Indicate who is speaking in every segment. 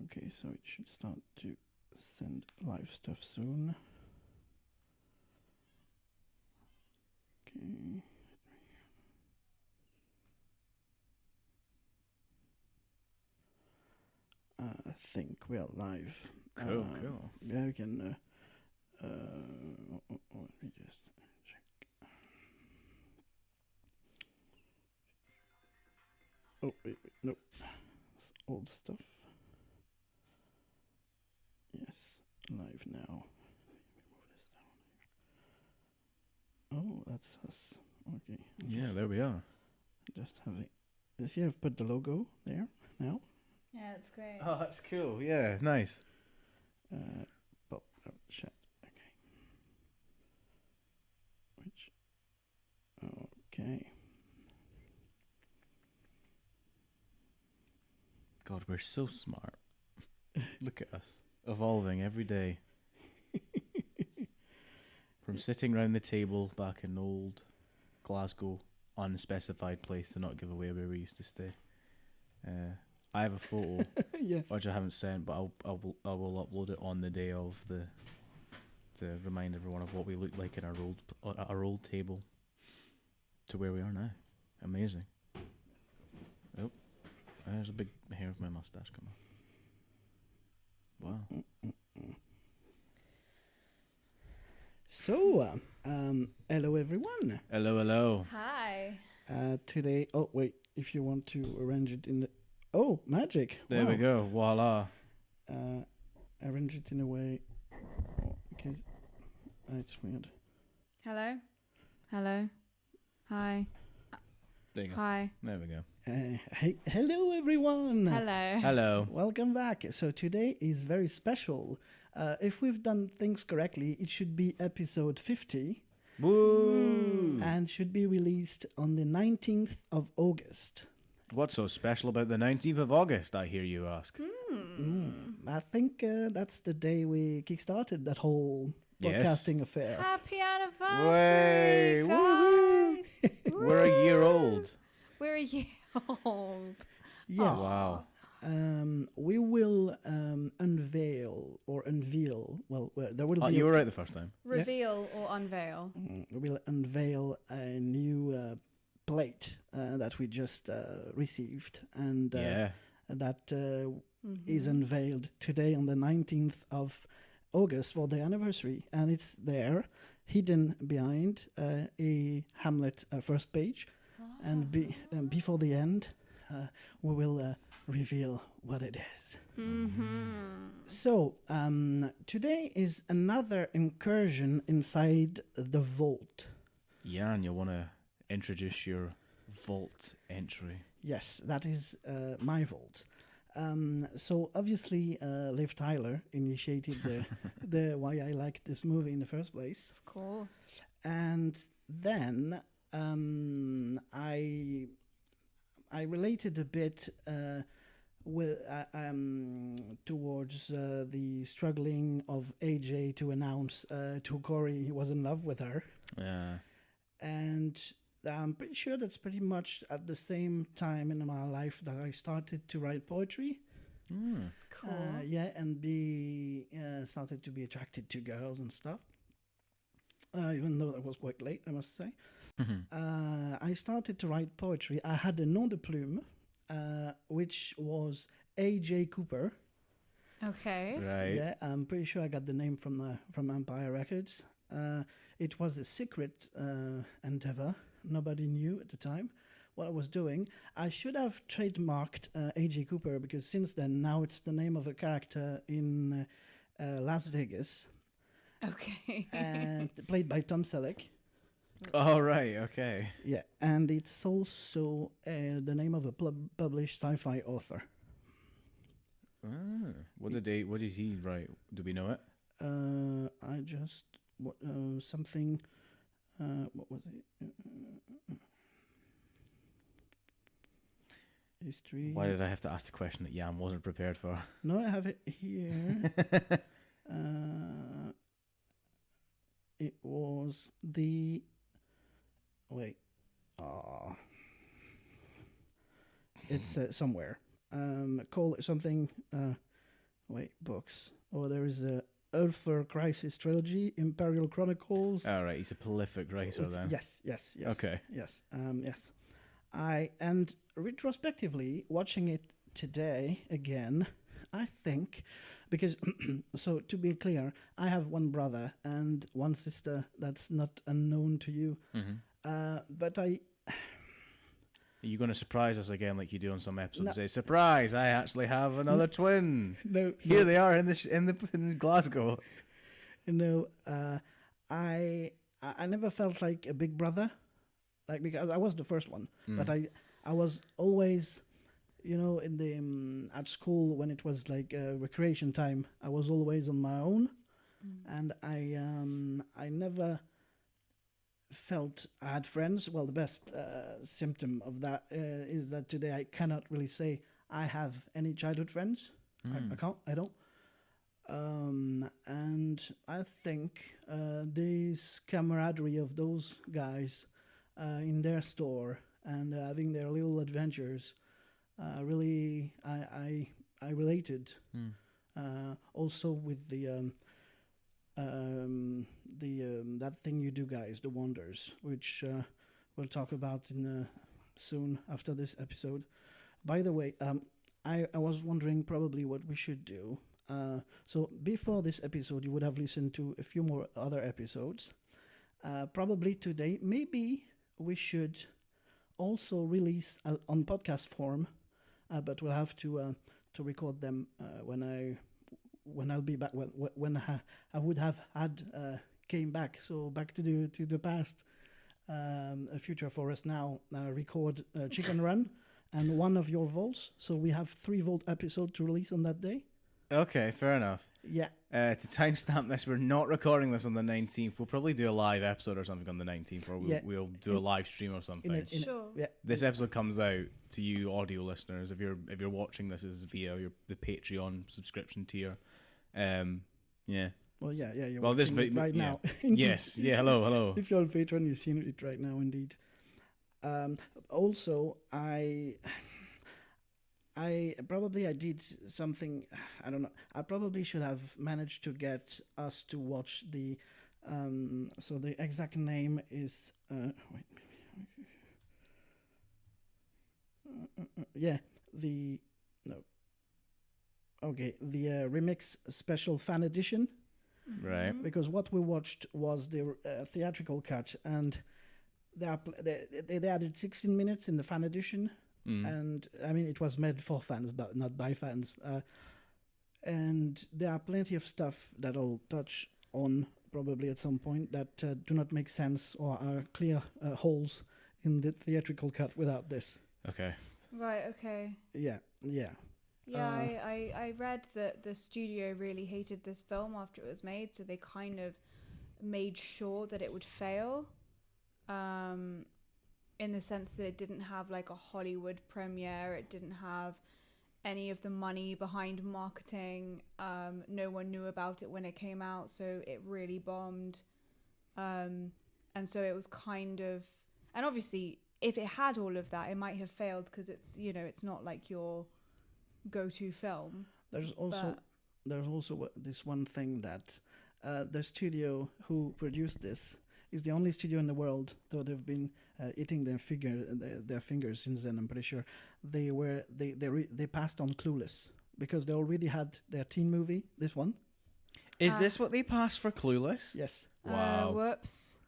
Speaker 1: Okay, so it should start to send live stuff soon. Okay. I think we are live.
Speaker 2: Cool.
Speaker 1: Yeah, we can. Let me just check. Oh, wait, no. It's old stuff. Yes, live now. Let me move this down here. Oh, that's us. Okay.
Speaker 2: Yeah, there we are.
Speaker 1: Just having. See, I've put the logo there now.
Speaker 3: Yeah, that's great.
Speaker 2: Oh, that's cool. Yeah, nice.
Speaker 1: Pop out chat. Okay. Which. Okay.
Speaker 2: God, we're so smart. Look at us. Evolving every day. From sitting round the table back in old Glasgow, unspecified place to not give away where we used to stay. I have a photo,
Speaker 1: Yeah.
Speaker 2: which I haven't sent, but I will upload it on the day of to remind everyone of what we looked like in our old table to where we are now. Amazing. Oh, there's a big hair of my mustache coming. Wow.
Speaker 1: So, hello everyone.
Speaker 2: Hello.
Speaker 3: Hi.
Speaker 1: Today, oh wait, if you want to arrange it in the, oh, magic.
Speaker 2: There we go. Voila.
Speaker 1: Arrange it in a way, because it's weird.
Speaker 3: Hello. Hello. Hi.
Speaker 2: There you go.
Speaker 3: Hi.
Speaker 2: There we go.
Speaker 1: Hey, hello everyone.
Speaker 3: Hello.
Speaker 2: Hello.
Speaker 1: Welcome back. So today is very special. If we've done things correctly, it should be episode 50
Speaker 2: Woo!
Speaker 1: and should be released on the 19th of August.
Speaker 2: What's so special about the 19th of August, I hear you ask?
Speaker 1: I think that's the day we kickstarted that whole
Speaker 2: Yes.
Speaker 1: podcasting affair.
Speaker 3: Happy
Speaker 2: Way!
Speaker 3: anniversary,
Speaker 2: Woohoo!
Speaker 3: guys.
Speaker 2: We're a year old.
Speaker 3: We're a year old.
Speaker 1: Yes.
Speaker 2: Wow.
Speaker 1: We will unveil. Well, there will
Speaker 2: Oh,
Speaker 1: be.
Speaker 2: you were right the first time.
Speaker 3: Reveal or unveil.
Speaker 1: We will unveil a new plate that we just received, and
Speaker 2: Yeah.
Speaker 1: that is unveiled today on the 19th of August for the anniversary, and it's there, hidden behind a Hamlet first page, and before the end, we will reveal what it is. So today is another incursion inside the vault.
Speaker 2: Yann, you want to introduce your vault entry?
Speaker 1: Yes, that is my vault. So obviously, Liv Tyler initiated the why I liked this movie in the first place,
Speaker 3: Of course.
Speaker 1: and then I related a bit towards the struggling of AJ to announce to Corey he was in love with her,
Speaker 2: Yeah.
Speaker 1: and I'm pretty sure that's pretty much at the same time in my life that I started to write poetry.
Speaker 3: Cool.
Speaker 1: Yeah, and started to be attracted to girls and stuff. Even though that was quite late, I must say. I started to write poetry. I had a nom de plume, which was A.J. Cooper.
Speaker 3: Okay.
Speaker 2: Right.
Speaker 1: Yeah, I'm pretty sure I got the name from Empire Records. It was a secret endeavor. Nobody knew at the time what I was doing. I should have trademarked A.J. Cooper, because since then, now it's the name of a character in Las Vegas,
Speaker 3: Okay.
Speaker 1: and played by Tom Selleck.
Speaker 2: Oh, right. Okay.
Speaker 1: Yeah, and it's also the name of a published sci-fi author.
Speaker 2: What did he write? Do we know it?
Speaker 1: I just something. What was it? History.
Speaker 2: Why did I have to ask the question that Yann wasn't prepared for?
Speaker 1: No, I have it here. It was the. Wait. It's somewhere. Call it something. books. Oh, there is a Ulster Crisis trilogy, Imperial Chronicles.
Speaker 2: All right, he's a prolific writer then.
Speaker 1: Yes.
Speaker 2: Okay.
Speaker 1: Yes. And retrospectively, watching it today again, I think, because so to be clear, I have one brother and one sister that's not unknown to you. But
Speaker 2: Are you going to surprise us again, like you do on some episodes?
Speaker 1: No.
Speaker 2: Say, surprise! I actually have another twin.
Speaker 1: no,
Speaker 2: Here they are in Glasgow.
Speaker 1: I never felt like a big brother, like because I was the first one, but I was always, in the at school when it was like recreation time, I was always on my own, and I never felt I had friends. Well, the best symptom of that is that today I cannot really say I have any childhood friends. I don't. And I think this camaraderie of those guys in their store and having their little adventures really I related. Also with the that thing you do, guys, the wonders, which we'll talk about in soon after this episode. By the way, I was wondering probably what we should do. So before this episode, you would have listened to a few more other episodes. Probably today, maybe we should also release on podcast form, but we'll have to record them when I'll be back. When I would have had came back. So back to the past, a future for us now. Record Chicken Run and one of your vaults. So we have 3 vault episodes to release on that day.
Speaker 2: Okay, fair enough.
Speaker 1: Yeah.
Speaker 2: To timestamp this, we're not recording this on the 19th. We'll probably do a live episode or something on the 19th, or we'll do a live stream or something.
Speaker 3: Sure.
Speaker 1: Yeah.
Speaker 2: This episode comes out to you audio listeners. If you're watching this is via the Patreon subscription tier. Yeah.
Speaker 1: Well, yeah. You're
Speaker 2: Well, this
Speaker 1: watching it right
Speaker 2: yeah.
Speaker 1: now.
Speaker 2: Yes. Yeah. Hello.
Speaker 1: If you're on Patreon, you've seen it right now, indeed. Also, I did something. I don't know. I probably should have managed to get us to watch the. So the exact name is. The remix special fan edition.
Speaker 2: Right.
Speaker 1: Because what we watched was the theatrical cut, and they added 16 minutes in the fan edition. And I mean, it was made for fans, but not by fans. And there are plenty of stuff that I'll touch on probably at some point that do not make sense or are clear holes in the theatrical cut without this.
Speaker 2: Okay.
Speaker 3: Right. Okay.
Speaker 1: Yeah.
Speaker 3: Yeah, I read that the studio really hated this film after it was made, so they kind of made sure that it would fail. In the sense that it didn't have like a Hollywood premiere, it didn't have any of the money behind marketing. No one knew about it when it came out, so it really bombed. And so it was kind of, and obviously if it had all of that, it might have failed because it's, it's not like your go-to film.
Speaker 1: There's also this one thing that the studio who produced this is the only studio in the world, though they've been eating their fingers since then. I'm pretty sure they passed on Clueless because they already had their teen movie. This one.
Speaker 2: Is this what they passed for Clueless?
Speaker 1: Yes.
Speaker 2: Wow.
Speaker 3: Whoops.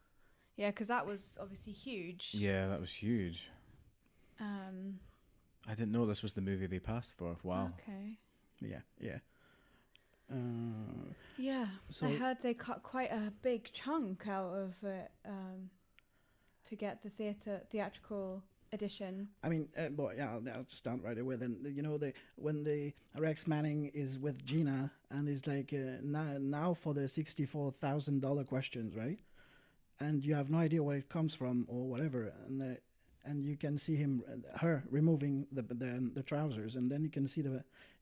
Speaker 3: Yeah, because that was obviously huge.
Speaker 2: Yeah, that was huge. I didn't know this was the movie they passed for. Wow.
Speaker 3: Okay.
Speaker 1: Yeah.
Speaker 3: Yeah,
Speaker 1: so
Speaker 3: I heard they cut quite a big chunk out of it to get the theatrical edition.
Speaker 1: I mean, I'll start right away. Then when the Rex Manning is with Gina and is like now for the $64,000 questions, right? And you have no idea where it comes from or whatever, and you can see her removing the trousers, and then you can see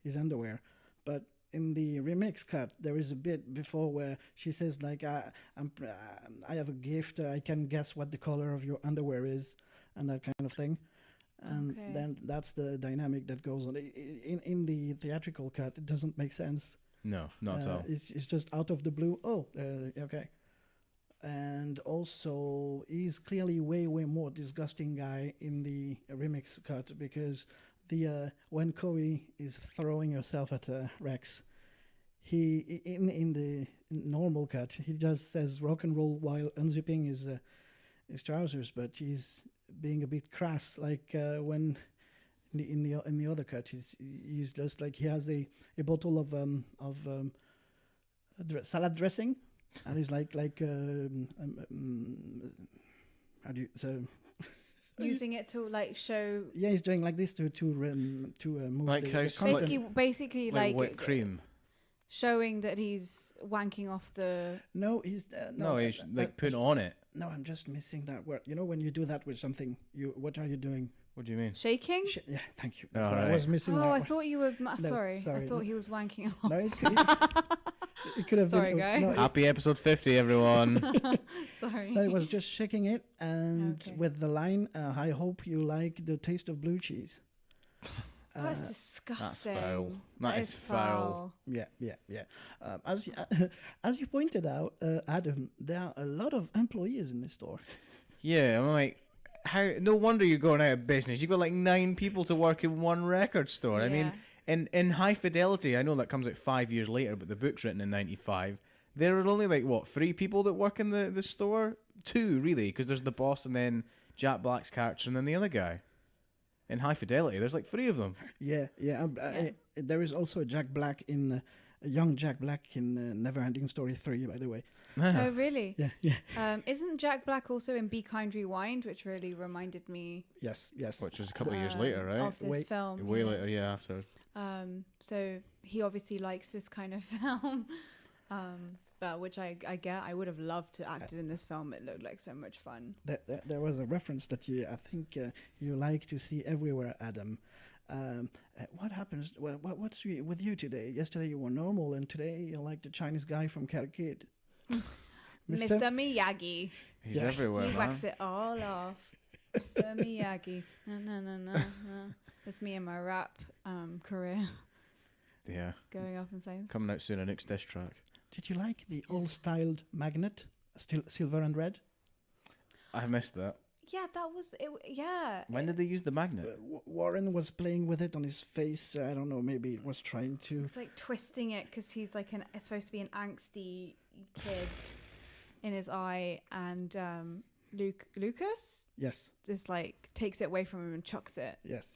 Speaker 1: his underwear, but in the remix cut, there is a bit before where she says like, I have a gift. I can guess what the color of your underwear is, and that kind of thing. And
Speaker 3: Okay.
Speaker 1: then that's the dynamic that goes on. In the theatrical cut, it doesn't make sense.
Speaker 2: No, not at all.
Speaker 1: It's just out of the blue. Oh, okay. And also, he's clearly way more disgusting guy in the remix cut, because the when Corey is throwing herself at Rex, he in the normal cut he just says rock and roll while unzipping his trousers, but he's being a bit crass, like when in the other cut he's just like he has a bottle of salad dressing, and he's like how do you
Speaker 3: Using it to like show.
Speaker 1: yeah, he's doing like this to move
Speaker 2: Like how
Speaker 1: the
Speaker 2: some-
Speaker 1: content.
Speaker 3: Basically
Speaker 2: Like
Speaker 3: like
Speaker 2: whipped cream.
Speaker 3: showing that he's wanking off the.
Speaker 1: No, he's
Speaker 2: No, he's like putting on it.
Speaker 1: no, I'm just missing that word. You know, when you do that with something, what are you doing?
Speaker 2: What do you mean?
Speaker 3: Shaking?
Speaker 1: Yeah, thank you.
Speaker 2: Oh,
Speaker 1: I
Speaker 2: right.
Speaker 1: was missing
Speaker 3: Oh,
Speaker 1: that
Speaker 3: I
Speaker 1: word.
Speaker 3: thought you were.
Speaker 1: No,
Speaker 3: Sorry,
Speaker 1: sorry,
Speaker 3: I thought
Speaker 1: no.
Speaker 3: he was wanking off.
Speaker 1: No, it could have
Speaker 3: Sorry,
Speaker 1: been.
Speaker 3: guys.
Speaker 1: No,
Speaker 2: Happy episode 50, everyone.
Speaker 3: Sorry.
Speaker 1: no, it was just shaking it, and
Speaker 3: Okay.
Speaker 1: with the line, "I hope you like the taste of blue cheese."
Speaker 3: That's disgusting.
Speaker 2: foul. That is foul.
Speaker 1: Yeah. As you pointed out, Adam, there are a lot of employees in this store.
Speaker 2: Yeah, I'm like, how? No wonder you're going out of business. You've got like 9 people to work in one record store. I mean, in High Fidelity, I know that comes out 5 years later, but the book's written in '95. There are only like what 3 people that work in the store? 2 really, because there's the boss and then Jack Black's character and then the other guy. In High Fidelity, there's like 3 of them.
Speaker 1: Yeah. There is also a Jack Black a young Jack Black in Neverending Story 3, by the way.
Speaker 3: Oh, really?
Speaker 1: Yeah.
Speaker 3: Isn't Jack Black also in Be Kind Rewind, which really reminded me
Speaker 1: Yes.
Speaker 2: Which was a couple of years later, right?
Speaker 3: of this film.
Speaker 2: Way later, yeah, after.
Speaker 3: So he obviously likes this kind of film, but which I get. I would have loved to act in this film. It looked like so much fun.
Speaker 1: There was a reference that I think you like to see everywhere, Adam. What happens? What's with you today? Yesterday you were normal, and today you're like the Chinese guy from Karate Kid.
Speaker 3: Mr. Miyagi.
Speaker 2: He's
Speaker 1: Yeah.
Speaker 2: everywhere,
Speaker 3: He
Speaker 2: man.
Speaker 3: whacks it all off. Mr. Miyagi. No. That's me and my rap career
Speaker 2: Yeah.
Speaker 3: going up in flames.
Speaker 2: Coming out soon, Anouk's diss track.
Speaker 1: Did you like the old-styled magnet, still silver and red?
Speaker 2: I missed that.
Speaker 3: Yeah, that was it. Yeah.
Speaker 2: When did they use the magnet?
Speaker 1: Warren was playing with it on his face. I don't know. Maybe it was trying to.
Speaker 3: It's like twisting it because he's like it's supposed to be an angsty kid in his eye, and Lucas
Speaker 1: Yes.
Speaker 3: just like takes it away from him and chucks it.
Speaker 1: Yes.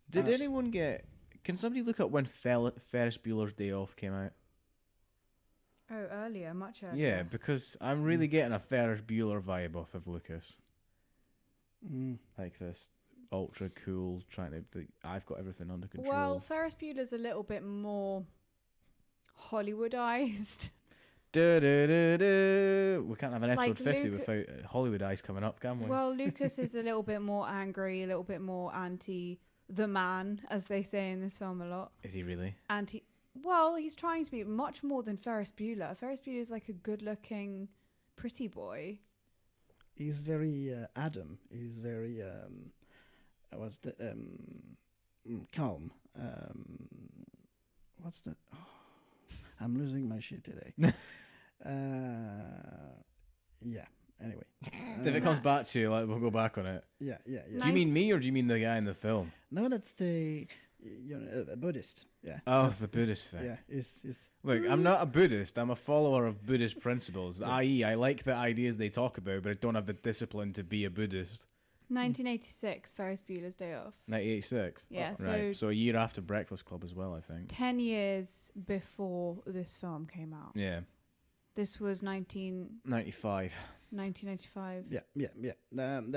Speaker 2: Did anyone get... Can somebody look up when Ferris Bueller's Day Off came out?
Speaker 3: Oh, earlier, much earlier.
Speaker 2: Yeah, because I'm really getting a Ferris Bueller vibe off of Lucas. Like this ultra cool, trying to... I've got everything under control.
Speaker 3: Well, Ferris Bueller's a little bit more Hollywoodized.
Speaker 2: We can't have an episode
Speaker 3: Like
Speaker 2: 50 without Hollywood Eyes coming up, can we?
Speaker 3: Well, Lucas is a little bit more angry, a little bit more anti the man, as they say in this film a lot.
Speaker 2: Is he really?
Speaker 3: Well, he's trying to be much more than Ferris Bueller. Ferris Bueller is like a good-looking, pretty boy.
Speaker 1: He's very Adam. He's very calm. What's that? Oh, I'm losing my shit today. Yeah. Anyway.
Speaker 2: If it comes back to you, like, we'll go back on it.
Speaker 1: Yeah.
Speaker 2: Do you mean me or do you mean the guy in the film?
Speaker 1: No, that's a Buddhist. Yeah.
Speaker 2: Oh, it's the Buddhist thing.
Speaker 1: Yeah. Is
Speaker 2: Look, I'm not a Buddhist. I'm a follower of Buddhist principles. I.e., I like the ideas they talk about, but I don't have the discipline to be a Buddhist.
Speaker 3: 1986, Ferris Bueller's Day Off.
Speaker 2: 1986?
Speaker 3: Yeah,
Speaker 2: Right, so a year after Breakfast Club as well, I think.
Speaker 3: 10 years before this film came out.
Speaker 2: Yeah.
Speaker 3: This was
Speaker 2: 95.
Speaker 3: 1995.
Speaker 1: Yeah.
Speaker 3: 9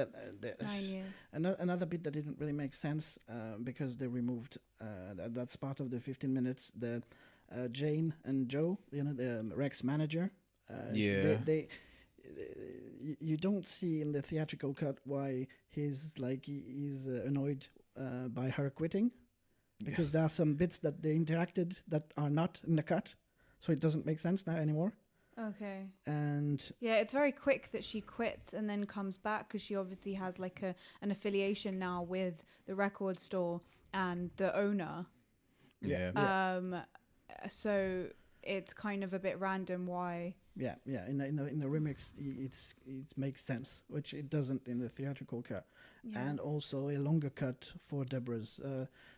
Speaker 3: years.
Speaker 1: Another bit that didn't really make sense because they removed that's part of the 15 minutes. The Jane and Joe, the Rex manager.
Speaker 2: Yeah.
Speaker 1: You don't see in the theatrical cut why he's annoyed by her quitting, because there are some bits that they interacted that are not in the cut, so it doesn't make sense now anymore.
Speaker 3: Okay.
Speaker 1: And
Speaker 3: Yeah, it's very quick that she quits and then comes back because she obviously has like an affiliation now with the record store and the owner.
Speaker 2: Yeah.
Speaker 3: So it's kind of a bit random why.
Speaker 1: Yeah. In the remix, it makes sense, which it doesn't in the theatrical cut.
Speaker 3: Yeah.
Speaker 1: And also a longer cut for Deborah's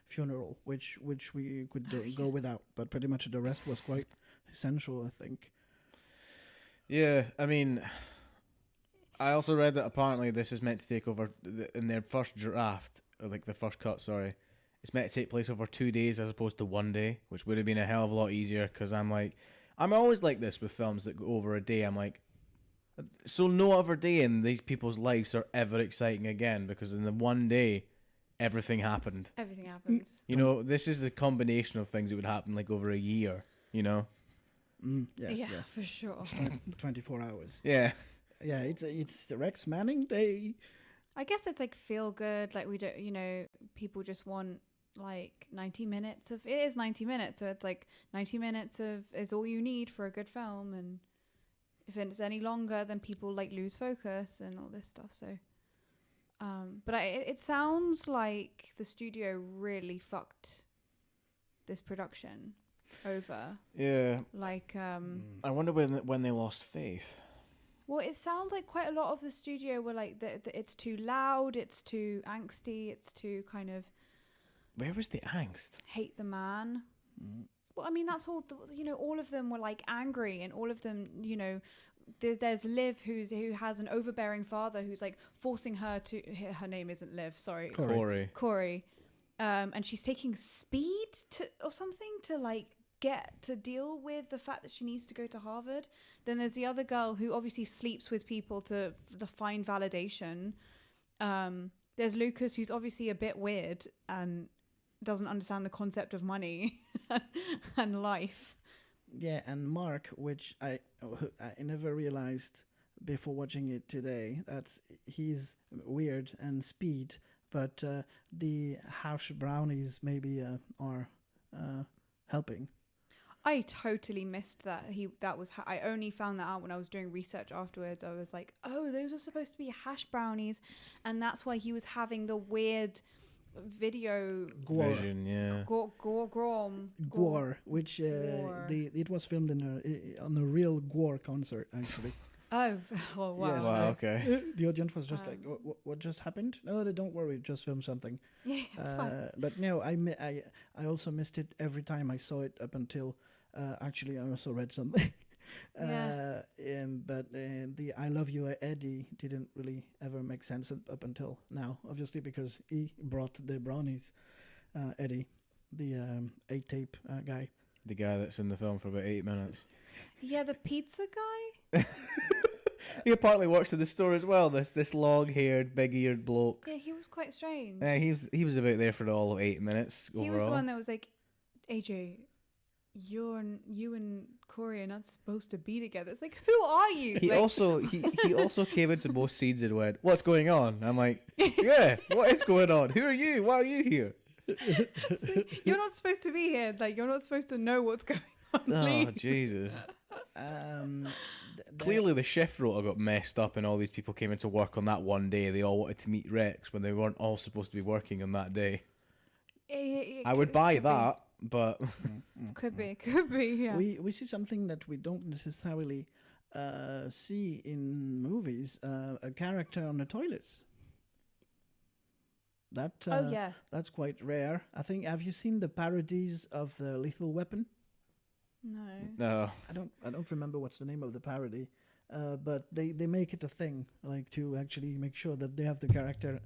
Speaker 1: funeral, which we could go without, but pretty much the rest was quite essential, I think.
Speaker 2: Yeah, I mean, I also read that apparently this is meant to take over in their first draft, or like the first cut. Sorry, it's meant to take place over 2 days as opposed to 1 day, which would have been a hell of a lot easier. Because I'm always like this with films that go over a day. I'm like, so no other day in these people's lives are ever exciting again because in the 1 day, everything happened.
Speaker 3: Everything happens.
Speaker 2: You know, this is the combination of things that would happen like over a year. You know.
Speaker 1: Yes,
Speaker 3: yeah,
Speaker 1: yes.
Speaker 3: for sure.
Speaker 1: 24 hours.
Speaker 2: Yeah.
Speaker 1: Yeah, it's the Rex Manning Day.
Speaker 3: I guess it's like feel good. Like we don't, people just want like 90 minutes of. It is 90 minutes, so it's like 90 minutes of is all you need for a good film. And if it's any longer, then people like lose focus and all this stuff. So, but it sounds like the studio really fucked this production over.
Speaker 2: Yeah.
Speaker 3: Like,
Speaker 2: I wonder when they lost faith.
Speaker 3: well, it sounds like quite a lot of the studio were like it's too loud, it's too angsty, it's too kind of.
Speaker 2: Where was the angst?
Speaker 3: Hate the man. Well, I mean, that's all. All of them were like angry, and all of them, there's Liv who has an overbearing father who's like forcing her to. Her name isn't Liv, sorry, Corey. And she's taking speed or something to like get to deal with the fact that she needs to go to Harvard. Then there's the other girl who obviously sleeps with people to find validation. There's Lucas, who's obviously a bit weird and doesn't understand the concept of money and life.
Speaker 1: Yeah, and Mark, which I never realized before watching it today, that he's weird and speed, but the hash brownies maybe are helping.
Speaker 3: I totally missed that. I only found that out when I was doing research afterwards. I was like, oh, those are supposed to be hash brownies, and that's why he was having the weird video
Speaker 2: vision, yeah.
Speaker 1: Gore, which it was filmed on a real Gore concert, actually.
Speaker 3: Oh, well, wow.
Speaker 1: Yes,
Speaker 2: wow, okay.
Speaker 1: The audience was just like, what just happened? No, don't worry, just film something.
Speaker 3: Yeah, it's fine.
Speaker 1: But no, I also missed it every time I saw it up until, actually I also read something.
Speaker 3: Yeah.
Speaker 1: But the I Love You Eddie didn't really ever make sense up until now, obviously, because he brought the brownies, Eddie, the 8-tape guy.
Speaker 2: The guy that's in the film for about 8 minutes.
Speaker 3: Yeah, the pizza guy?
Speaker 2: He apparently works at the store as well, this long-haired, big-eared bloke.
Speaker 3: Yeah, he was quite strange.
Speaker 2: Yeah, he was about there for all of 8 minutes overall.
Speaker 3: He was the one that was like, AJ, you and Corey are not supposed to be together. It's like, who are you?
Speaker 2: He also came into both scenes and went, "What's going on?" I'm like, "Yeah, what is going on? Who are you? Why are you here?"
Speaker 3: You're not supposed to be here. Like, you're not supposed to know what's going on.
Speaker 2: Oh, Jesus. Clearly the shift rota got messed up and all these people came into work on that one day. They all wanted to meet Rex when they weren't all supposed to be working on that day. I would buy that, but...
Speaker 3: Could be, yeah.
Speaker 1: We see something that we don't necessarily see in movies, a character on the toilets. That
Speaker 3: yeah.
Speaker 1: That's quite rare. I think, have you seen the parodies of the Lethal Weapon?
Speaker 3: No.
Speaker 1: I don't remember what's the name of the parody, but they make it a thing, like to actually make sure that they have the character.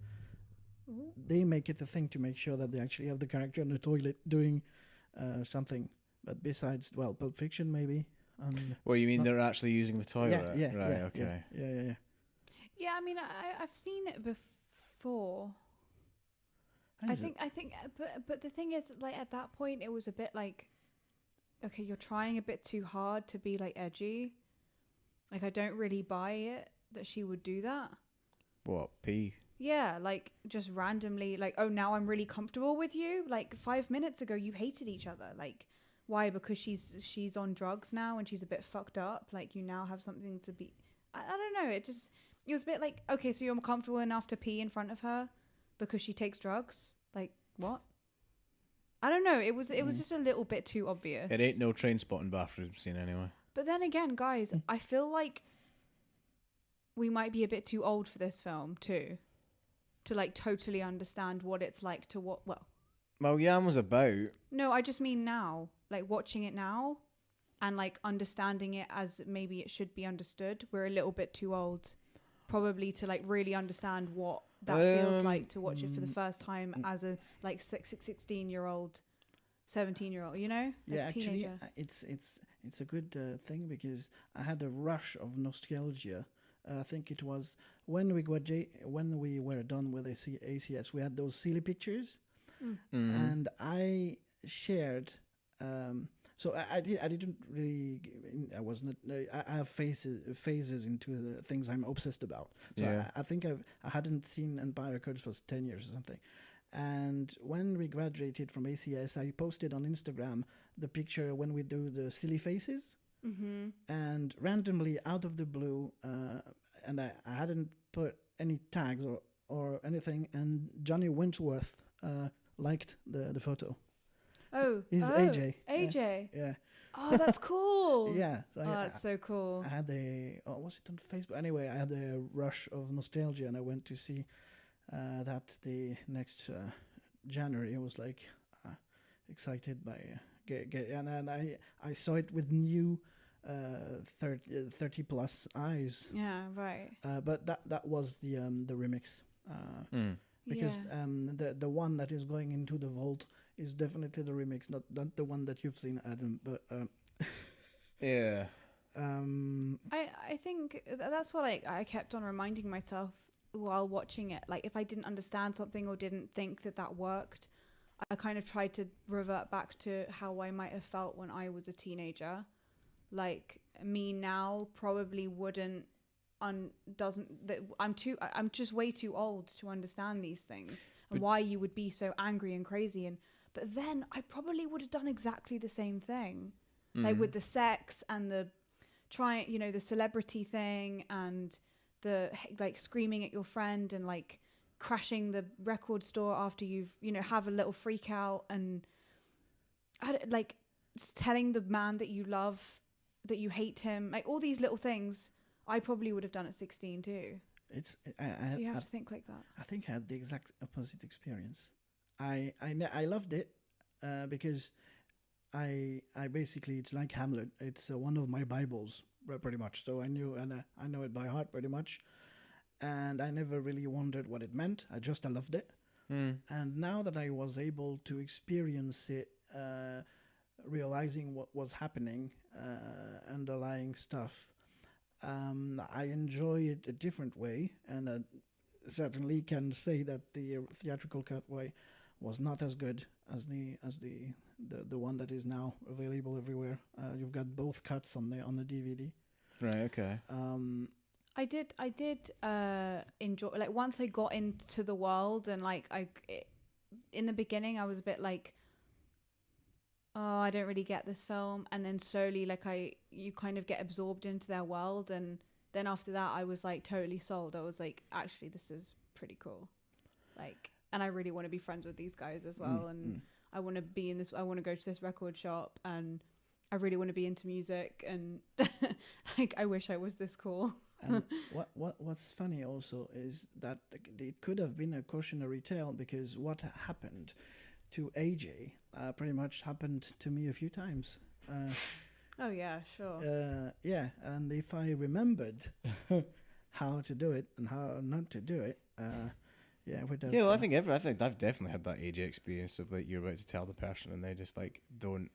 Speaker 3: Ooh.
Speaker 1: They make it a thing to make sure that they actually have the character in the toilet doing something. But besides, well, Pulp Fiction maybe.
Speaker 2: Well, you mean they're actually using the toilet?
Speaker 1: Yeah.
Speaker 2: Right.
Speaker 1: Yeah,
Speaker 2: okay.
Speaker 1: Yeah.
Speaker 3: Yeah, I mean, I've seen it before. I think, but the thing is, like, at that point, it was a bit like, okay, you're trying a bit too hard to be like edgy. Like, I don't really buy it that she would do that.
Speaker 2: What, pee?
Speaker 3: Yeah, like, just randomly, like, oh, now I'm really comfortable with you. Like, 5 minutes ago, you hated each other. Like, why? Because she's on drugs now and she's a bit fucked up. Like, you now have something to be. I don't know. It was a bit like, okay, so you're comfortable enough to pee in front of her because she takes drugs. Like, what? I don't know. It was just a little bit too obvious.
Speaker 2: It ain't no train spotting bathroom scene anyway.
Speaker 3: But then again, guys, I feel like we might be a bit too old for this film too, to like totally understand what it's like to what.
Speaker 2: Well, Yann was about.
Speaker 3: No, I just mean now, like watching it now, and like understanding it as maybe it should be understood. We're a little bit too old, probably, to like really understand what that feels like to watch it for the first time as a like 16-year-old, 17-year-old. You know, like
Speaker 1: yeah,
Speaker 3: teenager.
Speaker 1: actually, it's a good thing because I had a rush of nostalgia. I think it was when we were done with ACS, we had those silly pictures. And I shared. So I didn't really. I wasn't. I have phases into the things I'm obsessed about. So
Speaker 2: Yeah.
Speaker 1: I think I hadn't seen Empire Records for 10 years or something. And when we graduated from ACS, I posted on Instagram the picture when we do the silly faces.
Speaker 3: Mm-hmm.
Speaker 1: And randomly, out of the blue, and I hadn't put any tags or anything, and Johnny Wentworth liked the photo. He's AJ.
Speaker 3: AJ.
Speaker 1: Yeah.
Speaker 3: Oh, that's cool.
Speaker 1: Yeah. So
Speaker 3: That's so cool.
Speaker 1: I had was it on Facebook? Anyway, I had a rush of nostalgia, and I went to see that the next January. I was like excited by and I saw it with new 30 plus eyes.
Speaker 3: Yeah, right.
Speaker 1: But that was the remix. Because the one that is going into the vault is definitely the remix, not the one that you've seen, Adam. But
Speaker 2: yeah,
Speaker 3: I think that's what I kept on reminding myself while watching it. Like, if I didn't understand something or didn't think that worked, I kind of tried to revert back to how I might have felt when I was a teenager. Like, me now probably wouldn't. I'm just way too old to understand these things and why you would be so angry and crazy. But then I probably would have done exactly the same thing, like with the sex and the the celebrity thing and the like screaming at your friend and like crashing the record store after you've have a little freak out and like telling the man that you love that you hate him, like all these little things. I probably would have done at 16 too. So you have to think like that.
Speaker 1: I think I had the exact opposite experience. I loved it because I basically, it's like Hamlet. It's one of my Bibles pretty much. So I knew, and I know it by heart pretty much. And I never really wondered what it meant. I loved it. And now that I was able to experience it, realizing what was happening, underlying stuff. I enjoy it a different way, and I certainly can say that the theatrical cut way was not as good as the one that is now available everywhere. You've got both cuts on the DVD.
Speaker 2: Right. Okay.
Speaker 3: I did enjoy, like, once I got into the world and like in the beginning I was a bit like, oh, I don't really get this film, and then slowly like you kind of get absorbed into their world, and then after that I was like totally sold. I was like, actually this is pretty cool, like, and I really want to be friends with these guys as well, and I want to be in this, I want to go to this record shop, and I really want to be into music, and like I wish I was this cool.
Speaker 1: And what's funny also is that it could have been a cautionary tale, because what happened to AJ pretty much happened to me a few times.
Speaker 3: Oh yeah, sure.
Speaker 1: Yeah, and if I remembered how to do it and how not to do it, yeah, we'd have.
Speaker 2: Yeah, well, I think I've definitely had that AJ experience of like you're about to tell the person and they just like don't.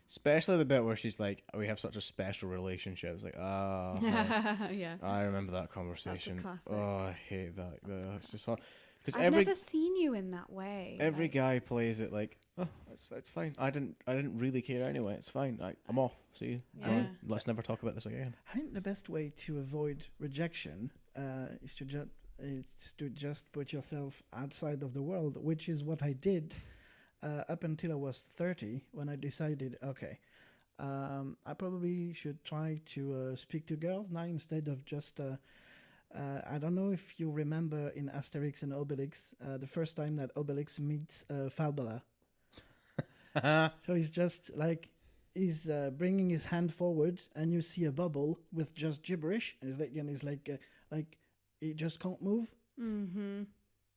Speaker 2: Especially the bit where she's like, we have such a special relationship. It's like,
Speaker 3: yeah.
Speaker 2: I remember that conversation.
Speaker 3: That's a classic.
Speaker 2: Oh, I hate that. It's just hard. Because
Speaker 3: I've never seen you in that way.
Speaker 2: Every guy plays it like, oh, it's fine. I didn't really care anyway. It's fine. I'm off. See you.
Speaker 3: Yeah.
Speaker 2: Let's never talk about this again.
Speaker 1: I think the best way to avoid rejection is to just put yourself outside of the world, which is what I did. up until I was 30 when I decided, okay, I probably should try to speak to girls now instead of just. I don't know if you remember in Asterix and Obelix, the first time that Obelix meets Falbala. So he's just like, he's bringing his hand forward, and you see a bubble with just gibberish. And he's like he just can't move.
Speaker 3: Mm-hmm.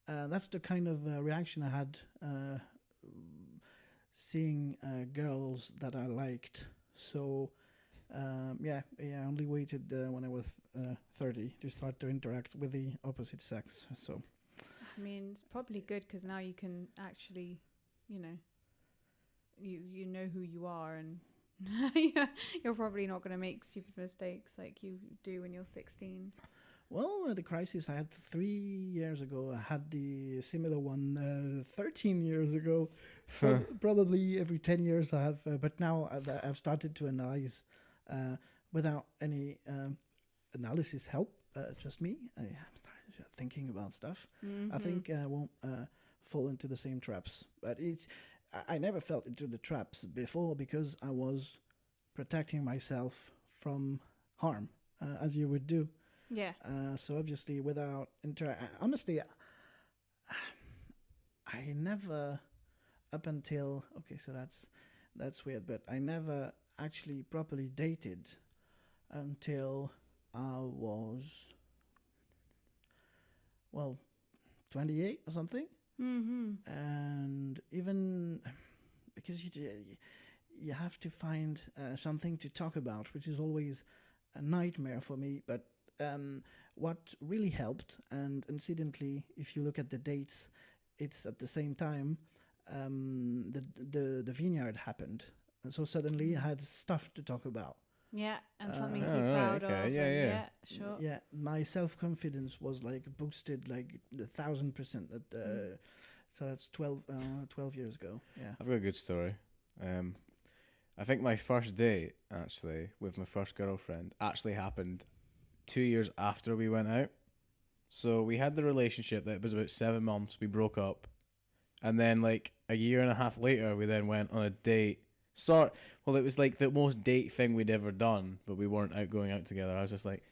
Speaker 1: That's the kind of reaction I had seeing girls that I liked. So I only waited when I was 30 to start to interact with the opposite sex. So
Speaker 3: I mean, it's probably good because now you can actually, you know, you know who you are, and you're probably not going to make stupid mistakes like you do when you're 16.
Speaker 1: well, the crisis I had 3 years ago, I had the similar one 13 years ago. Probably every 10 years I have, but now I've started to analyze without any analysis help, just me. I started thinking about stuff.
Speaker 3: Mm-hmm.
Speaker 1: I think I won't fall into the same traps, but I never fell into the traps before because I was protecting myself from harm, as you would do.
Speaker 3: Yeah.
Speaker 1: So obviously, without honestly, I never, up until so that's weird, but I never actually properly dated until I was 28 or something.
Speaker 3: Mm-hmm.
Speaker 1: And even because you have to find something to talk about, which is always a nightmare for me. But what really helped, and incidentally, if you look at the dates, it's at the same time the vineyard happened, and so suddenly I had stuff to talk about.
Speaker 3: Yeah, and something to
Speaker 2: Oh,
Speaker 3: be
Speaker 2: right,
Speaker 3: proud
Speaker 2: okay,
Speaker 3: of.
Speaker 2: yeah,
Speaker 3: and
Speaker 2: yeah.
Speaker 3: Sure.
Speaker 1: Yeah, my self-confidence was like boosted like 1,000%. So that's 12 years ago. Yeah.
Speaker 2: I've got a good story. I think my first date, actually, with my first girlfriend, actually happened 2 years after we went out. So we had the relationship that was about 7 months. We broke up. And then, like, a year and a half later, we then went on a date. Well, it was like the most date thing we'd ever done, but we weren't going out together. I was just like,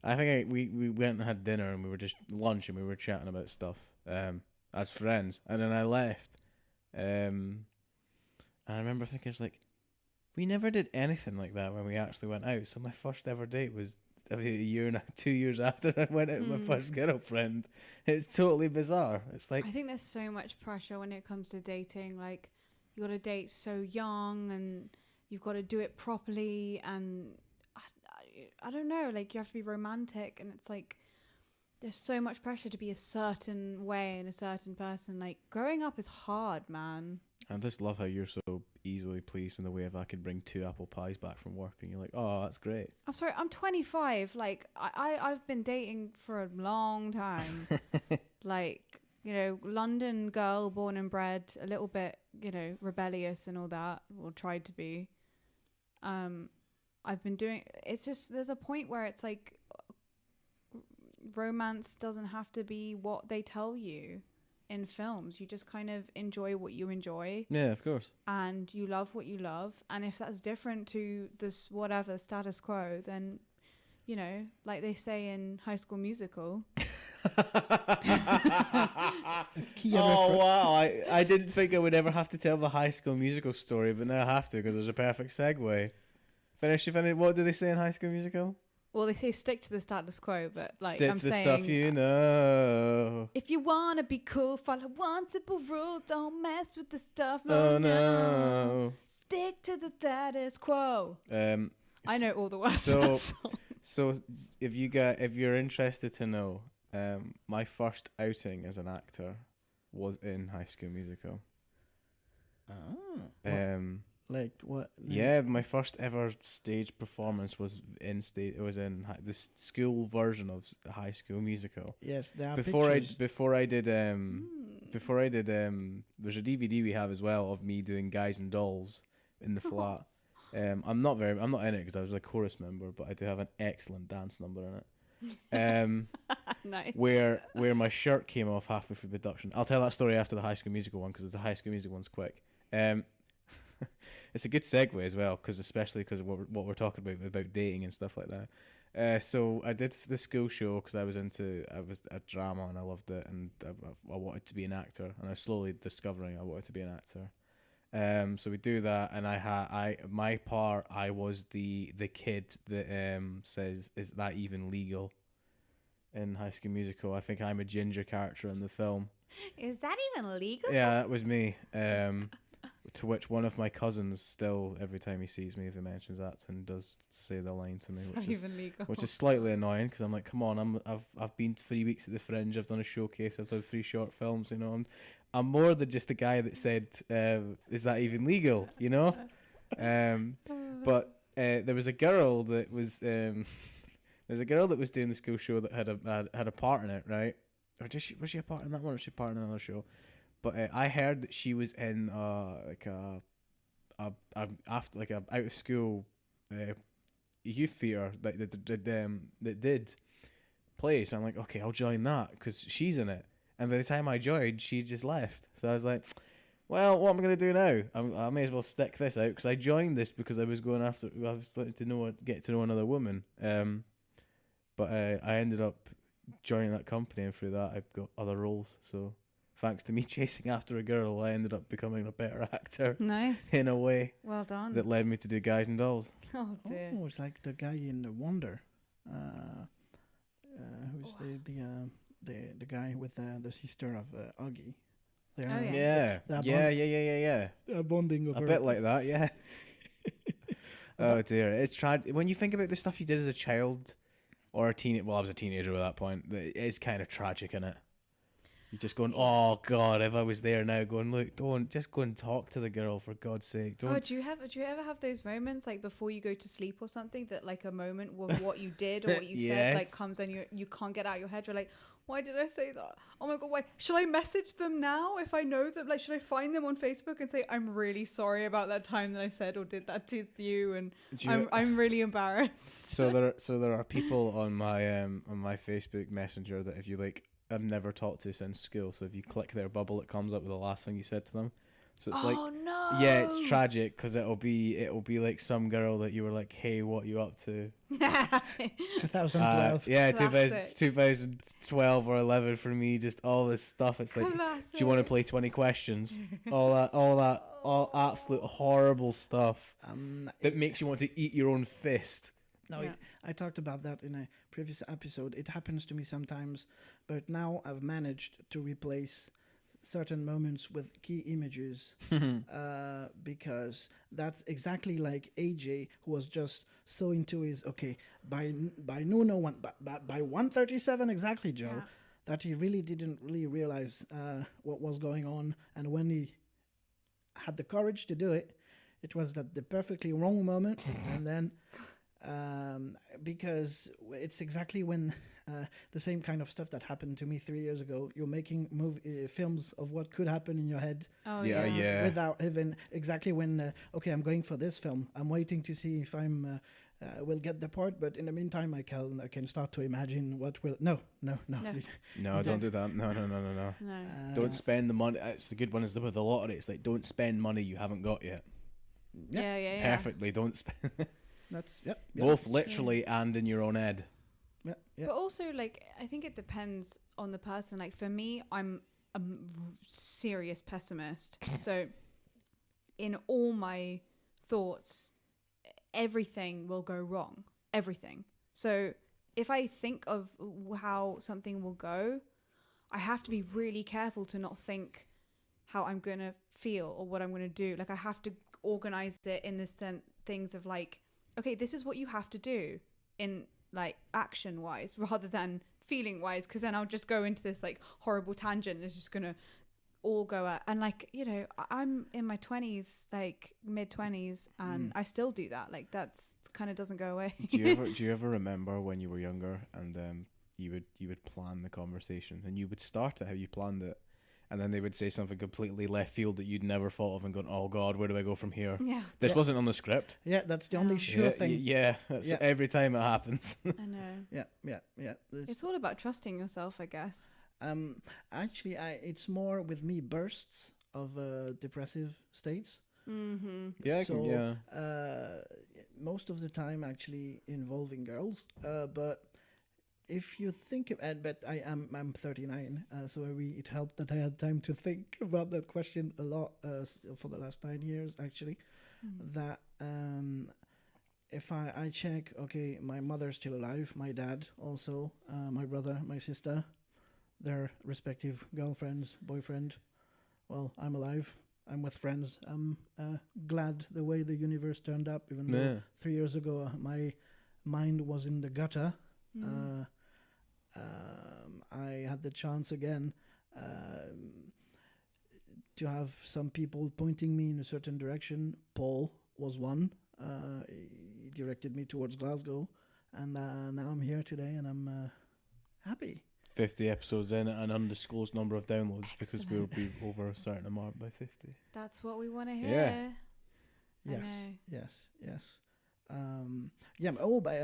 Speaker 2: we went and had dinner, and we were just lunch, and we were chatting about stuff as friends. And then I left. And I remember thinking, it's like, we never did anything like that when we actually went out. So my first ever date was a year and 2 years after I went out with my first girlfriend. It's totally bizarre. It's like,
Speaker 3: I think there's so much pressure when it comes to dating. Like, you got to date so young, and you've got to do it properly. And I don't know, like, you have to be romantic, and it's like there's so much pressure to be a certain way and a certain person. Like, growing up is hard, man.
Speaker 2: I just love how you're so easily pleased in the way of I could bring 2 apple pies back from work, and you're like, oh, that's great.
Speaker 3: I'm sorry, I'm 25. Like, I've been dating for a long time. Like, you know, London girl, born and bred, a little bit, you know, rebellious and all that, or tried to be. I've been doing, it's just, there's a point where it's like, romance doesn't have to be what they tell you in films. You just kind of enjoy what you enjoy.
Speaker 2: Yeah, of course.
Speaker 3: And you love what you love. And if that's different to this whatever status quo, then, you know, like they say in High School Musical.
Speaker 2: Oh, wow. I didn't think I would ever have to tell the High School Musical story, but now I have to because there's a perfect segue. What do they say in High School Musical?
Speaker 3: Well, they say stick to the status quo, but like
Speaker 2: Stick
Speaker 3: I'm
Speaker 2: to the
Speaker 3: saying,
Speaker 2: stuff you know.
Speaker 3: if you wanna be cool, follow one simple rule: don't mess with the stuff.
Speaker 2: Oh no!
Speaker 3: Stick to the status quo. I know all the words.
Speaker 2: So if you're interested to know, my first outing as an actor was in High School Musical.
Speaker 1: Oh. Like what?
Speaker 2: Yeah, my first ever stage performance was in the school version of High School Musical.
Speaker 1: Yes, there are
Speaker 2: before
Speaker 1: pictures.
Speaker 2: I did there's a DVD we have as well of me doing Guys and Dolls in the flat. I'm not in it because I was a chorus member, but I do have an excellent dance number in it.
Speaker 3: Nice.
Speaker 2: where my shirt came off halfway through production. I'll tell that story after the High School Musical one because the High School Musical one's quick. It's a good segue as well, especially because of what we're talking about dating and stuff like that. So I did the school show because I was a drama and I loved it, and I wanted to be an actor, and I was slowly discovering I wanted to be an actor. So we do that, and my part, I was the kid that says, "Is that even legal?" In High School Musical. I think I'm a ginger character in the film.
Speaker 3: Is that even legal?
Speaker 2: Yeah, that was me. To which one of my cousins still, every time he sees me, if he mentions that, and does say the line to me, which is slightly annoying because I'm like, come on, I've been 3 weeks at the Fringe, I've done a showcase, I've done 3 short films, you know, I'm more than just the guy that said, is that even legal, you know? But there was a girl that was doing the school show that had a part in it, right? Or was she a part in that one, or was she a part in another show? But I heard that she was in after out of school youth theatre that did plays. So I'm like, okay, I'll join that because she's in it. And by the time I joined, she just left. So I was like, well, what am I going to do now? I may as well stick this out because I joined this because I was starting to get to know another woman. But I ended up joining that company, and through that I've got other roles. So thanks to me chasing after a girl, I ended up becoming a better actor.
Speaker 3: Nice.
Speaker 2: In a way.
Speaker 3: Well done.
Speaker 2: That led me to do Guys and Dolls.
Speaker 3: Oh dear.
Speaker 1: Oh, it's like the guy in The Wonder. Who's the guy with the sister of Augie.
Speaker 2: Yeah.
Speaker 1: They're bonding over
Speaker 2: a bit like that, yeah. Oh dear, it's tragic when you think about the stuff you did as a child or a teen. Well, I was a teenager at that point. It's kind of tragic, isn't it? You're just going, oh God, if I was there now, going, look, don't just go and talk to the girl for God's sake. Don't.
Speaker 3: Oh, do you ever have those moments like before you go to sleep or something that like a moment where what you did or what you said like comes and you can't get out of your head? You're like, why did I say that? Oh my God, why should I message them now if I know them? Like, should I find them on Facebook and say I'm really sorry about that time that I said or did that to you, and I'm really embarrassed.
Speaker 2: So there are people on my Facebook Messenger that if you like, I've never talked to since school. So if you click their bubble, it comes up with the last thing you said to them. So it's
Speaker 3: no.
Speaker 2: Yeah, it's tragic because it'll be like some girl that you were like, hey, what are you up to?
Speaker 1: 2012.
Speaker 2: Yeah, 2012 or 11 for me. Just all this stuff. It's like,
Speaker 3: Classic.
Speaker 2: do you want to play 20 questions? all absolute horrible stuff that makes you want to eat your own fist.
Speaker 1: No,
Speaker 3: yeah.
Speaker 1: I talked about that in a previous episode. It happens to me sometimes, but now I've managed to replace certain moments with key images because that's exactly like AJ, who was just so into his by noon or by 1:37 exactly, Joe, that he really didn't really realize what was going on, and when he had the courage to do it, it was at the perfectly wrong moment, and then. Because it's exactly when the same kind of stuff that happened to me 3 years ago. You're making films of what could happen in your head.
Speaker 3: Oh yeah.
Speaker 1: Without even exactly when I'm going for this film. I'm waiting to see if I'm will get the part. But in the meantime, I can start to imagine what will. No.
Speaker 2: No, don't do that. No. Don't spend the money. It's the good one is with the lottery. It's like don't spend money you haven't got yet.
Speaker 3: Yeah.
Speaker 2: Perfectly. Don't spend.
Speaker 1: That's
Speaker 2: both literally and in your own head.
Speaker 1: Yeah.
Speaker 3: But also, like, I think it depends on the person. Like, for me, I'm a serious pessimist. So, in all my thoughts, everything will go wrong. Everything. So, if I think of how something will go, I have to be really careful to not think how I'm going to feel or what I'm going to do. Like, I have to organize it in the things of, like, okay, this is what you have to do in like action wise rather than feeling wise, because then I'll just go into this like horrible tangent and it's just gonna all go out. And like, you know, I'm in my 20s, like mid 20s, and I still do that. Like that's kind of doesn't go away.
Speaker 2: Do you ever remember when you were younger and you would plan the conversation and you would start it how you planned it, and then they would say something completely left field that you'd never thought of, and going, "Oh God, where do I go from here?"
Speaker 3: Yeah,
Speaker 2: This
Speaker 1: Yeah.
Speaker 2: wasn't on the script.
Speaker 1: Yeah, that's the only
Speaker 3: Yeah.
Speaker 1: sure
Speaker 2: yeah,
Speaker 1: thing.
Speaker 2: yeah, that's
Speaker 1: Yeah.
Speaker 2: every time it happens.
Speaker 3: I know.
Speaker 1: Yeah.
Speaker 3: It's all about trusting yourself, I guess.
Speaker 1: Actually, it's more with me bursts of depressive states.
Speaker 3: Mm-hmm.
Speaker 2: Yeah,
Speaker 1: So,
Speaker 2: yeah.
Speaker 1: most of the time actually involving girls. But if you think of, and but I'm 39, so it helped that I had time to think about that question a lot for the last 9 years actually. That if I check, okay, my mother's still alive, my dad also, my brother, my sister, their respective girlfriends, boyfriend. Well, I'm alive. I'm with friends. I'm glad the way the universe turned up, even though
Speaker 2: Yeah.
Speaker 1: 3 years ago my mind was in the gutter.
Speaker 3: Mm.
Speaker 1: I had the chance again to have some people pointing me in a certain direction. Paul was one. He directed me towards Glasgow, and now I'm here today, and I'm happy.
Speaker 2: 50 episodes in at an undisclosed number of downloads because we'll be over a certain mark by 50.
Speaker 3: That's what we want to hear.
Speaker 2: Yeah.
Speaker 3: I
Speaker 1: Yes,
Speaker 3: know.
Speaker 1: yes. Yeah. Oh, by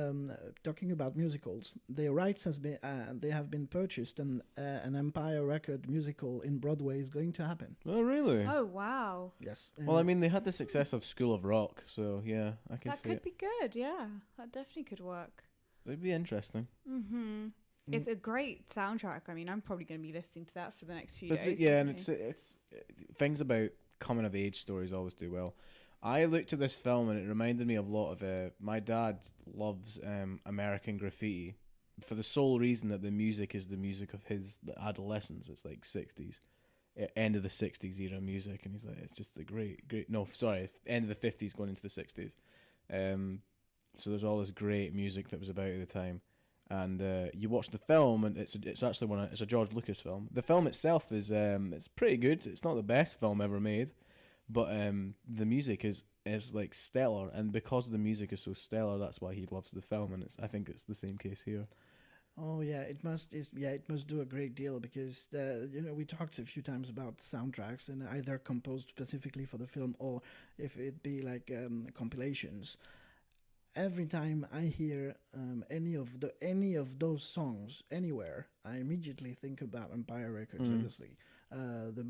Speaker 1: talking about musicals, the rights they have been purchased, and an Empire Record musical in Broadway is going to happen.
Speaker 2: Oh, really?
Speaker 3: Oh, wow.
Speaker 1: Yes.
Speaker 2: Well, I mean, they had the success of School of Rock, so yeah, I can
Speaker 3: That
Speaker 2: see
Speaker 3: could
Speaker 2: it.
Speaker 3: be good, yeah. That definitely could work.
Speaker 2: It'd be interesting.
Speaker 3: Mm-hmm. It's a great soundtrack. I mean, I'm probably going to be listening to that for the next few
Speaker 2: But
Speaker 3: days.
Speaker 2: yeah, and
Speaker 3: definitely.
Speaker 2: it's things about coming of age stories always do well. I looked at this film and it reminded me of a lot of my dad loves American graffiti for the sole reason that the music is the music of his adolescence. It's like 60s, end of the 60s era music, and he's like, it's just a great no, sorry, end of the 50s going into the 60s. So there's all this great music that was about at the time. And you watch the film, and it's actually it's a George Lucas film. The film itself is it's pretty good. It's not the best film ever made, but the music is like stellar, and because the music is so stellar, that's why he loves the film. And I think it's the same case here.
Speaker 1: Oh yeah, it must do a great deal because we talked a few times about soundtracks and either composed specifically for the film or if it be like compilations. Every time I hear any of those songs anywhere, I immediately think about Empire Records. Obviously, the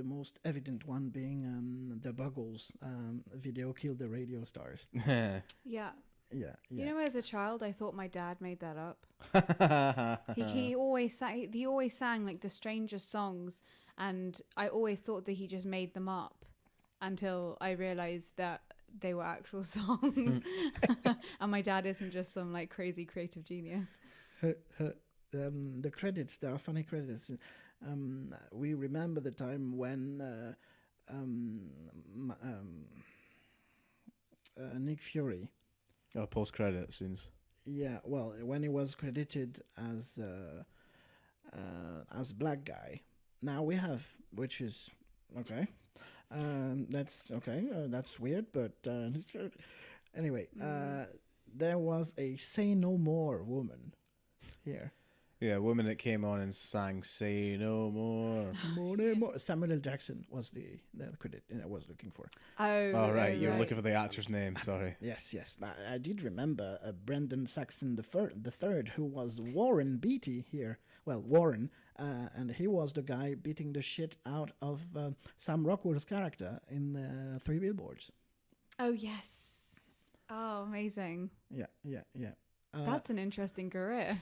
Speaker 1: most evident one being the Buggles video "Kill the Radio Stars."
Speaker 3: Yeah.
Speaker 1: Yeah.
Speaker 3: You know, as a child, I thought my dad made that up. He always sang like the strangest songs, and I always thought that he just made them up until I realized that they were actual songs. And my dad isn't just some like crazy creative genius.
Speaker 1: The credits, there are funny credits. We remember the time when Nick Fury.
Speaker 2: Oh, post-credit scenes.
Speaker 1: Yeah, well, when he was credited as black guy. Now we have, which is okay. That's okay. That's weird, but anyway, there was a "Say No More" woman here.
Speaker 2: Yeah, a woman that came on and sang "Say No More."
Speaker 1: More. Samuel L. Jackson was the credit I was looking for.
Speaker 2: Oh, right. You were looking for the actor's name. Sorry.
Speaker 1: Yes. I did remember Brendan Saxon the third, who was Warren Beatty here. Well, Warren, and he was the guy beating the shit out of Sam Rockwell's character in Three Billboards.
Speaker 3: Oh yes. Oh, amazing.
Speaker 1: Yeah.
Speaker 3: That's an interesting career.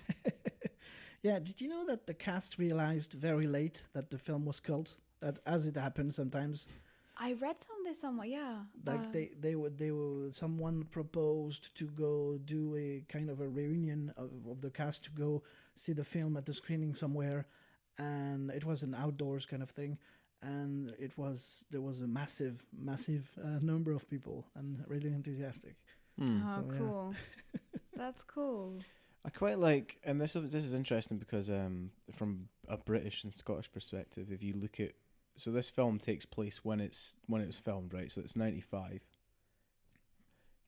Speaker 1: Yeah, did you know that the cast realized very late that the film was cult? That, as it happens sometimes,
Speaker 3: I read this somewhere. Yeah.
Speaker 1: like they were someone proposed to go do a kind of a reunion of the cast to go see the film at the screening somewhere, and it was an outdoors kind of thing, and there was a massive number of people and really enthusiastic.
Speaker 3: Oh,
Speaker 1: So, yeah.
Speaker 3: cool. That's cool.
Speaker 2: I quite like, and this is interesting because from a British and Scottish perspective, if you look at, so this film takes place when it was filmed, right? So it's 95.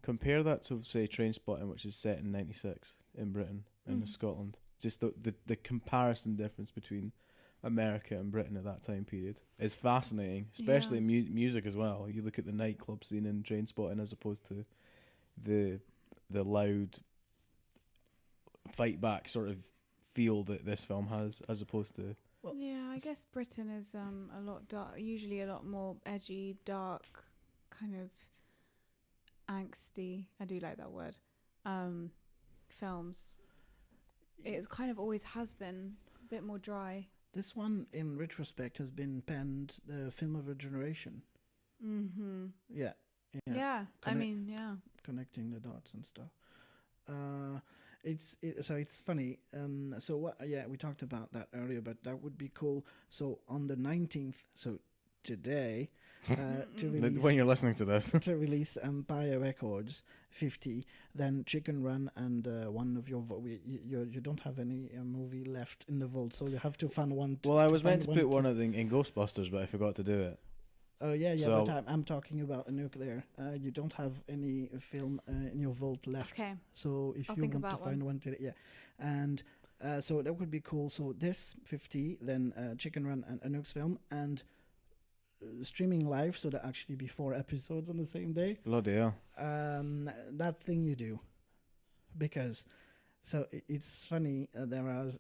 Speaker 2: Compare that to, say, Trainspotting, which is set in 96 in Britain and Scotland. Just the comparison difference between America and Britain at that time period. It's fascinating, especially music as well. You look at the nightclub scene in Trainspotting as opposed to the loud fight back sort of feel that this film has, as opposed to.
Speaker 1: Well,
Speaker 3: yeah, I guess Britain is a lot usually a lot more edgy, dark, kind of angsty. I do like that word. Films. It kind of always has been a bit more dry.
Speaker 1: This one, in retrospect, has been penned the film of a generation.
Speaker 3: Mm-hmm.
Speaker 1: Yeah.
Speaker 3: Yeah. I mean, yeah.
Speaker 1: Connecting the dots and stuff. So it's funny. So what? Yeah, we talked about that earlier, but that would be cool. So on the 19th, so today, to release
Speaker 2: When you're listening to this,
Speaker 1: to release Empire Records 50, then Chicken Run and one of your you don't have any movie left in the vault, so you have to find one.
Speaker 2: Well, I was meant to put one in Ghostbusters, but I forgot to do it.
Speaker 1: Oh yeah,
Speaker 2: So
Speaker 1: but I'm talking about Anouk there. You don't have any film in your vault left.
Speaker 3: Okay.
Speaker 1: So if
Speaker 3: I'll
Speaker 1: you
Speaker 3: think
Speaker 1: want to
Speaker 3: about
Speaker 1: find one today, yeah. And so that would be cool. So this 50, then Chicken Run and Anouk's film, and streaming live, so that actually be 4 episodes on the same day.
Speaker 2: Bloody hell.
Speaker 1: That thing you do. Because, so it's funny, there was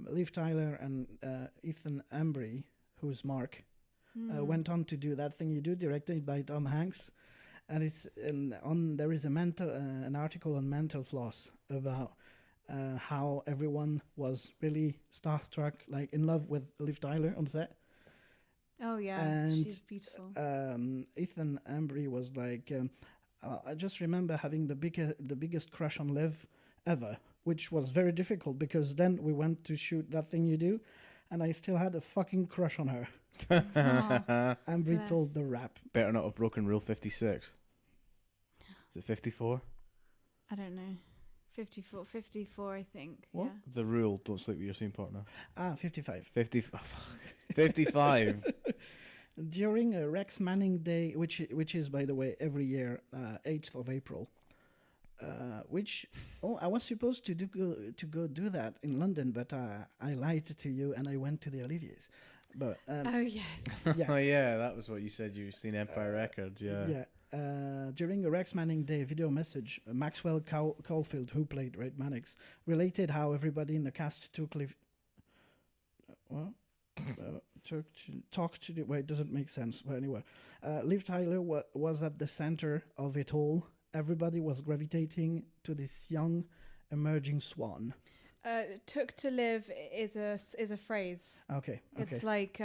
Speaker 1: Liv Tyler and Ethan Embry, who's Mark, went on to do That Thing You Do, directed by Tom Hanks, and it's there is an article on Mental Floss about how everyone was really starstruck, like in love with Liv Tyler on set.
Speaker 3: Oh yeah,
Speaker 1: and
Speaker 3: she's beautiful.
Speaker 1: Ethan Embry was like, I just remember having the biggest crush on Liv ever, which was very difficult because then we went to shoot That Thing You Do, and I still had a fucking crush on her. Embry
Speaker 3: bless.
Speaker 1: told the Rap.
Speaker 2: Better not have broken Rule 56. Is it 54?
Speaker 3: I don't know. 54, I think.
Speaker 1: What?
Speaker 3: Yeah.
Speaker 2: The rule: don't sleep with your scene partner.
Speaker 1: 55.
Speaker 2: 55.
Speaker 1: During a Rex Manning Day, which is, by the way, every year, 8th of April, I was supposed to go do that in London, but I lied to you and I went to the Olivier's. But
Speaker 3: Oh yes.
Speaker 1: yeah.
Speaker 2: Oh yeah, that was what you said. You've seen Empire Records, yeah.
Speaker 1: Yeah. During a Rex Manning Day video message, Maxwell Caulfield, who played Red Mannix, related how everybody in the cast took Liv. Talk to the. Well, it doesn't make sense. But anyway, Liv Tyler was at the center of it all. Everybody was gravitating to this young, emerging swan.
Speaker 3: Took to live is a phrase.
Speaker 1: Okay.
Speaker 3: It's like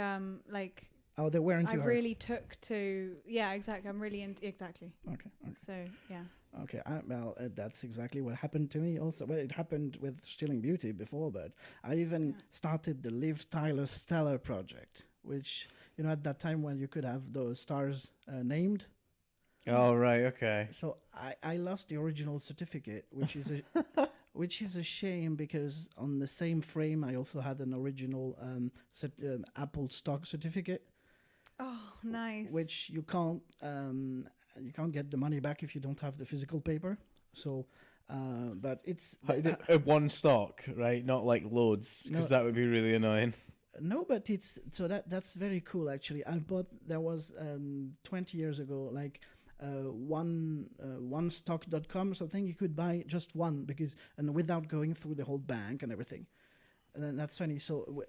Speaker 1: Oh, they weren't.
Speaker 3: I really took to. Yeah, exactly. I'm really into exactly.
Speaker 1: Okay.
Speaker 3: So yeah.
Speaker 1: Okay, well, that's exactly what happened to me also. Well, it happened with Stealing Beauty before, but I even started the Liv Tyler Stellar project, which, at that time when you could have those stars named.
Speaker 2: Oh, right, okay.
Speaker 1: So I lost the original certificate, which is a shame because on the same frame I also had an original Apple stock certificate.
Speaker 3: Oh, nice.
Speaker 1: Which you can't get the money back if you don't have the physical paper. So, but it's
Speaker 2: one stock, right? Not like loads, because that would be really annoying.
Speaker 1: No, but it's so that's very cool actually. I bought there was 20 years ago like onestock.com or something. You could buy just one and without going through the whole bank and everything. And that's funny. So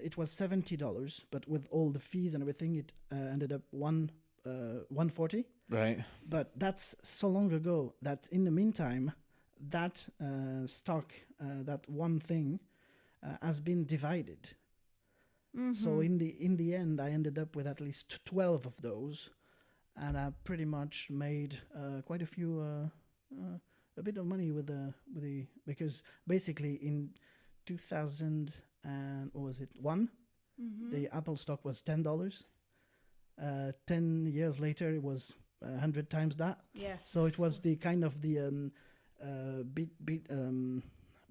Speaker 1: it was $70, but with all the fees and everything, it ended up $140.
Speaker 2: Right.
Speaker 1: But that's so long ago that in the meantime, that stock, that one thing, has been divided. Mm-hmm. So in the end, I ended up with at least 12 of those, and I pretty much made quite a few, a bit of money with the because basically in 2000 and what was it 1 the Apple stock was $10. 10 years later it was 100 times that.
Speaker 3: Yeah.
Speaker 1: So it was the kind of the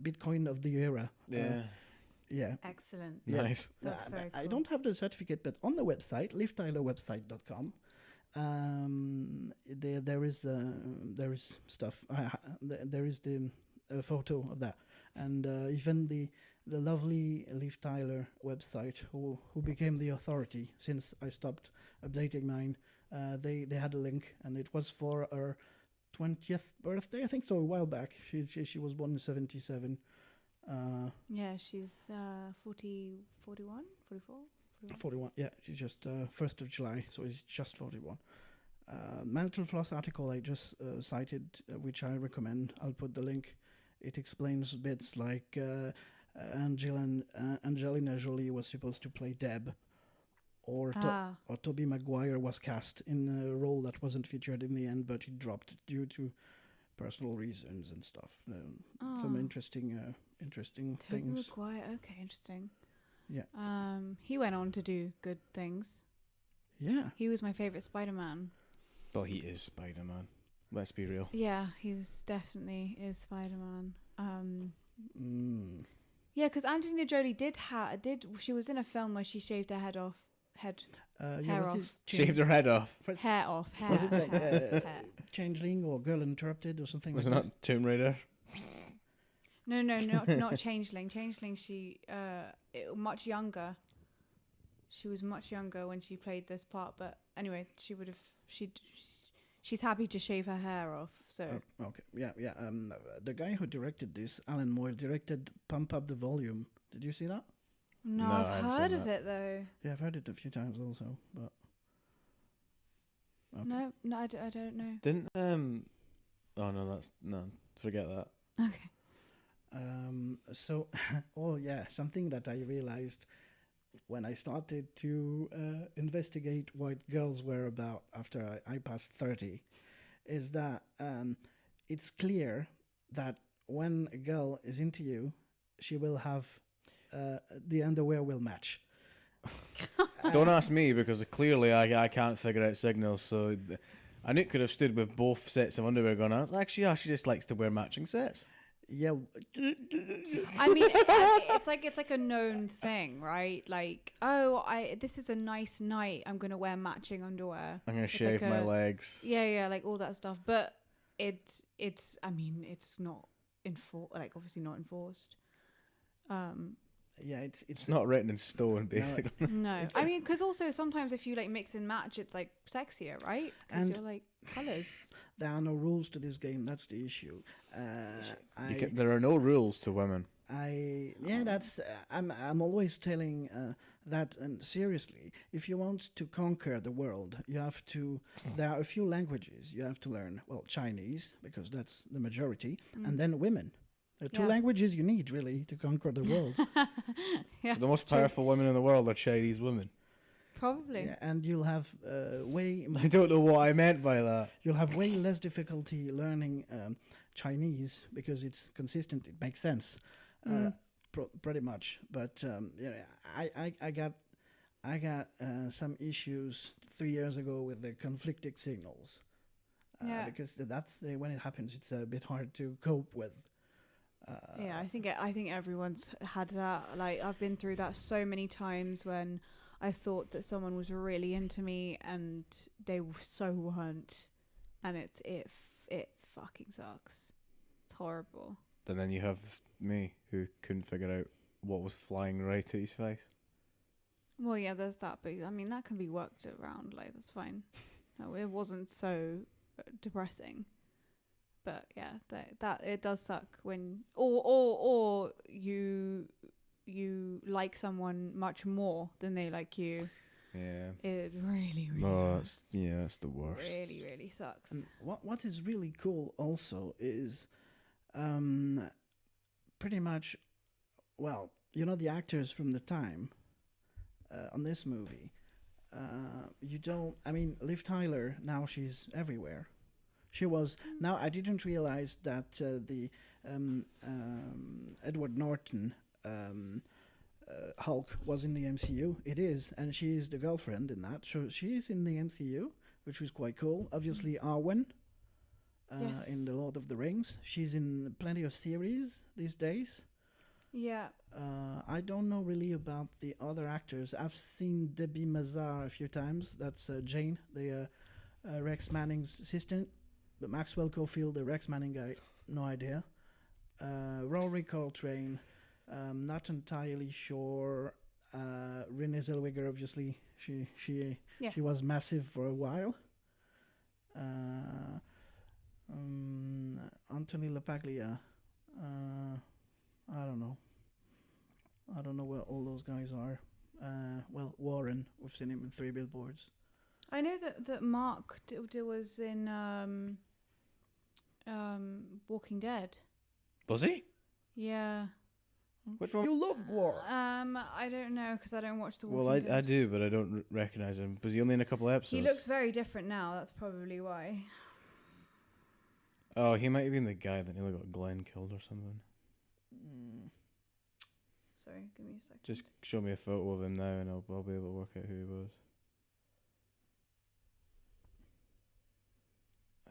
Speaker 1: Bitcoin of the era.
Speaker 2: Yeah.
Speaker 1: Yeah.
Speaker 3: Excellent.
Speaker 2: Nice.
Speaker 3: That's very cool.
Speaker 1: I don't have the certificate, but on the website, livtylerwebsite.com, there is stuff. There is the photo of that, and even the lovely Leaf Tyler website, who became the authority since I stopped updating mine. They had a link, and it was for her 20th birthday, I think so, a while back. She was born in 77.
Speaker 3: Yeah, she's 40, 41, 44?
Speaker 1: 41, yeah, she's just 1st of July, so she's just 41. Mental Floss article I just cited, which I recommend. I'll put the link. It explains bits like Angelina Jolie was supposed to play Deb, or Tobey Maguire was cast in a role that wasn't featured in the end, but he dropped it due to personal reasons and stuff. Some interesting
Speaker 3: Tobey
Speaker 1: things.
Speaker 3: Maguire, okay, interesting.
Speaker 1: Yeah.
Speaker 3: He went on to do good things.
Speaker 1: Yeah.
Speaker 3: He was my favourite Spider-Man.
Speaker 2: Well, he is Spider-Man. Let's be real.
Speaker 3: Yeah, he was definitely is Spider-Man. Yeah, because Angelina Jolie she was in a film where she shaved her head off. Hair off.
Speaker 2: Shaved her head off.
Speaker 3: Hair off. Hair.
Speaker 1: Was it like
Speaker 3: hair.
Speaker 1: Changeling or Girl Interrupted or something?
Speaker 2: Was
Speaker 1: like
Speaker 2: it not Tomb Raider?
Speaker 3: No, not Changeling. Changeling, much younger. She was much younger when she played this part, but anyway, she's happy to shave her hair off. So
Speaker 1: okay, yeah. The guy who directed this, Alan Moyle, directed Pump Up the Volume. Did you see that?
Speaker 3: No,
Speaker 2: I
Speaker 3: I've
Speaker 2: haven't
Speaker 3: heard
Speaker 2: seen
Speaker 3: of
Speaker 2: that.
Speaker 3: it though.
Speaker 1: Yeah, I've heard it a few times also, but okay.
Speaker 3: No, I don't know.
Speaker 2: Didn't Oh no, forget that.
Speaker 3: Okay.
Speaker 1: So, something that I realized when I started to investigate what girls were about after I passed 30 is that it's clear that when a girl is into you, she will have the underwear will match.
Speaker 2: Don't ask me, because clearly I can't figure out signals. So Anouk could have stood with both sets of underwear going on. Actually, she just likes to wear matching sets.
Speaker 1: Yeah.
Speaker 3: I mean, it's like a known thing, right? Like, this is a nice night. I'm gonna wear matching underwear.
Speaker 2: I'm gonna shave my legs.
Speaker 3: Yeah, like all that stuff. But it's not obviously not enforced.
Speaker 1: Yeah, it's
Speaker 2: not written in stone, basically.
Speaker 3: No, I mean, because also sometimes if you like mix and match, it's like sexier, right? Because you're like colors.
Speaker 1: There are no rules to this game. That's the issue.
Speaker 2: There are no rules to women.
Speaker 1: I'm always telling that, and seriously, if you want to conquer the world, you have to. There are a few languages you have to learn. Well, Chinese, because that's the majority, and then women. Two languages you need, really, to conquer the world.
Speaker 3: Yeah,
Speaker 2: the most powerful women in the world are Chinese women.
Speaker 3: Probably.
Speaker 1: Yeah, and you'll have
Speaker 2: I don't know what I meant by that.
Speaker 1: You'll have way less difficulty learning Chinese because it's consistent. It makes sense, pretty much. But I got some issues 3 years ago with the conflicting signals. Because when it happens, it's a bit hard to cope with.
Speaker 3: I think everyone's had that. Like, I've been through that so many times when I thought that someone was really into me and they so weren't, and it fucking sucks. It's horrible.
Speaker 2: And then you have me, who couldn't figure out what was flying right at his face.
Speaker 3: Well, yeah, there's that, but I mean that can be worked around. Like, that's fine. No, it wasn't so depressing. But yeah, that it does suck when or you like someone much more than they like you.
Speaker 2: Yeah.
Speaker 3: It really
Speaker 2: hurts. It's the worst.
Speaker 3: Really, really sucks.
Speaker 1: And what is really cool also is pretty much, well, the actors from the time on this movie. Liv Tyler, now she's everywhere. She was. Now, I didn't realize that the Edward Norton Hulk was in the MCU. It is, and she is the girlfriend in that. So she is in the MCU, which was quite cool. Obviously, Arwen in The Lord of the Rings. She's in plenty of series these days.
Speaker 3: Yeah.
Speaker 1: I don't know really about the other actors. I've seen Debbie Mazar a few times. That's Jane, the Rex Manning's assistant. But Maxwell Caulfield, the Rex Manning guy, no idea. Rory Coltrane, Not entirely sure. Renée Zellweger, obviously, she was massive for a while. Anthony LaPaglia. I don't know. I don't know where all those guys are. Well, Warren, we've seen him in 3 Billboards.
Speaker 3: I know that Mark was in Walking Dead.
Speaker 2: Was he?
Speaker 3: Yeah.
Speaker 2: Which one?
Speaker 1: You love War.
Speaker 3: I don't know because I don't watch the Walking
Speaker 2: Well,
Speaker 3: Dead.
Speaker 2: I do, but I don't recognize him. Was he only in a couple of episodes?
Speaker 3: He looks very different now. That's probably why.
Speaker 2: Oh, he might have been the guy that nearly got Glenn killed or something.
Speaker 3: Sorry, give me a second.
Speaker 2: Just show me a photo of him now, and I'll be able to work out who he was.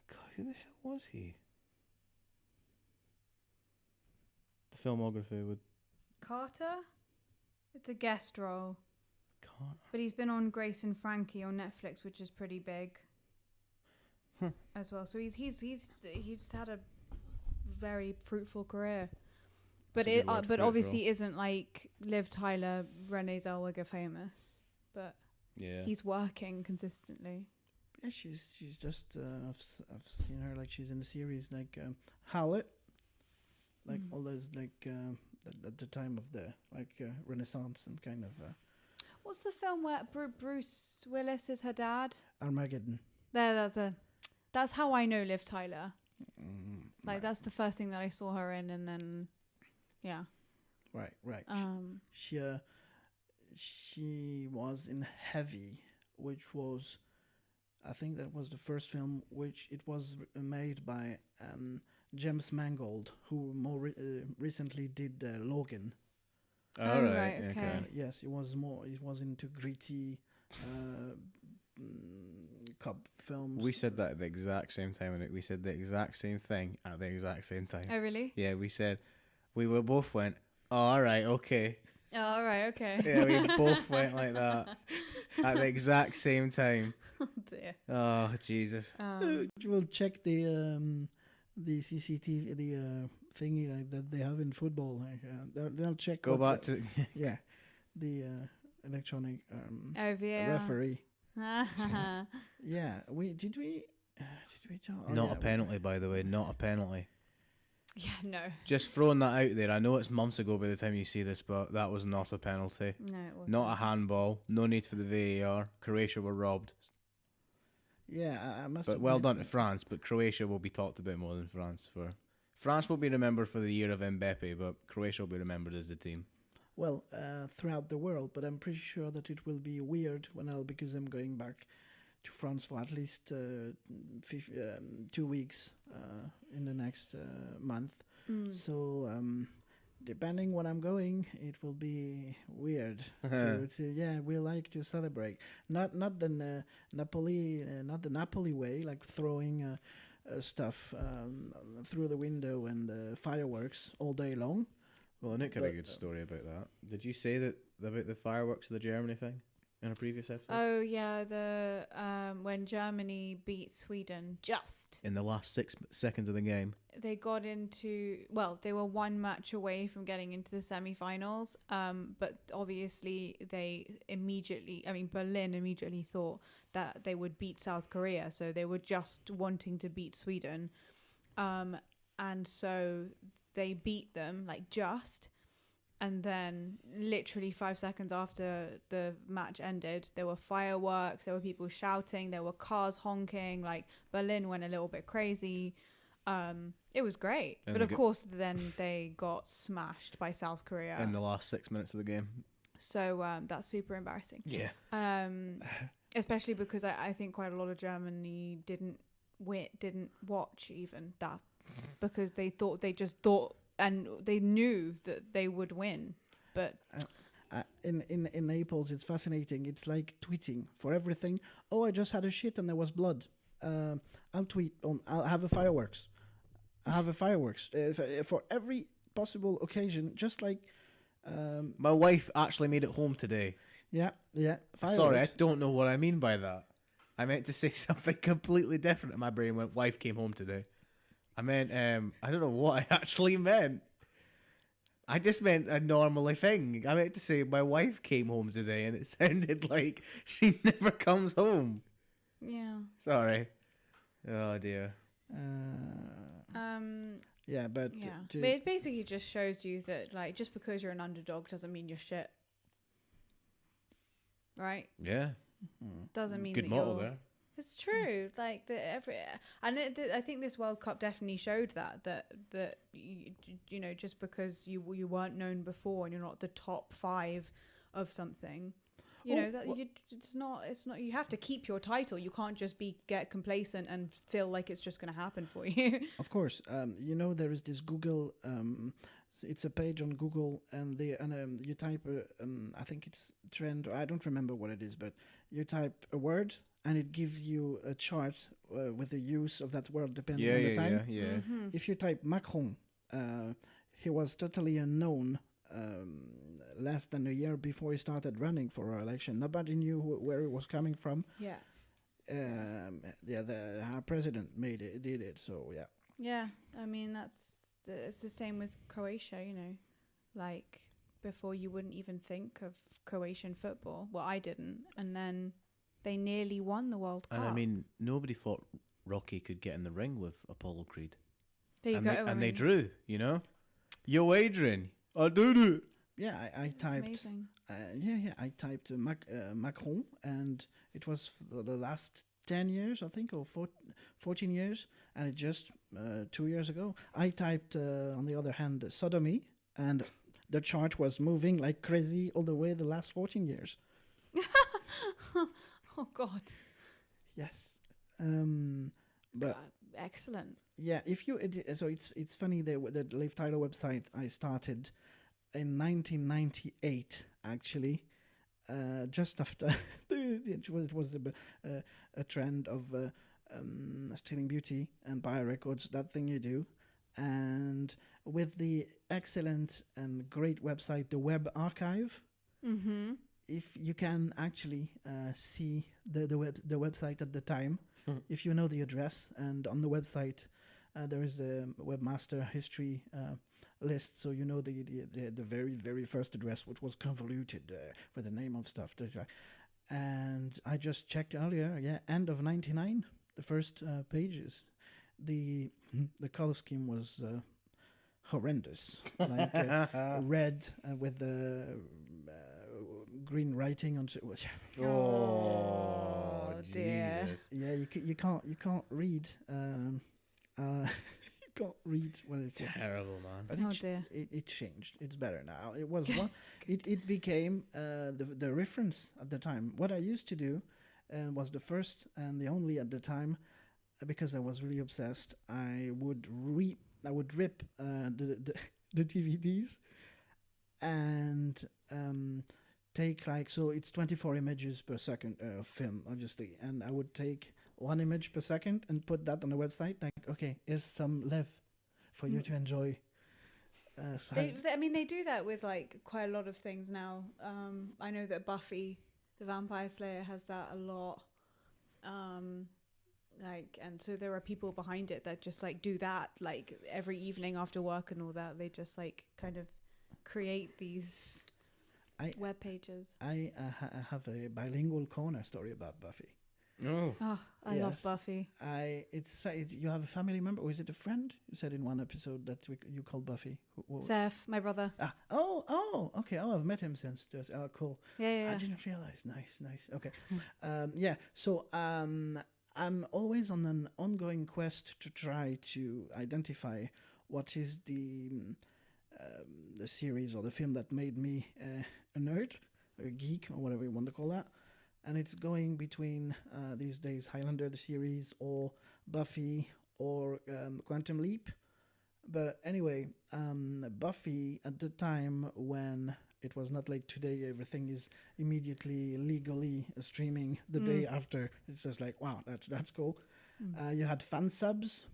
Speaker 2: God, who the hell was he? The filmography would.
Speaker 3: Carter? It's a guest role.
Speaker 2: Carter.
Speaker 3: But he's been on Grace and Frankie on Netflix, which is pretty big. As well. So he's had a very fruitful career. But but obviously isn't like Liv Tyler, Renée Zellweger famous. But
Speaker 2: yeah,
Speaker 3: he's working consistently.
Speaker 1: Yeah, she's just I've seen her like she's in the series like Howlett, like all those like at the time of the like Renaissance and kind of.
Speaker 3: What's the film where Bruce Willis is her dad?
Speaker 1: Armageddon.
Speaker 3: That's how I know Liv Tyler. Like that's the first thing that I saw her in, and then yeah.
Speaker 1: Right. She was in Heavy, which was, I think that was the first film which it was made by James Mangold, who more recently did Logan.
Speaker 2: All right.
Speaker 3: Right, okay.
Speaker 1: Yes, it was into gritty cop films.
Speaker 2: We said that at the exact same time, and we said the exact same thing at the exact same time.
Speaker 3: Oh really?
Speaker 2: Yeah, we both went, oh, all right, okay.
Speaker 3: Oh, all right, okay.
Speaker 2: Yeah, we both went like that at the exact same time.
Speaker 3: Oh dear.
Speaker 2: Oh, Jesus.
Speaker 1: We'll check the CCTV, the thingy like that they have in football. Like they'll check.
Speaker 2: Go back to
Speaker 1: the electronic
Speaker 3: VAR.
Speaker 1: referee. Yeah, did we talk?
Speaker 2: Not a penalty, by the way. Not a penalty.
Speaker 3: Yeah, no.
Speaker 2: Just throwing that out there. I know it's months ago by the time you see this, but that was not a penalty.
Speaker 3: No, it wasn't.
Speaker 2: Not a handball. No need for the VAR. Croatia were robbed.
Speaker 1: Yeah, I must.
Speaker 2: But well done to France. But Croatia will be talked about more than France. France will be remembered for the year of Mbappe, but Croatia will be remembered as the team.
Speaker 1: Well, throughout the world, but I'm pretty sure that it will be weird because I'm going back to France for at least 2 weeks in the next month. So depending when I'm going, it will be weird. We like to celebrate. Not the Napoli way, like throwing stuff through the window and fireworks all day long.
Speaker 2: Well, Anouk had a good story about that. Did you say that about the fireworks of the Germany thing in a previous episode?
Speaker 3: Oh yeah, the when Germany beat Sweden just
Speaker 2: in the last 6 seconds of the game.
Speaker 3: They got into they were one match away from getting into the semi-finals. But obviously Berlin immediately thought that they would beat South Korea, so they were just wanting to beat Sweden, and so they beat them and then literally 5 seconds after the match ended, there were fireworks, there were people shouting, there were cars honking, like Berlin went a little bit crazy. It was great. But of course then they got smashed by South Korea
Speaker 2: in the last 6 minutes of the game.
Speaker 3: So that's super embarrassing.
Speaker 2: Yeah.
Speaker 3: Especially because I think quite a lot of Germany didn't watch even that, because they just thought and they knew that they would win. But
Speaker 1: in Naples, it's fascinating. It's like tweeting for everything. Oh, I just had a shit and there was blood. I'll tweet on. I'll have a fireworks. For every possible occasion. Just like
Speaker 2: my wife actually made it home today.
Speaker 1: Yeah. Fireworks.
Speaker 2: Sorry, I don't know what I mean by that. I meant to say something completely different, and my brain went, "Wife came home today." I meant, I don't know what I actually meant.
Speaker 4: I just meant a normally thing. I meant to say my wife came home today, and it sounded like she never comes home.
Speaker 3: Yeah.
Speaker 4: Sorry. Oh dear.
Speaker 1: Yeah, but
Speaker 3: Yeah. But it basically just shows you that, like, just because you're an underdog doesn't mean you're shit. Right?
Speaker 4: Yeah.
Speaker 3: Doesn't mean
Speaker 4: Good
Speaker 3: that
Speaker 4: motto
Speaker 3: you're.
Speaker 4: there.
Speaker 3: It's true. Like I think this World Cup definitely showed that you know, just because you weren't known before and you're not the top 5 of something, you know, that it's not. You have to keep your title. You can't just get complacent and feel like it's just going to happen for you.
Speaker 1: Of course, you know, there is this Google. It's a page on Google, and you type. I think it's trend. Or I don't remember what it is, but you type a word, and it gives you a chart with the use of that word depending on the time.
Speaker 4: Yeah.
Speaker 3: Mm-hmm.
Speaker 1: If you type Macron, he was totally unknown. Less than a year before he started running for our election, nobody knew where he was coming from.
Speaker 3: Yeah.
Speaker 1: Our president did it. So yeah.
Speaker 3: Yeah. I mean, it's the same with Croatia. You know, like before you wouldn't even think of Croatian football. Well, I didn't, and then they nearly won the World Cup.
Speaker 4: And I mean, nobody thought Rocky could get in the ring with Apollo Creed.
Speaker 3: There you go.
Speaker 4: They drew, you know? Yo, Adrian, I did it.
Speaker 1: Yeah, I typed.
Speaker 3: Amazing.
Speaker 1: I typed Macron, and it was for the last 10 years, I think, or 14 years, and it just 2 years ago. I typed, on the other hand, sodomy, and the chart was moving like crazy all the way the last 14 years.
Speaker 3: Oh God.
Speaker 1: Yes. But
Speaker 3: excellent.
Speaker 1: yeah, so it's funny the Live Title website I started in 1998 actually, just after it was a trend of stealing beauty and buy records, that thing you do, and with the excellent and great website, the Web Archive.
Speaker 3: Mm-hmm.
Speaker 1: If you can actually see the website at the time, if you know the address, and on the website there is the webmaster history list, so you know the very very first address, which was convoluted with the name of stuff. And I just checked earlier, end of '99, the first pages. The color scheme was horrendous, like red with the green writing on.
Speaker 4: Oh
Speaker 3: dear.
Speaker 4: Jesus.
Speaker 1: Yeah, you can't read. You can't read when it's
Speaker 4: Terrible, man.
Speaker 1: But
Speaker 3: Oh dear.
Speaker 1: It changed. It's better now. It was one. It became the reference at the time. What I used to do, and was the first and the only at the time, because I was really obsessed. I would rip the DVDs and take so it's 24 images per second film, obviously, and I would take 1 image per second and put that on the website. Like, okay, here's some live for you to enjoy.
Speaker 3: They do that with like quite a lot of things now. I know that Buffy the Vampire Slayer has that a lot. And so there are people behind it that just like do that like every evening after work and all that. They just like kind of create these web pages.
Speaker 1: I have a bilingual corner story about Buffy.
Speaker 4: Oh.
Speaker 3: Oh, I love Buffy.
Speaker 1: You have a family member, or is it a friend? You said in one episode that you called Buffy.
Speaker 3: Seth, my brother.
Speaker 1: Okay. I've met him since. Cool.
Speaker 3: Yeah.
Speaker 1: I didn't realize. Nice. Okay. So I'm always on an ongoing quest to try to identify what is the series or the film that made me a nerd, a geek, or whatever you want to call that. And it's going between these days Highlander the series, or Buffy, or Quantum Leap. But anyway, Buffy at the time when it was not like today, everything is immediately legally streaming the day after. It's just like, wow, that's cool. You had fan subs,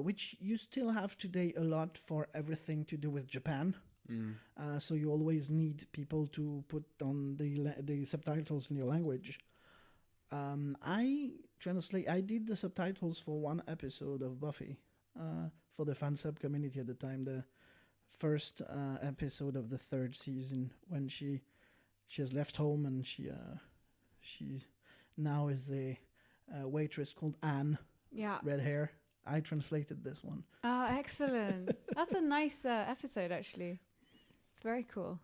Speaker 1: which you still have today a lot for everything to do with Japan. So you always need people to put on the subtitles in your language. I did the subtitles for one episode of Buffy for the fan sub community at the time, the first episode of the third season when she has left home and she now is a waitress called Anne,
Speaker 3: Yeah.
Speaker 1: red hair. I translated this one.
Speaker 3: Oh, excellent. That's a nice episode, actually. It's very cool.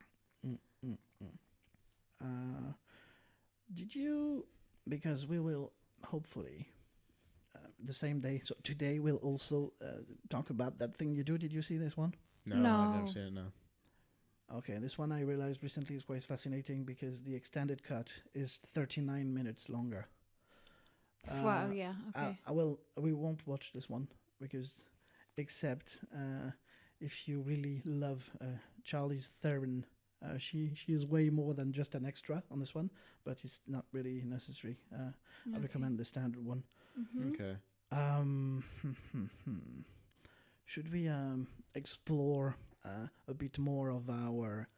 Speaker 1: Did you, because we will hopefully the same day, so today we'll also talk about that thing you do. Did you see this one?
Speaker 2: No,
Speaker 3: No.
Speaker 2: I've never seen it. No.
Speaker 1: Okay, this one I realized recently is quite fascinating because the extended cut is 39 minutes longer.
Speaker 3: Wow, yeah, okay.
Speaker 1: We won't watch this one because, except if you really love Charlize Theron, she is way more than just an extra on this one, but it's not really necessary. I recommend the standard one.
Speaker 3: Mm-hmm.
Speaker 2: Okay.
Speaker 1: Should we explore a bit more of our,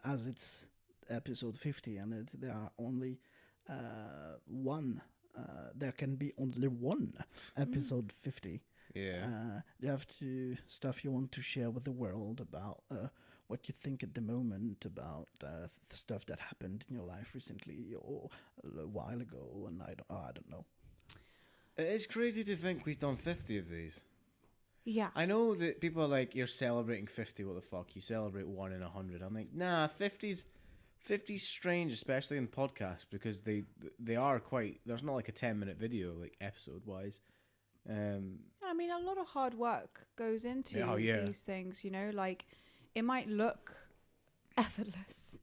Speaker 1: as it's episode 50 and there are only one. There can be only one episode 50.
Speaker 2: Yeah.
Speaker 1: Do you have stuff you want to share with the world about what you think at the moment about stuff that happened in your life recently or a while ago? And I don't know.
Speaker 2: It's crazy to think we've done 50 of these.
Speaker 3: Yeah.
Speaker 2: I know that people are like, you're celebrating 50, what the fuck? You celebrate 1 in 100. I'm like, nah, 50's strange, especially in podcasts, because they are quite, there's not like a 10-minute video, like episode-wise.
Speaker 3: I mean, a lot of hard work goes into these things, you know, like it might look effortless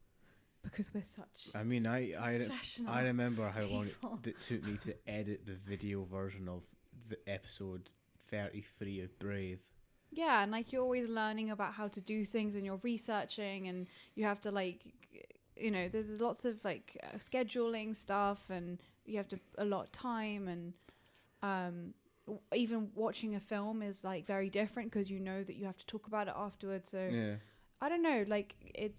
Speaker 3: because we're such
Speaker 2: I mean, I
Speaker 3: professional
Speaker 2: remember how long
Speaker 3: people.
Speaker 2: it took me to edit the video version of the episode 33 of Brave.
Speaker 3: Yeah, and like you're always learning about how to do things and you're researching and you have to like, you know, there's lots of like scheduling stuff and you have to allot time and even watching a film is like very different because you know that you have to talk about it afterwards. So
Speaker 2: Yeah.
Speaker 3: I don't know, like it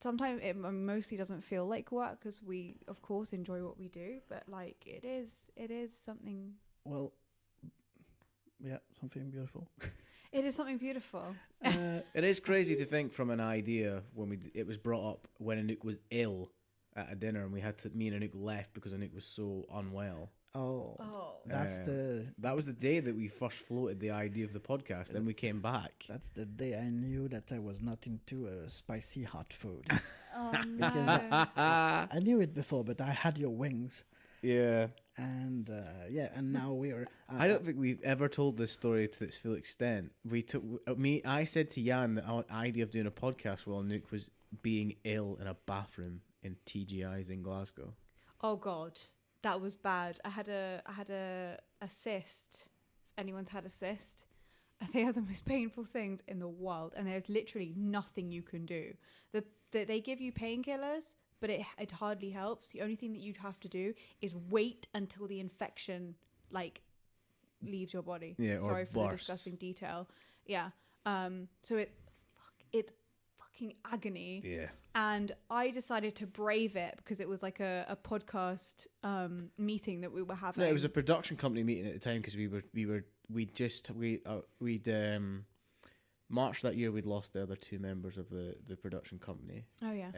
Speaker 3: sometimes it mostly doesn't feel like work because we of course enjoy what we do, but like it is something.
Speaker 1: Well, yeah, something beautiful.
Speaker 3: It is something beautiful.
Speaker 2: It is crazy to think from an idea when it was brought up when Anouk was ill at a dinner and me and Anouk left because Anouk was so unwell.
Speaker 1: Oh, that's
Speaker 2: that was the day that we first floated the idea of the podcast. Then we came back.
Speaker 1: That's the day I knew that I was not into spicy hot food.
Speaker 3: Oh
Speaker 1: Because
Speaker 3: no.
Speaker 1: I knew it before, but I had your wings,
Speaker 2: Yeah.
Speaker 1: and and now we're.
Speaker 2: I don't think we've ever told this story to its full extent. I said to Yann that our idea of doing a podcast while Anouk was being ill in a bathroom in TGI's in Glasgow.
Speaker 3: Oh God, that was bad. I had a cyst. If anyone's had a cyst, they are the most painful things in the world, and there's literally nothing you can do. They give you painkillers, but it hardly helps. The only thing that you'd have to do is wait until the infection like leaves your body.
Speaker 2: Yeah, or
Speaker 3: Sorry for the
Speaker 2: bursts.
Speaker 3: disgusting detail. Yeah. So it's fucking agony.
Speaker 2: Yeah.
Speaker 3: And I decided to brave it because it was like a podcast meeting that we were having.
Speaker 2: No, it was a production company meeting at the time because we'd March that year we'd lost the other two members of the production company.
Speaker 3: Oh yeah.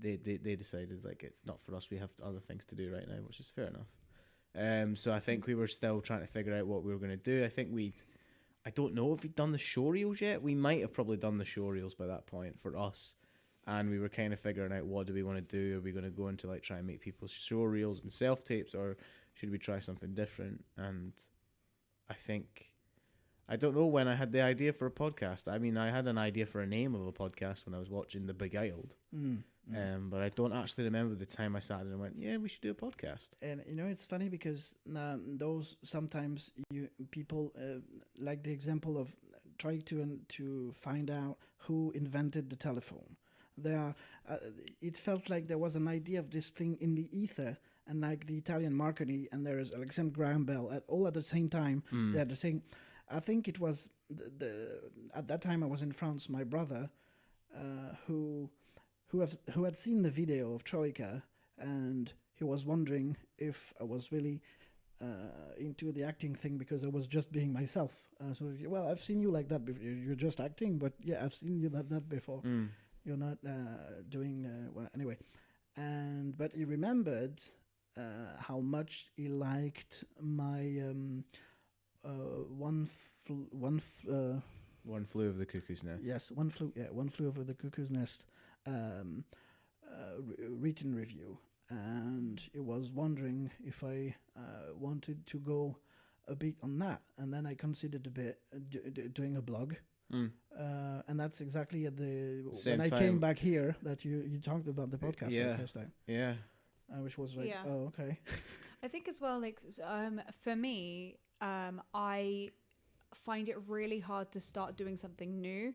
Speaker 2: They decided like it's not for us. We have other things to do right now, which is fair enough. So I think we were still trying to figure out what we were going to do. I don't know if we'd done the showreels yet. We might have probably done the showreels by that point for us. And we were kind of figuring out what do we want to do. Are we going to go into like try and make people showreels and self-tapes, or should we try something different? And I don't know when I had the idea for a podcast. I mean, I had an idea for a name of a podcast when I was watching The Beguiled. But I don't actually remember the time I sat and went, yeah, we should do a podcast.
Speaker 1: And you know, it's funny because those sometimes people like the example of trying to find out who invented the telephone. It felt like there was an idea of this thing in the ether, and like the Italian Marconi, and there is Alexander Graham Bell all at the same time. They had the thing. I think it was at that time I was in France. My brother, who had seen the video of Troika, and he was wondering if I was really into the acting thing because I was just being myself. So, well, I've seen you like that before. You're just acting, but yeah, I've seen you that before.
Speaker 4: Mm.
Speaker 1: You're not doing well anyway. But he remembered how much he liked my one
Speaker 4: Flew Over the Cuckoo's Nest.
Speaker 1: yes, one flew over the cuckoo's nest written review, and he was wondering if I wanted to go a bit on that, and then I considered a bit doing a blog.
Speaker 4: Mm.
Speaker 1: And that's exactly at the
Speaker 4: Same
Speaker 1: when I
Speaker 4: time.
Speaker 1: came back here that you talked about the podcast for
Speaker 4: Yeah.
Speaker 1: the first time,
Speaker 4: Yeah.
Speaker 1: which was like,
Speaker 3: Yeah.
Speaker 1: oh, okay.
Speaker 3: I think as well, like for me, I find it really hard to start doing something new,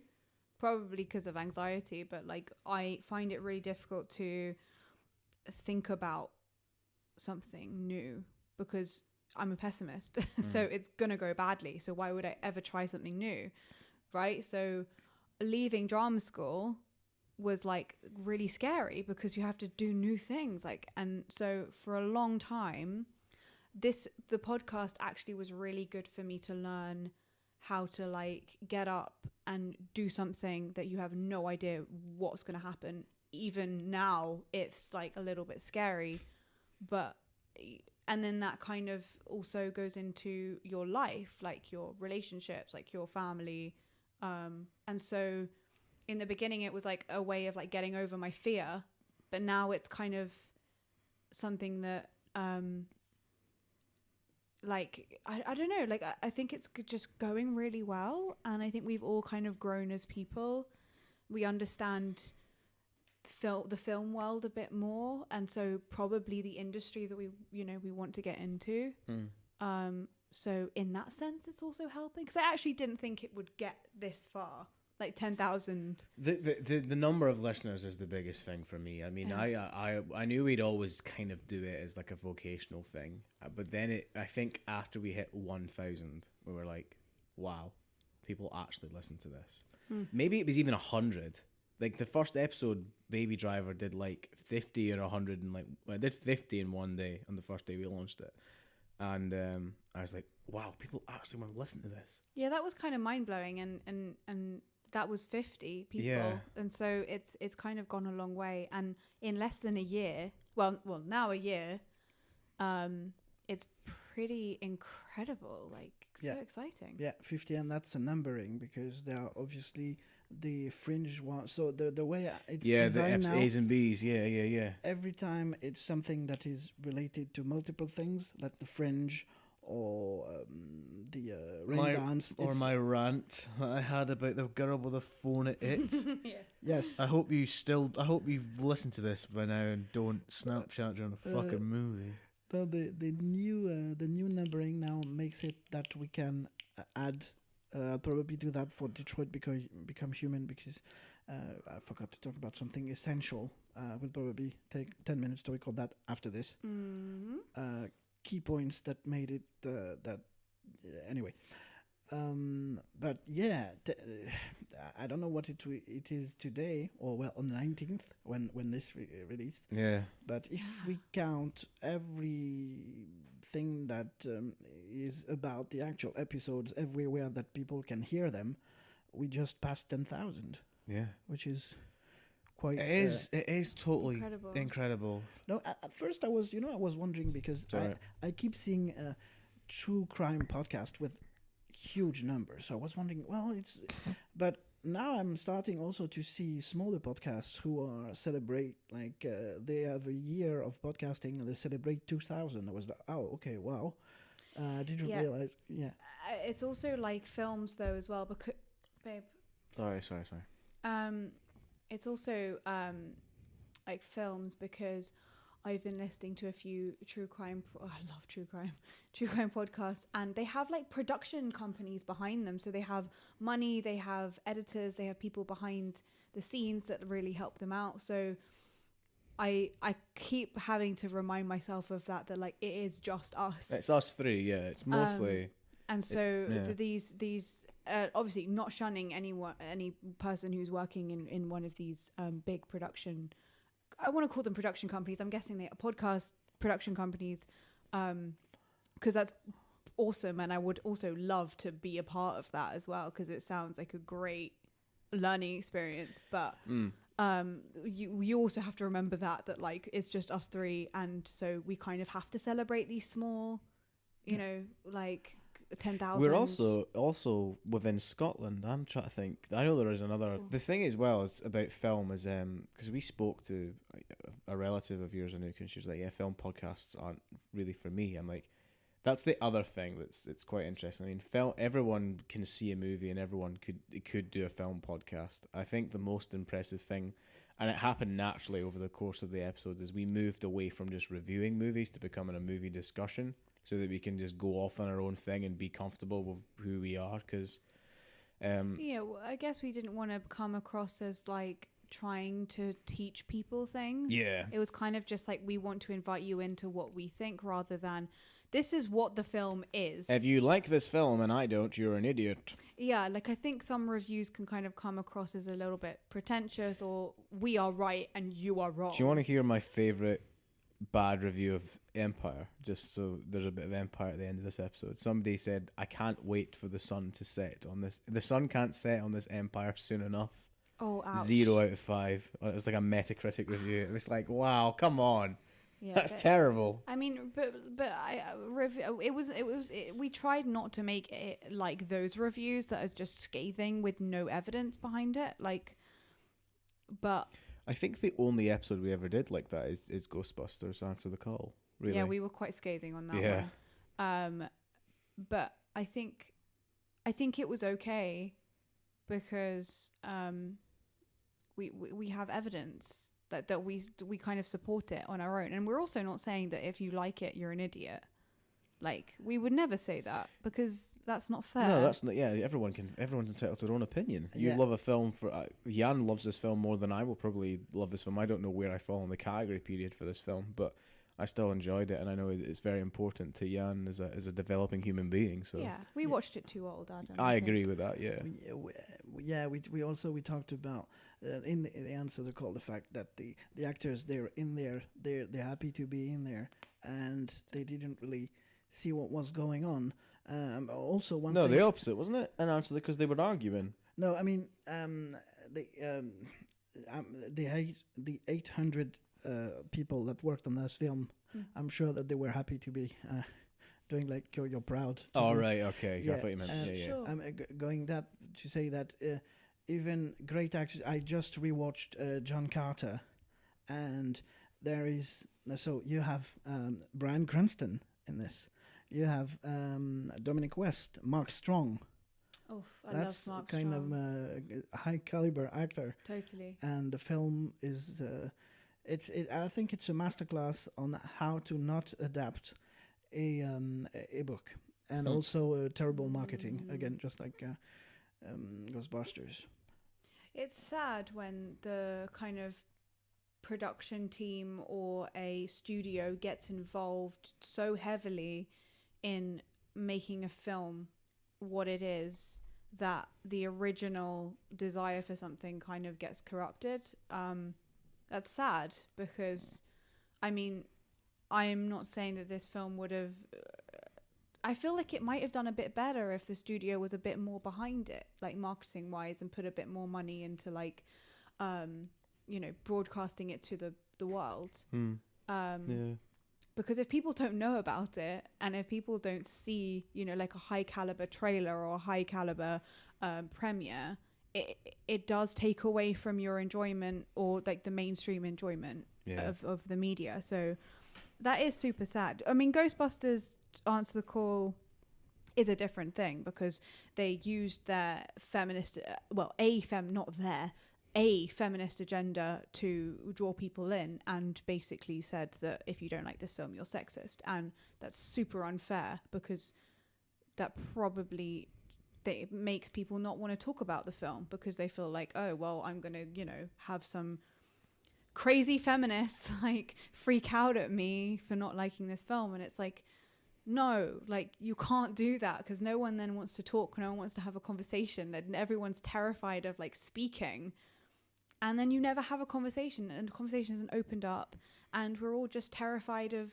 Speaker 3: probably because of anxiety. But like, I find it really difficult to think about something new because I'm a pessimist. So it's gonna go badly. So why would I ever try something new, right? So leaving drama school was like really scary because you have to do new things, like, and so for a long time the podcast actually was really good for me to learn how to like get up and do something that you have no idea what's going to happen. Even now it's like a little bit scary, but and then that kind of also goes into your life, like your relationships, like your family, and so in the beginning it was like a way of like getting over my fear, but now it's kind of something that like I don't know, like I think it's just going really well, and I think we've all kind of grown as people. We understand the film world a bit more, and so probably the industry that we want to get into. So in that sense it's also helping, because I actually didn't think it would get this far, like 10,000.
Speaker 4: The number of listeners is the biggest thing for me. I mean, I knew we'd always kind of do it as like a vocational thing, but then I think after we hit 1,000, we were like, wow, people actually listen to this. Maybe it was even 100. Like the first episode, Baby Driver did like 50 or 100, and like I did 50 in one day on the first day we launched it, and I was like, wow, people actually want to listen to this.
Speaker 3: Yeah, that was kind of mind-blowing, and that was 50 people.
Speaker 4: Yeah.
Speaker 3: And so it's kind of gone a long way, and in less than a year, well now a year, it's pretty incredible, like so exciting.
Speaker 1: Yeah, 50, and that's a numbering because there are obviously the fringe ones. So the way it's designed
Speaker 4: the
Speaker 1: now,
Speaker 4: A's and B's, yeah.
Speaker 1: every time it's something that is related to multiple things, like the fringe or the rain dance.
Speaker 4: Or my rant that I had about the girl with the phone at it.
Speaker 1: Yes.
Speaker 4: I hope you've listened to this by now and don't Snapchat during a fucking movie.
Speaker 1: No, the new numbering now makes it that we can add. I'll probably do that for Detroit because Become Human, because I forgot to talk about something essential. We'll probably take 10 minutes to record that after this. Key points that made it anyway. But yeah, I don't know what it is today, or well, on the 19th when this released.
Speaker 4: Yeah.
Speaker 1: But if we count everything that is about the actual episodes everywhere that people can hear them, we just passed 10,000.
Speaker 4: Yeah.
Speaker 1: Which is quite.
Speaker 4: It is totally incredible.
Speaker 1: No, at first I was wondering because I keep seeing true crime podcast with huge numbers. So I was wondering, but now I'm starting also to see smaller podcasts who are celebrate, like they have a year of podcasting and they celebrate 2,000. I was like, oh, okay, wow. I didn't realize. Yeah.
Speaker 3: It's also like films though as well, because, babe.
Speaker 4: Sorry.
Speaker 3: It's also like films, because I've been listening to a few true crime. I love true crime podcasts, and they have like production companies behind them. So they have money, they have editors, they have people behind the scenes that really help them out. So I keep having to remind myself of that like it is just us.
Speaker 4: It's us three, yeah. It's mostly.
Speaker 3: And so these obviously not shunning any person who's working in one of these big production. I want to call them production companies. I'm guessing they are podcast production companies, because because that's awesome, and I would also love to be a part of that as well, because it sounds like a great learning experience. But you also have to remember that like it's just us three, and so we kind of have to celebrate these small, you know, like 10,000.
Speaker 4: We're also within Scotland. I'm trying to think. I know there is another. The thing as well is about film is because we spoke to a relative of yours, Anouk, and she was like, "Yeah, film podcasts aren't really for me." I'm like, that's the other thing it's quite interesting. I mean, everyone can see a movie and everyone could do a film podcast. I think the most impressive thing, and it happened naturally over the course of the episodes, is we moved away from just reviewing movies to becoming a movie discussion, so that we can just go off on our own thing and be comfortable with who we are. Because
Speaker 3: well, I guess we didn't want to come across as like trying to teach people things.
Speaker 4: Yeah.
Speaker 3: It was kind of just like, we want to invite you into what we think, rather than this is what the film is.
Speaker 4: If you like this film and I don't, you're an idiot.
Speaker 3: Yeah, like I think some reviews can kind of come across as a little bit pretentious, or we are right and you are wrong.
Speaker 4: Do you want to hear my favourite bad review of Empire? Just so there's a bit of Empire at the end of this episode. Somebody said, "I can't wait for the sun to set on this. The sun can't set on this Empire soon enough."
Speaker 3: Oh, ouch.
Speaker 4: 0 out of 5. It was like a Metacritic review. It was like, wow, come on.
Speaker 3: Yeah,
Speaker 4: That's terrible.
Speaker 3: I mean, but we tried not to make it like those reviews that is just scathing with no evidence behind it. Like, but
Speaker 4: I think the only episode we ever did like that is Ghostbusters Answer the Call. Really?
Speaker 3: yeah, we were quite scathing on that one. But I think it was okay because we have evidence that we kind of support it on our own, and we're also not saying that if you like it you're an idiot. Like, we would never say that, because that's not fair.
Speaker 4: No, that's not. Yeah, everyone's entitled to their own opinion. You love a film for Yann loves this film more than I will probably love this film. I don't know where I fall in the category period for this film, but I still enjoyed it, and I know it's very important to Yann as a developing human being. So
Speaker 3: yeah, we watched it too old, Adam.
Speaker 4: I agree with that. Yeah.
Speaker 1: We also talked about in the answer to call the fact that the actors, they're in there, they're happy to be in there, and they didn't really see what was going on. Also, one thing,
Speaker 4: the opposite, wasn't it? An answer because they were arguing.
Speaker 1: No, I mean the 800 people that worked on this film. I'm sure that they were happy to be doing like you're proud.
Speaker 4: Oh, right, okay.
Speaker 1: Yeah,
Speaker 4: I thought you meant
Speaker 3: Sure.
Speaker 1: I'm going that to say that even great actors. I just rewatched John Carter, and there is you have Bryan Cranston in this. You have Dominic West, Mark Strong.
Speaker 3: Oh,
Speaker 1: That's
Speaker 3: love Mark
Speaker 1: kind
Speaker 3: Strong.
Speaker 1: of a high caliber actor.
Speaker 3: Totally.
Speaker 1: And the film is I think it's a masterclass on how to not adapt a book, and also terrible marketing again, just like Ghostbusters.
Speaker 3: It's sad when the kind of production team or a studio gets involved so heavily in making a film what it is, that the original desire for something kind of gets corrupted. That's sad, because I mean, I'm not saying that this film would have I feel like it might have done a bit better if the studio was a bit more behind it, like marketing wise, and put a bit more money into like broadcasting it to the world. Because if people don't know about it, and if people don't see, like a high caliber trailer or a high caliber premiere, it does take away from your enjoyment, or like the mainstream enjoyment of the media. So that is super sad. I mean, Ghostbusters Answer the Call is a different thing, because they used their feminist, a feminist agenda to draw people in, and basically said that if you don't like this film, you're sexist. And that's super unfair, because that probably it makes people not want to talk about the film, because they feel like, oh, well, I'm going to, have some crazy feminists like freak out at me for not liking this film. And it's like, no, like, you can't do that, because no one then wants to talk, no one wants to have a conversation, and everyone's terrified of like speaking. And then you never have a conversation, and the conversation isn't opened up, and we're all just terrified of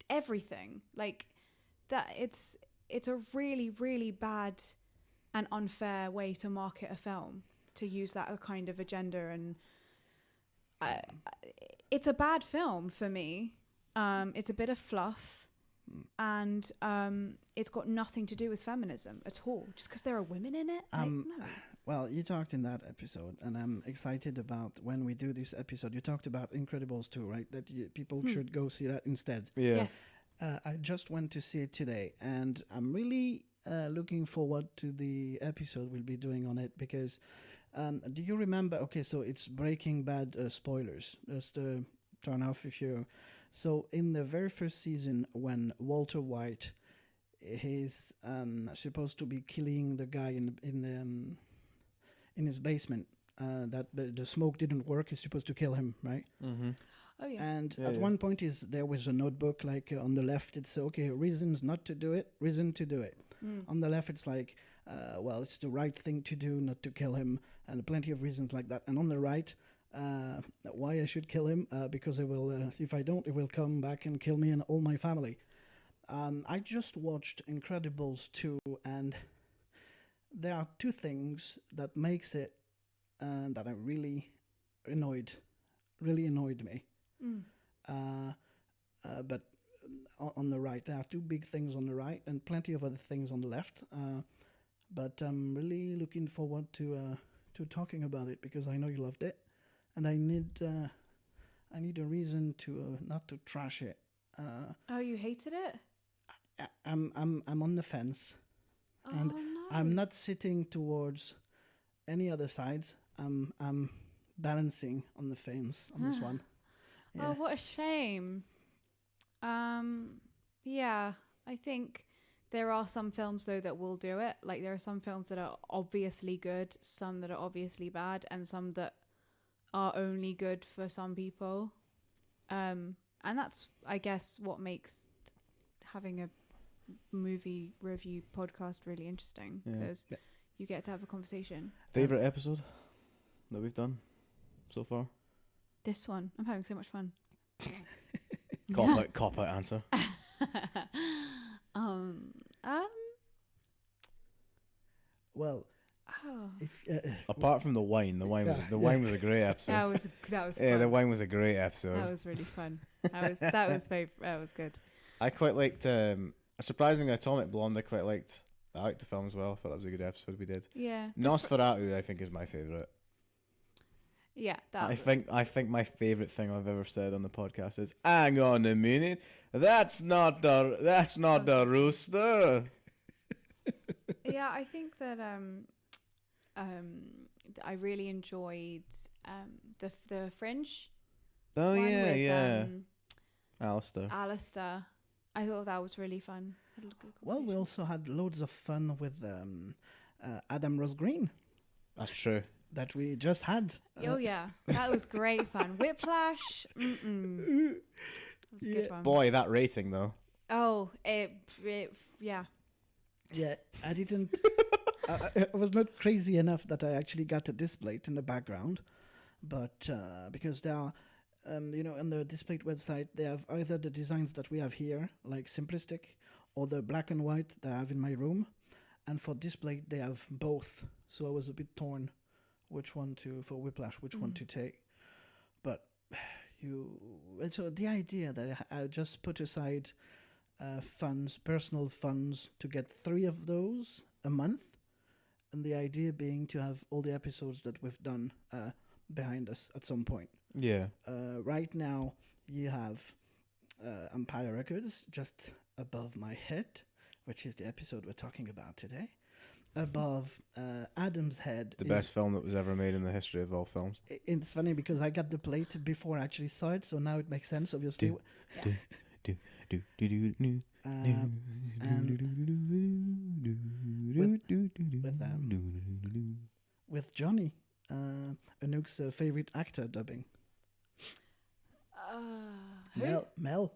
Speaker 3: everything. Like, that it's a really, really bad and unfair way to market a film, to use that kind of agenda, and it's a bad film for me. It's a bit of fluff, and it's got nothing to do with feminism at all. Just because there are women in it, no.
Speaker 1: Well, you talked in that episode, and I'm excited about when we do this episode. You talked about Incredibles 2, right? That people should go see that instead.
Speaker 2: Yeah.
Speaker 3: Yes.
Speaker 1: I just went to see it today, and I'm really looking forward to the episode we'll be doing on it, because do you remember? Okay, so it's Breaking Bad spoilers. Just turn off if you. So in the very first season, when Walter White is supposed to be killing the guy in his basement, that the smoke didn't work. He's supposed to kill him, right?
Speaker 2: Mm-hmm.
Speaker 3: Oh yeah.
Speaker 1: And at one point, there was a notebook, like on the left, it's okay, reasons not to do it, reason to do it. On the left, it's like, well, it's the right thing to do, not to kill him, and plenty of reasons like that. And on the right, why I should kill him, because it will, if I don't, it will come back and kill me and all my family. I just watched Incredibles 2, and there are two things that makes it that I really annoyed me. But on the right, there are two big things on the right and plenty of other things on the left. But I'm really looking forward to talking about it, because I know you loved it, and I need a reason to not to trash it.
Speaker 3: Oh, you hated it?
Speaker 1: I'm on the fence, and
Speaker 3: no.
Speaker 1: I'm not sitting towards any other sides. I'm balancing on the fence on this one. Yeah.
Speaker 3: Oh, what a shame. Yeah, I think there are some films though that will do it. Like there are some films that are obviously good, some that are obviously bad, and some that are only good for some people. And that's, I guess, what makes having a movie review podcast really interesting, because you get to have a conversation.
Speaker 2: Favorite episode that we've done so far?
Speaker 3: This one, I'm having so much fun.
Speaker 2: Cop out answer.
Speaker 1: Well, if
Speaker 2: apart from the wine wine was a great episode.
Speaker 3: That was fun.
Speaker 2: Yeah, the wine was a great episode.
Speaker 3: That was really fun. That was good.
Speaker 2: I quite liked surprisingly Atomic Blonde. I liked the film as well. I thought that was a good episode we did.
Speaker 3: Yeah.
Speaker 2: Nosferatu I think is my favourite.
Speaker 3: Yeah,
Speaker 2: I think my favourite thing I've ever said on the podcast is, "Hang on a minute, that's not the rooster."
Speaker 3: Yeah, I think that I really enjoyed the Fringe.
Speaker 2: Oh
Speaker 3: one
Speaker 2: yeah,
Speaker 3: with,
Speaker 2: Alistair.
Speaker 3: I thought that was really fun.
Speaker 1: Well, we also had loads of fun with Adam Ross Green.
Speaker 2: That's true.
Speaker 1: That we just had.
Speaker 3: Oh yeah, that was great fun. Whiplash. That was a good one.
Speaker 2: Boy, that rating though.
Speaker 3: Oh, yeah.
Speaker 1: Yeah, I didn't. I was not crazy enough that I actually got a display in the background, but because there are, on the display website, they have either the designs that we have here, like simplistic, or the black and white that I have in my room, and for display they have both. So I was a bit torn, which one for Whiplash, which one to take. But so the idea that I just put aside personal funds to get 3 of those a month, and the idea being to have all the episodes that we've done behind us at some point.
Speaker 2: Yeah.
Speaker 1: Right now you have Empire Records just above my head, which is the episode we're talking about today. Above Adam's head.
Speaker 2: The best film that was ever made in the history of all films.
Speaker 1: It's funny because I got the plate before I actually saw it, so now it makes sense, obviously. With Johnny, Anouk's favorite actor dubbing. Mel.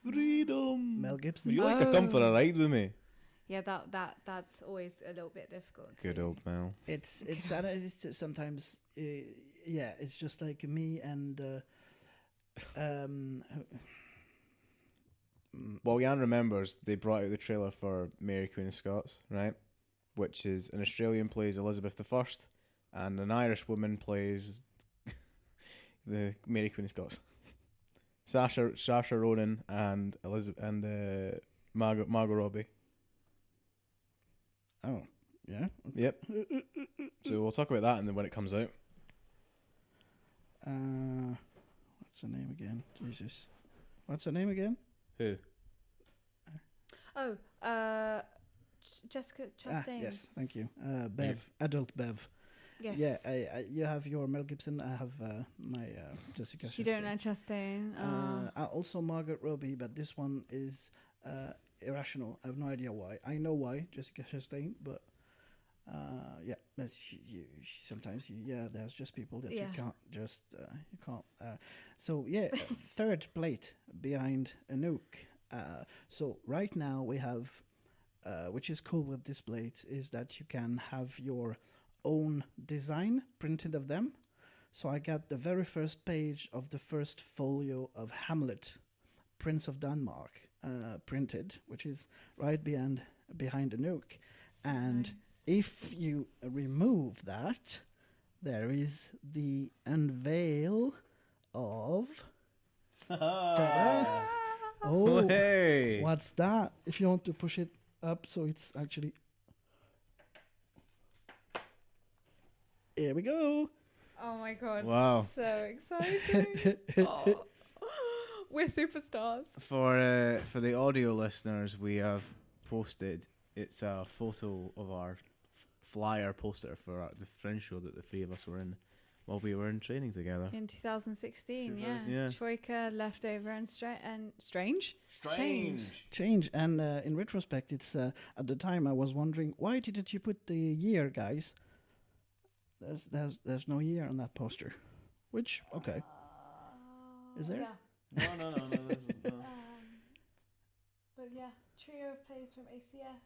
Speaker 2: Freedom.
Speaker 1: Mel Gibson.
Speaker 2: Would you like to come for a ride with me?
Speaker 3: Yeah, that's always a little bit difficult.
Speaker 2: Good old Mel.
Speaker 1: It's just sometimes it's just like me and
Speaker 4: Well, Yann remembers they brought out the trailer for Mary Queen of Scots, right? Which is an Australian plays Elizabeth I, and an Irish woman plays the Mary Queen of Scots. Saoirse Ronan and Margot Robbie.
Speaker 1: Oh, yeah.
Speaker 4: Yep. So we'll talk about that and then when it comes out.
Speaker 1: What's her name again? Jesus. What's her name again?
Speaker 4: Who?
Speaker 3: Jessica Chastain.
Speaker 1: Yes, thank you. Bev, adult Bev.
Speaker 3: Yes.
Speaker 1: Yeah, you have your Mel Gibson. I have my Jessica.
Speaker 3: You don't know Chastain.
Speaker 1: Also Margaret Robbie, but this one is irrational. I have no idea why. I know why Jessica Chastain, but yeah, that's sometimes there's just people that you can't just you can't. So yeah, third plate behind Anouk. So right now we have, which is cool with this plate, is that you can have your own design printed of them. So I got the very first page of the first folio of Hamlet, Prince of Denmark, printed, which is right behind Anouk. And
Speaker 3: Nice.
Speaker 1: if you remove that, there is the unveil of. Ta-da! Oh,
Speaker 4: hey!
Speaker 1: what's that? If you want to push it up, so it's actually. Here we go.
Speaker 3: Oh my god.
Speaker 4: Wow.
Speaker 3: So exciting. Oh. We're superstars.
Speaker 4: For the audio listeners, we have posted. It's a photo of our flyer poster for the Fringe show that the three of us were in while we were in training together.
Speaker 3: In 2016, yeah.
Speaker 4: Yeah.
Speaker 3: Troika, Leftover, and Strange.
Speaker 1: Change. And in retrospect, it's at the time I was wondering, why didn't you put the year, guys? There's no year on that poster. Which, okay. Is there?
Speaker 3: Yeah.
Speaker 4: No.
Speaker 3: But yeah, trio of plays from ACS.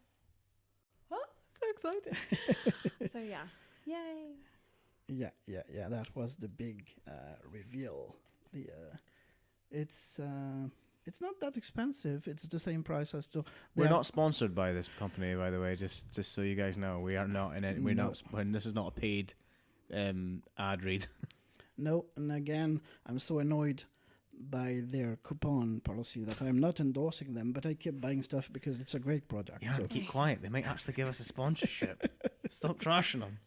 Speaker 3: Oh, so excited. So yeah. Yay.
Speaker 1: Yeah. That was the big reveal. It's not that expensive. It's the same price as the.
Speaker 4: We're not sponsored by this company, by the way. Just so you guys know, we are not in it. We're
Speaker 1: No.
Speaker 4: not. When this is not a paid ad read.
Speaker 1: No, and again, I'm so annoyed by their coupon policy that I'm not endorsing them, but I keep buying stuff because it's a great product.
Speaker 4: Yeah,
Speaker 1: so.
Speaker 4: keep quiet. They might actually give us a sponsorship. Stop trashing them.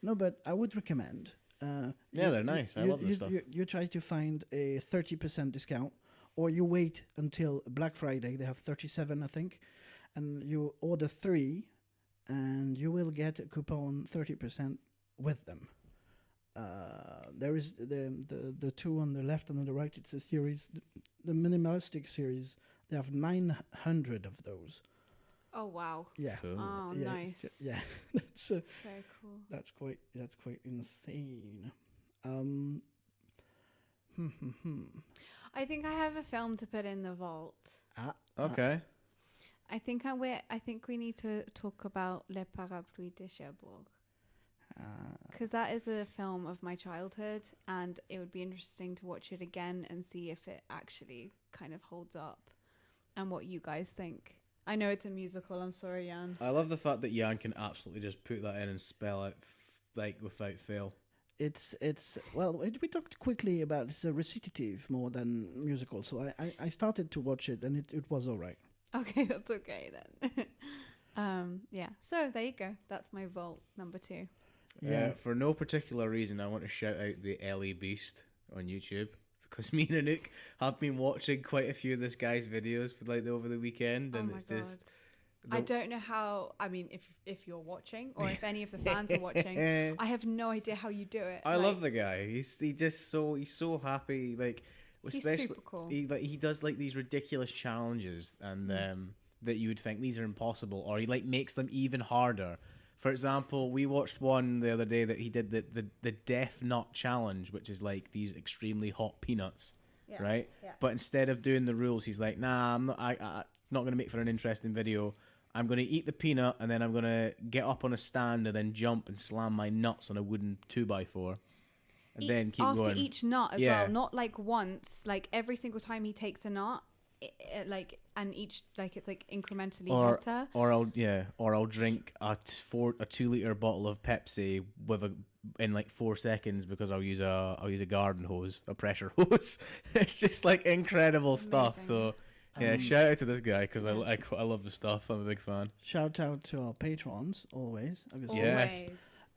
Speaker 1: No, but I would recommend.
Speaker 4: Yeah, they're nice. I love this stuff.
Speaker 1: You try to find a 30% discount, or you wait until Black Friday. They have 37, I think, and you order 3, and you will get a coupon 30% with them. There is the two on the left and on the right. It's a series, the minimalistic series. They have 900 of those.
Speaker 3: Oh wow.
Speaker 1: Yeah.
Speaker 4: Cool.
Speaker 3: Oh,
Speaker 1: Yeah,
Speaker 3: nice.
Speaker 1: yeah, that's
Speaker 3: Very cool.
Speaker 1: that's quite insane.
Speaker 3: I think I have a film to put in the vault.
Speaker 4: Okay.
Speaker 3: I think we need to talk about Les Parapluies de Cherbourg. Because that is a film of my childhood, and it would be interesting to watch it again and see if it actually kind of holds up and what you guys think. I know it's a musical. I'm sorry, Yann.
Speaker 4: I love the fact that Yann can absolutely just put that in and spell it like without fail.
Speaker 1: It's well, we talked quickly about it's a recitative more than musical, so I started to watch it and it was all right.
Speaker 3: Okay, that's okay then. Yeah. So there you go. That's my vault number 2.
Speaker 1: Yeah.
Speaker 4: For no particular reason, I want to shout out the Ellie Beast on YouTube because me and Anouk have been watching quite a few of this guy's videos for like over the weekend, and
Speaker 3: oh my
Speaker 4: it's
Speaker 3: God.
Speaker 4: just.
Speaker 3: I don't know how. I mean, if you're watching or if any of the fans are watching, I have no idea how you do it.
Speaker 4: I love the guy. He's so happy. Like, especially
Speaker 3: He's super cool.
Speaker 4: he does like these ridiculous challenges, and that you would think these are impossible, or he like makes them even harder. For example, we watched one the other day that he did the Death Nut Challenge, which is like these extremely hot peanuts, right?
Speaker 3: Yeah.
Speaker 4: But instead of doing the rules, he's like, nah, I'm not. I'm not going to make for an interesting video. I'm going to eat the peanut, and then I'm going to get up on a stand and then jump and slam my nuts on a wooden 2x4. And then keep
Speaker 3: after
Speaker 4: going.
Speaker 3: each nut as
Speaker 4: Yeah.
Speaker 3: well, not like once, like every single time he takes a nut, like, and each, like, it's like incrementally
Speaker 2: Or
Speaker 3: hotter.
Speaker 2: or I'll drink a 2 liter bottle of Pepsi in like 4 seconds because I'll use a garden hose, a pressure hose. It's just like incredible stuff.
Speaker 3: Amazing.
Speaker 2: So yeah,
Speaker 1: Um,
Speaker 2: shout out to this guy because
Speaker 3: Yeah.
Speaker 2: I love the stuff. I'm a big fan.
Speaker 1: Shout out to our patrons always. Obviously.
Speaker 2: Yes.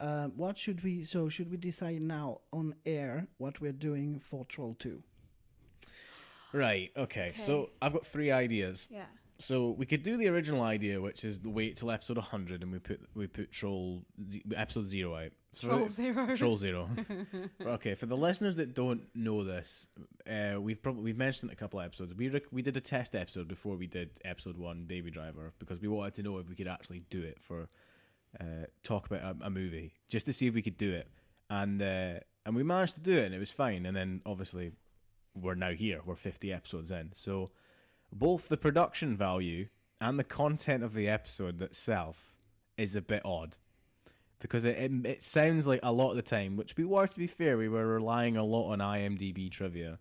Speaker 3: Always.
Speaker 1: What should we? So should we decide now on air what we're doing for Troll 2?
Speaker 2: Right. Okay. So
Speaker 3: Okay.
Speaker 2: I've got 3 ideas.
Speaker 3: Yeah.
Speaker 2: So we could do the original idea, which is wait till episode 100, and we put episode 0 out. So
Speaker 3: Troll 0.
Speaker 2: Troll 0. Okay, for the listeners that don't know this, we've mentioned it a couple of episodes. We did a test episode before we did episode 1, Baby Driver, because we wanted to know if we could actually do it for talk about a movie, just to see if we could do it, and we managed to do it, and it was fine. And then obviously we're now here. We're 50 episodes in, so both the production value and the content of the episode itself is a bit odd, because it sounds like a lot of the time, which we were, to be fair, we were relying a lot on IMDb trivia.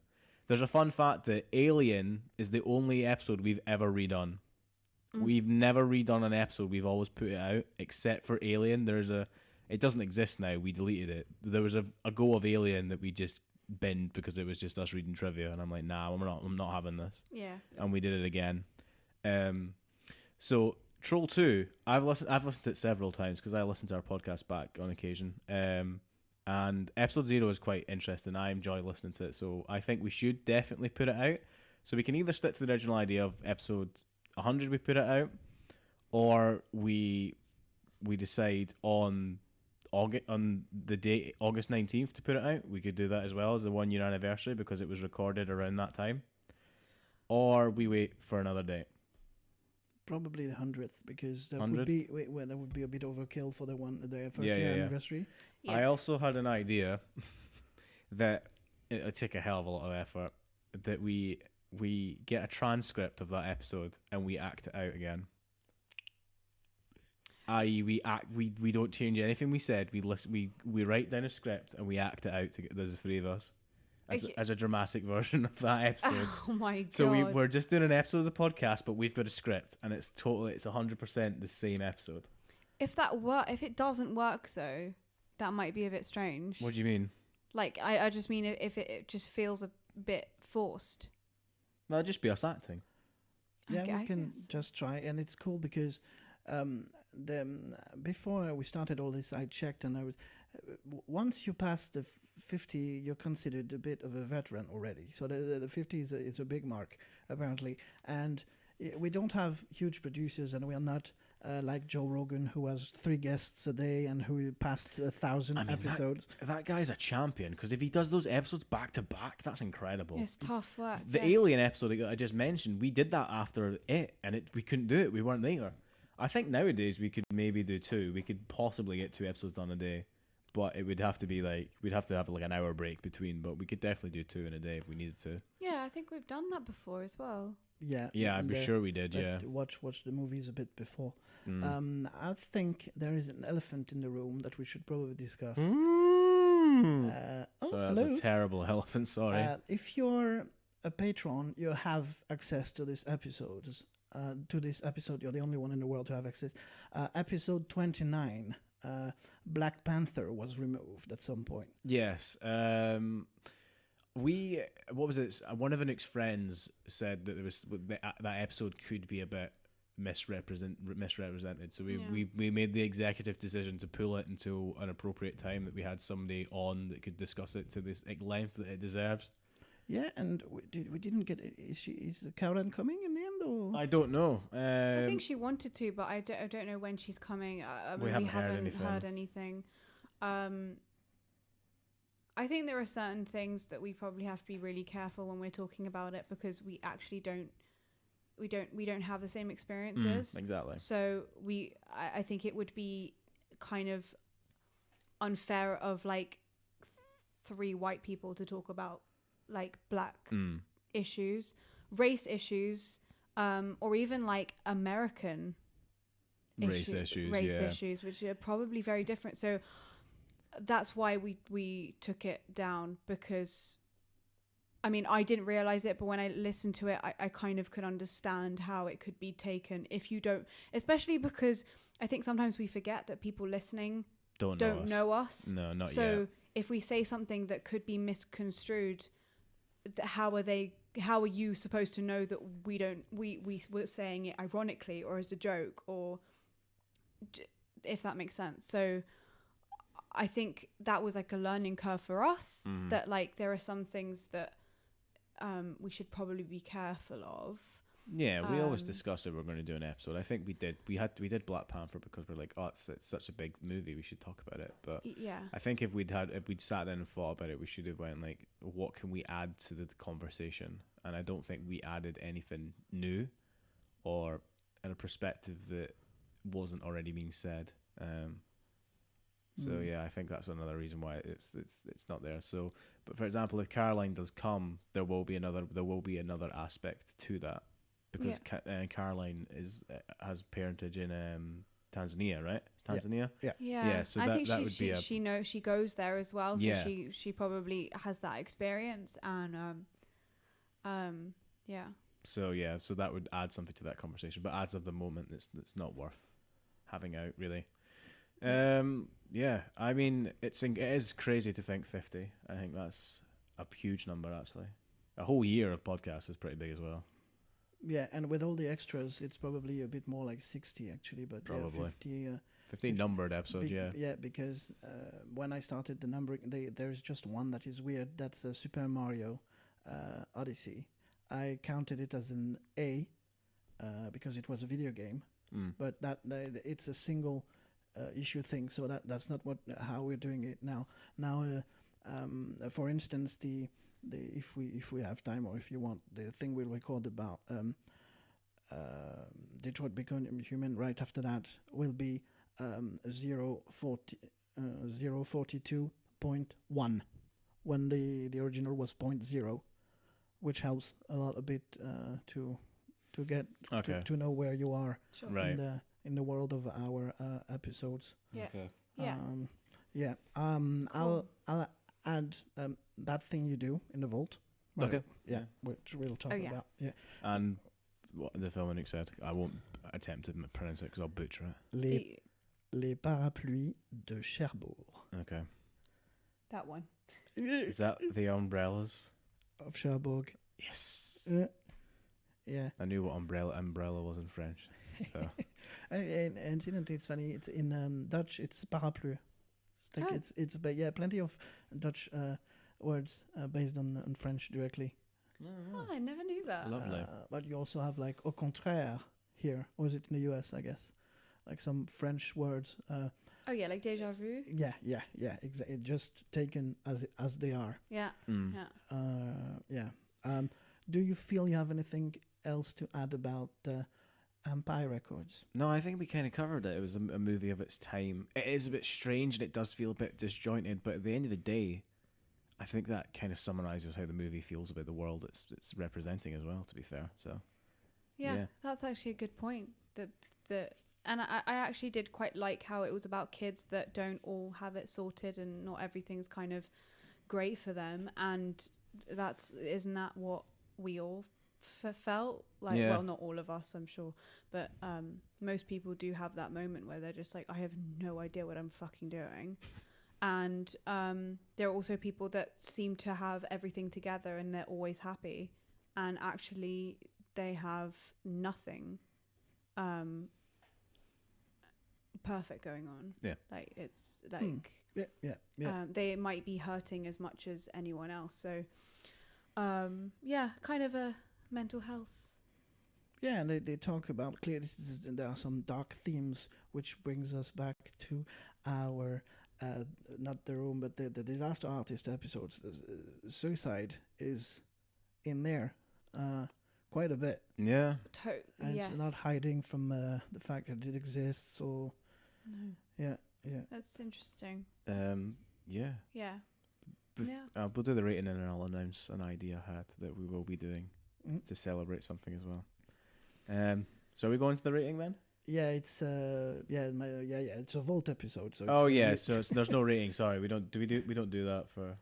Speaker 2: There's a fun fact that Alien is the only episode we've ever redone. We've never redone an episode. We've always put it out, except for Alien. It doesn't exist now. We deleted it. There was a go of Alien that we just binned because it was just us reading trivia, and I'm like, nah, I'm not having this.
Speaker 3: Yeah.
Speaker 2: And we did it again. So Troll 2, I've listened to it several times because I listen to our podcast back on occasion. And episode 0 is quite interesting. I enjoy listening to it, so I think we should definitely put it out. So we can either stick to the original idea of episode 100, we put it out, or we decide on the date August 19th to put it out. We could do that as well as the 1 year anniversary because it was recorded around that time, or we wait for another date.
Speaker 1: Probably the 100th, because that
Speaker 2: 100th?
Speaker 1: would be a bit overkill for the first
Speaker 2: Yeah,
Speaker 1: year
Speaker 2: yeah.
Speaker 1: anniversary.
Speaker 3: Yeah.
Speaker 2: I also had an idea that it would take a hell of a lot of effort, that we get a transcript of that episode and we act it out again. I.e., we don't change anything we said. We write down a script and we act it out together. There's the 3 of us as a dramatic version of that episode.
Speaker 3: Oh my god.
Speaker 2: So we're just doing an episode of the podcast, but we've got a script, and it's 100% the same episode.
Speaker 3: If it doesn't work though, that might be a bit strange.
Speaker 2: What do you mean?
Speaker 3: Like, I just mean if it just feels a bit forced.
Speaker 2: Well, it'll just be us acting.
Speaker 1: Yeah,
Speaker 3: Okay,
Speaker 1: we
Speaker 3: I
Speaker 1: can
Speaker 3: guess.
Speaker 1: just try, and it's cool because before we started all this, I checked, and I was once you pass the 50, you're considered a bit of a veteran already. So the 50 is a big mark apparently, and we don't have huge producers, and we are not like Joe Rogan, who has 3 guests a day and who passed 1,000 episodes.
Speaker 2: That guy's a champion, because if he does those episodes back to back, that's incredible.
Speaker 3: It's tough work.
Speaker 2: The Alien episode that I just mentioned, we did that after it, and we couldn't do it. We weren't there. I think nowadays we could maybe do 2. We could possibly get 2 episodes done a day, but it would have to be like, we'd have to have like an hour break between, but we could definitely do 2 in a day if we needed to.
Speaker 3: Yeah, I think we've done that before as well.
Speaker 1: Yeah,
Speaker 2: I'm sure we did. Yeah.
Speaker 1: Watch the movies a bit before.
Speaker 2: Mm.
Speaker 1: I think there is an elephant in the room that we should probably discuss.
Speaker 2: Mm.
Speaker 1: Oh,
Speaker 2: Sorry,
Speaker 1: hello.
Speaker 2: that's a terrible elephant. Sorry.
Speaker 1: If you're a patron, you have access to this episodes. You're the only one in the world to have access. Episode 29, Black Panther was removed at some point.
Speaker 2: Yes. What was it? One of Anouk's friends said that that episode could be a bit misrepresented. So we made the executive decision to pull it until an appropriate time, that we had somebody on that could discuss it to this length that it deserves.
Speaker 1: Yeah, and we didn't get. Is Karen coming in the end, or
Speaker 2: I don't know.
Speaker 3: I think she wanted to, but I don't know when she's coming.
Speaker 2: We haven't heard
Speaker 3: heard anything. I think there are certain things that we probably have to be really careful when we're talking about it, because we actually don't have the same experiences.
Speaker 2: Exactly.
Speaker 3: So I think it would be kind of unfair of like 3 white people to talk about like black issues, race issues, or even like American
Speaker 2: race
Speaker 3: issues, which are probably very different. So that's why we took it down, because I mean, I didn't realize it, but when I listened to it, I kind of could understand how it could be taken if you don't, especially because I think sometimes we forget that people listening don't know us.
Speaker 4: No, not
Speaker 3: so
Speaker 4: yet.
Speaker 3: if we say something that could be misconstrued, how are you supposed to know that we were saying it ironically or as a joke, or if that makes sense? So I think that was like a learning curve for us, that like there are some things that we should probably be careful of.
Speaker 4: Yeah, we always discuss if we're going to do an episode. I think we did. We did Black Panther because we're like, oh, it's such a big movie, we should talk about it. But
Speaker 3: Yeah,
Speaker 4: I think if we'd sat down and thought about it, we should have went like, what can we add to the conversation? And I don't think we added anything new or in a perspective that wasn't already being said. So yeah, I think that's another reason why it's not there. So, but for example, if Caroline does come, there will be another aspect to that, because Caroline has parentage in Tanzania, right? Tanzania.
Speaker 3: yeah.
Speaker 4: So
Speaker 3: I think
Speaker 4: that would be
Speaker 3: she knows, she goes there as well, so
Speaker 4: Yeah.
Speaker 3: she probably has that experience, and yeah.
Speaker 4: So that would add something to that conversation. But as of the moment, it's not worth having out really. Yeah, I mean, it is crazy to think 50. I think that's a huge number actually. A whole year of podcasts is pretty big as well.
Speaker 1: Yeah, and with all the extras, it's probably a bit more like 60 actually, but
Speaker 4: Probably.
Speaker 1: yeah,
Speaker 4: 50 numbered episodes, yeah.
Speaker 1: Yeah, because when I started the numbering, there's just one that is weird. That's Super Mario Odyssey. I counted it as an A because it was a video game, but that it's a single issue thing, so that's not how we're doing it now. Now, for instance, the if we have time, or if you want, the thing we'll record about Detroit Becoming Human right after that will be 042.1 when the original was 0.0, which helps a bit to get to know where you are
Speaker 3: Sure.
Speaker 4: Right.
Speaker 1: in the world of our episodes.
Speaker 3: Yeah.
Speaker 4: Okay.
Speaker 3: Yeah.
Speaker 1: Cool. I'll add that thing you do in the vault. Right.
Speaker 4: Okay.
Speaker 1: Yeah, which we'll talk about. Yeah.
Speaker 4: And what the film Anouk said, I won't attempt to pronounce it because I'll butcher it.
Speaker 1: Les parapluies de Cherbourg.
Speaker 4: Okay.
Speaker 3: That one.
Speaker 4: Is that the umbrellas?
Speaker 1: Of Cherbourg.
Speaker 4: Yes.
Speaker 1: Yeah.
Speaker 4: I knew what umbrella was in French. So
Speaker 1: And incidentally, it's funny. It's in Dutch. It's parapluie. Like but yeah, plenty of Dutch words based on French directly.
Speaker 3: Oh, I never knew that.
Speaker 4: Lovely.
Speaker 1: But you also have like au contraire here, or is it in the US? I guess, like some French words.
Speaker 3: Oh yeah, like déjà vu.
Speaker 1: Yeah, exactly. Just taken as they are.
Speaker 3: Yeah.
Speaker 1: Yeah. Do you feel you have anything else to add about Empire Records?
Speaker 4: No, I think we kind of covered it. It was a movie of its time. It is a bit strange and it does feel a bit disjointed, but at the end of the day, I think that kind of summarizes how the movie feels about the world it's representing as well, to be fair. So
Speaker 3: Yeah, that's actually a good point. And I actually did quite like how it was about kids that don't all have it sorted and not everything's kind of great for them. And isn't that what we all felt like?
Speaker 4: Yeah.
Speaker 3: Well, not all of us, I'm sure, but most people do have that moment where they're just like, I have no idea what I'm fucking doing. And there are also people that seem to have everything together and they're always happy, and actually they have nothing perfect going on.
Speaker 4: Yeah.
Speaker 3: Like it's like
Speaker 1: Yeah.
Speaker 3: they might be hurting as much as anyone else. So yeah, kind of a mental health.
Speaker 1: Yeah, and they talk about clearly there are some dark themes, which brings us back to our not the room, but the disaster artist episodes. Suicide is in there quite a bit.
Speaker 4: Yeah.
Speaker 1: And
Speaker 3: Yes.
Speaker 1: it's not hiding from the fact that it exists. Or
Speaker 3: No.
Speaker 1: yeah.
Speaker 3: That's interesting.
Speaker 4: Yeah.
Speaker 3: Yeah.
Speaker 4: We'll do the rating and I'll announce an idea I had that we will be doing to celebrate something as well. So are we going to the rating then?
Speaker 1: Yeah, it's it's a vault episode. So
Speaker 4: So there's no rating. Sorry, we don't do that for.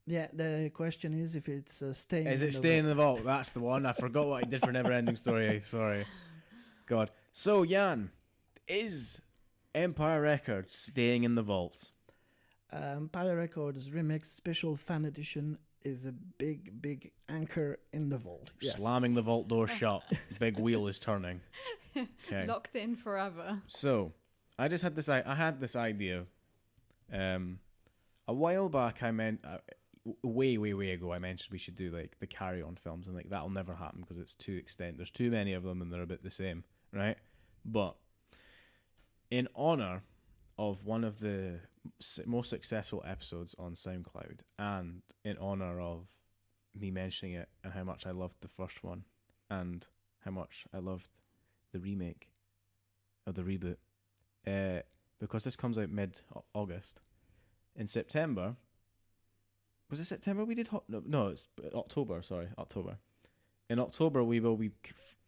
Speaker 1: Yeah, the question is if it's staying.
Speaker 4: Is
Speaker 1: in
Speaker 4: it
Speaker 1: the
Speaker 4: staying in
Speaker 1: vault.
Speaker 4: the vault? That's the one. I forgot what I did for Never Ending Story. Sorry. God. So, Yann, is Empire Records staying in the vault?
Speaker 1: Empire Records Remix Special Fan Edition is a big anchor in the vault. Yes.
Speaker 4: Slamming the vault door shut. Big wheel is turning. Okay.
Speaker 3: Locked in forever.
Speaker 4: So, I just had this. I had this idea. A while back, I meant way ago. I mentioned we should do like the Carry On films, and like that'll never happen because it's too extent. There's too many of them, and they're a bit the same, right? But in honor of one of the most successful episodes on SoundCloud, and in honor of me mentioning it and how much I loved the first one, and how much I loved the remake of the reboot, because this comes out mid-August. In September, was it September we did? No, it's October. Sorry, October. In October, we will be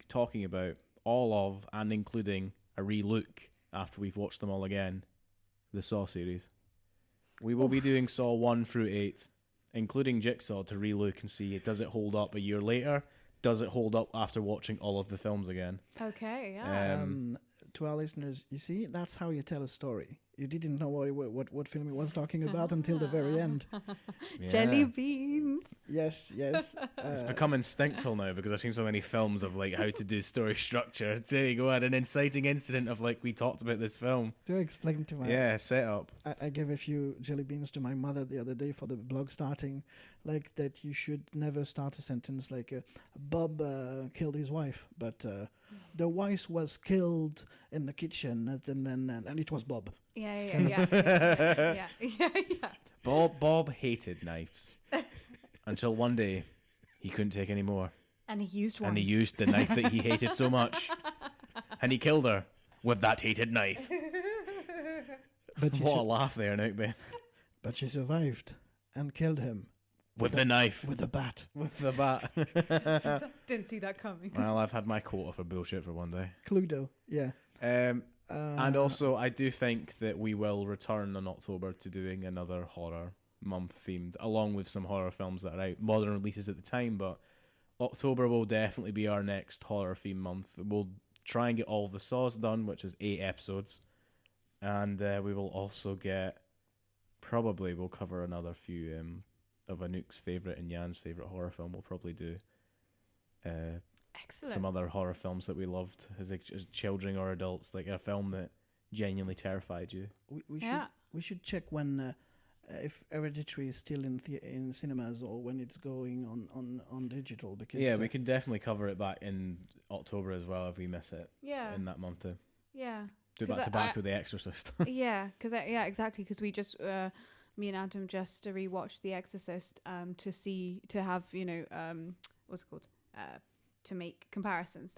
Speaker 4: talking about all of and including a relook after we've watched them all again, the Saw series. We will be doing Saw 1 through 8, including Jigsaw, to relook and see does it hold up a year later? Does it hold up after watching all of the films again?
Speaker 3: Okay, yeah.
Speaker 1: To our listeners, you see, that's how you tell a story. You didn't know what film he was talking about until the very end.
Speaker 4: Yeah.
Speaker 3: Jelly beans.
Speaker 1: Yes.
Speaker 4: It's become instinctual now because I've seen so many films of like how to do story structure. There you go, I had an inciting incident of like we talked about this film.
Speaker 1: Do I explain to my...
Speaker 4: Yeah, setup.
Speaker 1: I gave a few jelly beans to my mother the other day for the blog starting, like that you should never start a sentence like Bob killed his wife, but the wife was killed in the kitchen, and it was Bob.
Speaker 3: Yeah.
Speaker 4: Bob hated knives until one day he couldn't take any more,
Speaker 3: And he used one.
Speaker 4: and he used the knife that he hated so much, and he killed her with that hated knife.
Speaker 1: But
Speaker 4: What a laugh there, Anouk, man.
Speaker 1: But she survived and killed him
Speaker 4: With the knife.
Speaker 1: with a bat.
Speaker 4: With the bat.
Speaker 3: Didn't see that coming.
Speaker 4: Well, I've had my quota for bullshit for one day.
Speaker 1: Cluedo, yeah.
Speaker 4: And also, I do think that we will return in October to doing another horror month themed, along with some horror films that are out, modern releases at the time, but October will definitely be our next horror theme month. We'll try and get all the Saws done, which is 8 episodes, and we will also we'll cover another few of Anouk's favourite and Yann's favourite horror film. We'll probably do
Speaker 3: Excellent.
Speaker 4: some other horror films that we loved as children or adults, like a film that genuinely terrified you.
Speaker 1: We should check when if Hereditary is still in cinemas or when it's going on digital, because
Speaker 4: Yeah, we can definitely cover it back in October as well if we miss it
Speaker 3: Yeah.
Speaker 4: in that month too.
Speaker 3: Yeah.
Speaker 4: Do it
Speaker 3: 'Cause
Speaker 4: back to back with The Exorcist.
Speaker 3: Yeah, because exactly. Because we just me and Adam just rewatched The Exorcist to have what's it called to make comparisons.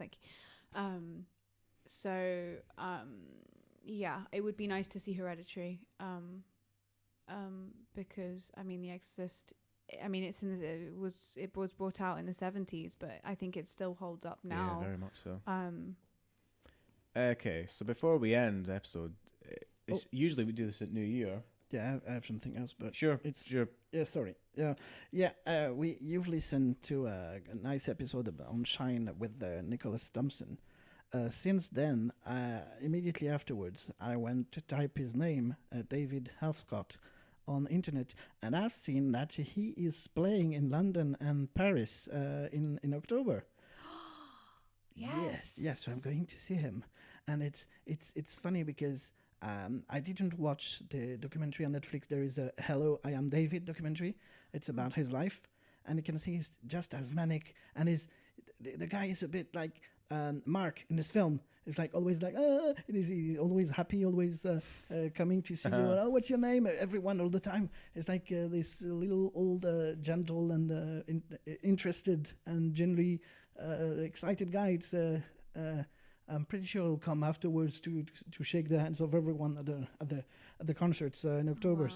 Speaker 3: Yeah, it would be nice to see Hereditary. Because I mean The Exorcist. I mean it was brought out in the 70s, but I think it still holds up now.
Speaker 4: Yeah, very much so. Okay, so before we end the episode, usually we do this at New Year.
Speaker 1: Yeah, I have something else, but
Speaker 4: Sure,
Speaker 1: it's
Speaker 4: sure.
Speaker 1: Yeah, sorry. You've listened to a nice episode on Shine with Nicholas Thompson. Since then, immediately afterwards, I went to type his name, David Helfscott, on the internet, and I've seen that he is playing in London and Paris in October. Yes. So I'm going to see him, and it's funny because I didn't watch the documentary on Netflix. There is a Hello, I Am David documentary. It's about his life, and you can see he's just as manic, and the guy is a bit like Mark in this film. It's like always like he's always happy, always coming to see you. Oh, what's your name? Everyone all the time. It's like this little old gentle and interested and generally excited guy. It's I'm pretty sure he'll come afterwards to shake the hands of everyone at the concerts in October.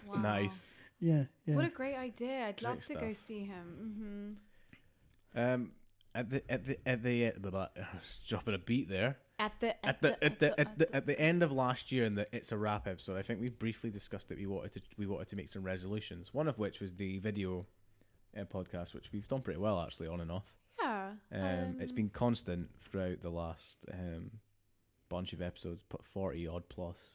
Speaker 3: Wow.
Speaker 4: Nice.
Speaker 1: Yeah.
Speaker 3: What a great idea! I'd
Speaker 4: Great
Speaker 3: love to go
Speaker 4: stuff.
Speaker 3: see him.
Speaker 4: At the dropping a beat there.
Speaker 2: At the end of last year in the It's a Wrap episode, I think we briefly discussed that we wanted to make some resolutions. One of which was the video podcast, which we've done pretty well actually, on and off.
Speaker 3: Yeah.
Speaker 2: It's been constant throughout the last bunch of episodes, 40 odd plus.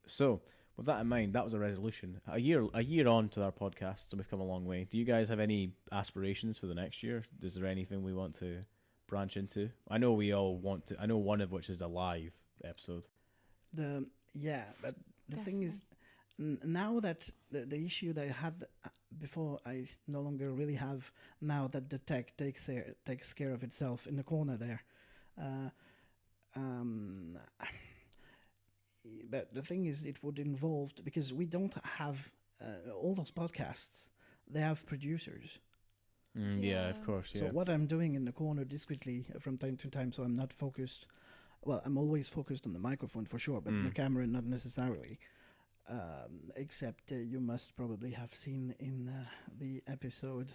Speaker 2: So with that in mind, that was a resolution. A year on to our podcast, so we've come a long way. Do you guys have any aspirations for the next year? Is there anything we want to branch into? I know we all want to. I know one of which is a live episode.
Speaker 1: But the thing is, now that the issue that I had before, I no longer really have. Now that the tech takes care of itself in the corner there. But the thing is, it would involve, because we don't have all those podcasts. They have producers.
Speaker 2: Yeah, of course. Yeah.
Speaker 1: So what I'm doing in the corner discreetly from time to time, so I'm not focused. Well, I'm always focused on the microphone for sure, but the camera not necessarily. Except you must probably have seen in the episode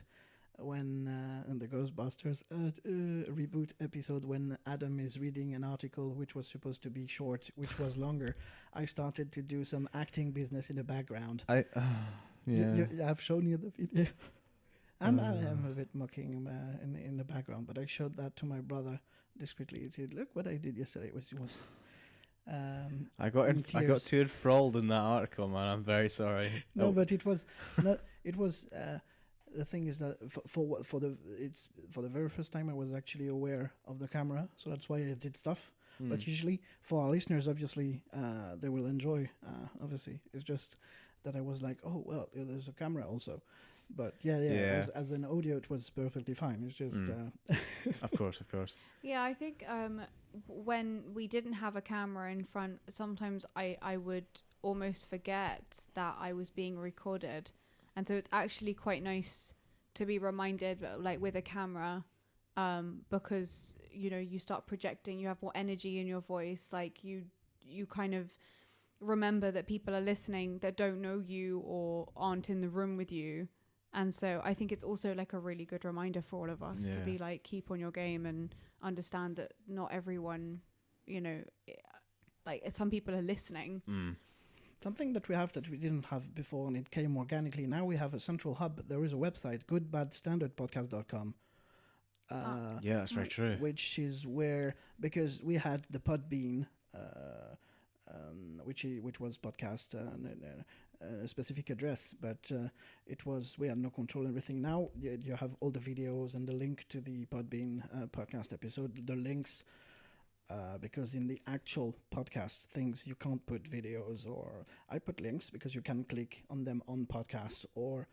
Speaker 1: when in the Ghostbusters reboot episode, when Adam is reading an article which was supposed to be short, which was longer. I started to do some acting business in the background. I've shown you the video. I'm a bit mocking in the background, but I showed that to my brother discreetly. He said, "Look what I did yesterday." It was
Speaker 2: I got too enthralled in that article, man. I'm very sorry.
Speaker 1: No, but it was not. It was. The thing is that for the very first time I was actually aware of the camera, so that's why I did stuff. But usually for our listeners, obviously, they will enjoy. Obviously, it's just that I was like, oh well, there's a camera also. But yeah. As an audio, it was perfectly fine. It's just
Speaker 2: of course.
Speaker 3: Yeah, I think when we didn't have a camera in front, sometimes I would almost forget that I was being recorded. And so it's actually quite nice to be reminded, like with a camera, because, you know, you start projecting, you have more energy in your voice. Like you kind of remember that people are listening that don't know you or aren't in the room with you. And so I think it's also like a really good reminder for all of us to be like, keep on your game and understand that not everyone, you know, like some people are listening.
Speaker 1: Something that we have that we didn't have before, and it came organically. Now we have a central hub. There is a website, goodbadstandardpodcast.com.
Speaker 2: Yeah, that's very true.
Speaker 1: Which is where, because we had the Podbean, which was podcast a specific address, but we had no control and everything. Now you have all the videos and the link to the Podbean podcast episode, the links. Because in the actual podcast things, you can't put videos, or I put links because you can click on them on podcast or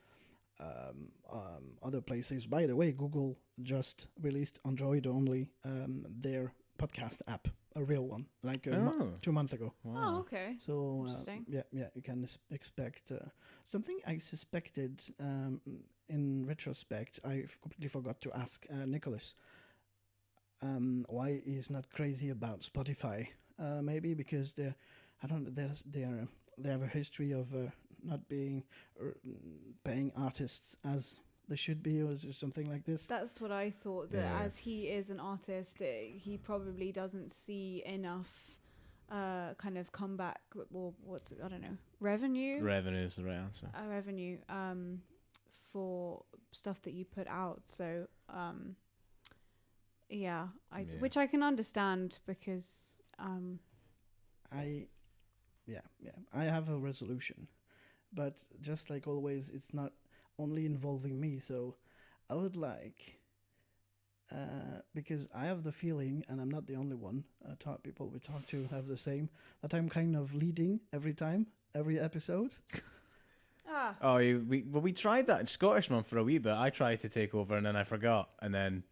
Speaker 1: other places. By the way, Google just released Android only their podcast app, a real one, like 2 months ago.
Speaker 2: Wow.
Speaker 3: Oh, okay.
Speaker 1: So yeah, you can expect something I suspected. In retrospect, I completely forgot to ask Nicholas. Why he's not crazy about Spotify? Maybe because they have a history of not being paying artists as they should be, or something like this.
Speaker 3: That's what I thought. That as he is an artist, he probably doesn't see enough kind of comeback, or I don't know, revenue.
Speaker 2: Revenue is the right answer.
Speaker 3: Revenue for stuff that you put out. So. Which I can understand because
Speaker 1: I have a resolution, but just like always, it's not only involving me. So I would like, because I have the feeling, and I'm not the only one, people we talk to have the same, that I'm kind of leading every episode.
Speaker 2: Oh, we tried that in Scottish Mum for a wee bit. I tried to take over and then I forgot, and then.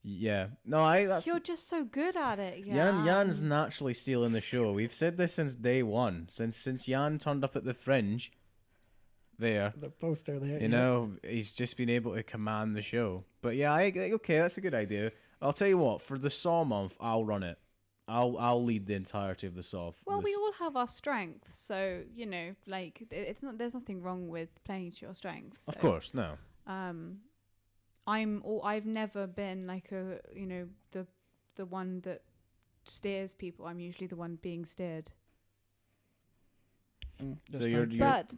Speaker 2: Yeah. No,
Speaker 3: you're just so good at it,
Speaker 2: Yann's naturally stealing the show. We've said this since day one. Since Yann turned up at the Fringe there.
Speaker 1: The poster there.
Speaker 2: You know, he's just been able to command the show. But yeah, okay, that's a good idea. I'll tell you what, for the Saw month, I'll run it. I'll lead the entirety of the Saw.
Speaker 3: Well, we all have our strengths, so, you know, like there's nothing wrong with playing to your strengths. So.
Speaker 2: Of course, no.
Speaker 3: I've never been like the the one that steers people. I'm usually the one being steered.
Speaker 2: So you're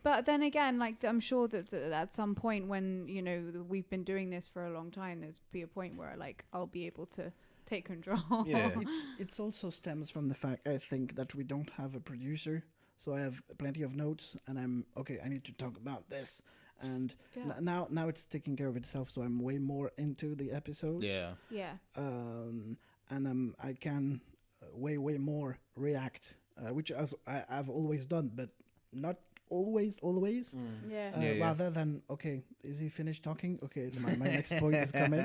Speaker 3: But then again, like I'm sure that at some point when we've been doing this for a long time, there's be a point where like I'll be able to take control.
Speaker 2: Yeah.
Speaker 1: It's also stems from the fact, I think, that we don't have a producer. So I have plenty of notes, and I'm okay. I need to talk about this, and now it's taking care of itself. So I'm way more into the episodes.
Speaker 2: Yeah.
Speaker 3: Yeah.
Speaker 1: And I can way more react, which I've always done, but not always.
Speaker 3: Yeah.
Speaker 1: Rather than, okay, is he finished talking? Okay, my next point is coming.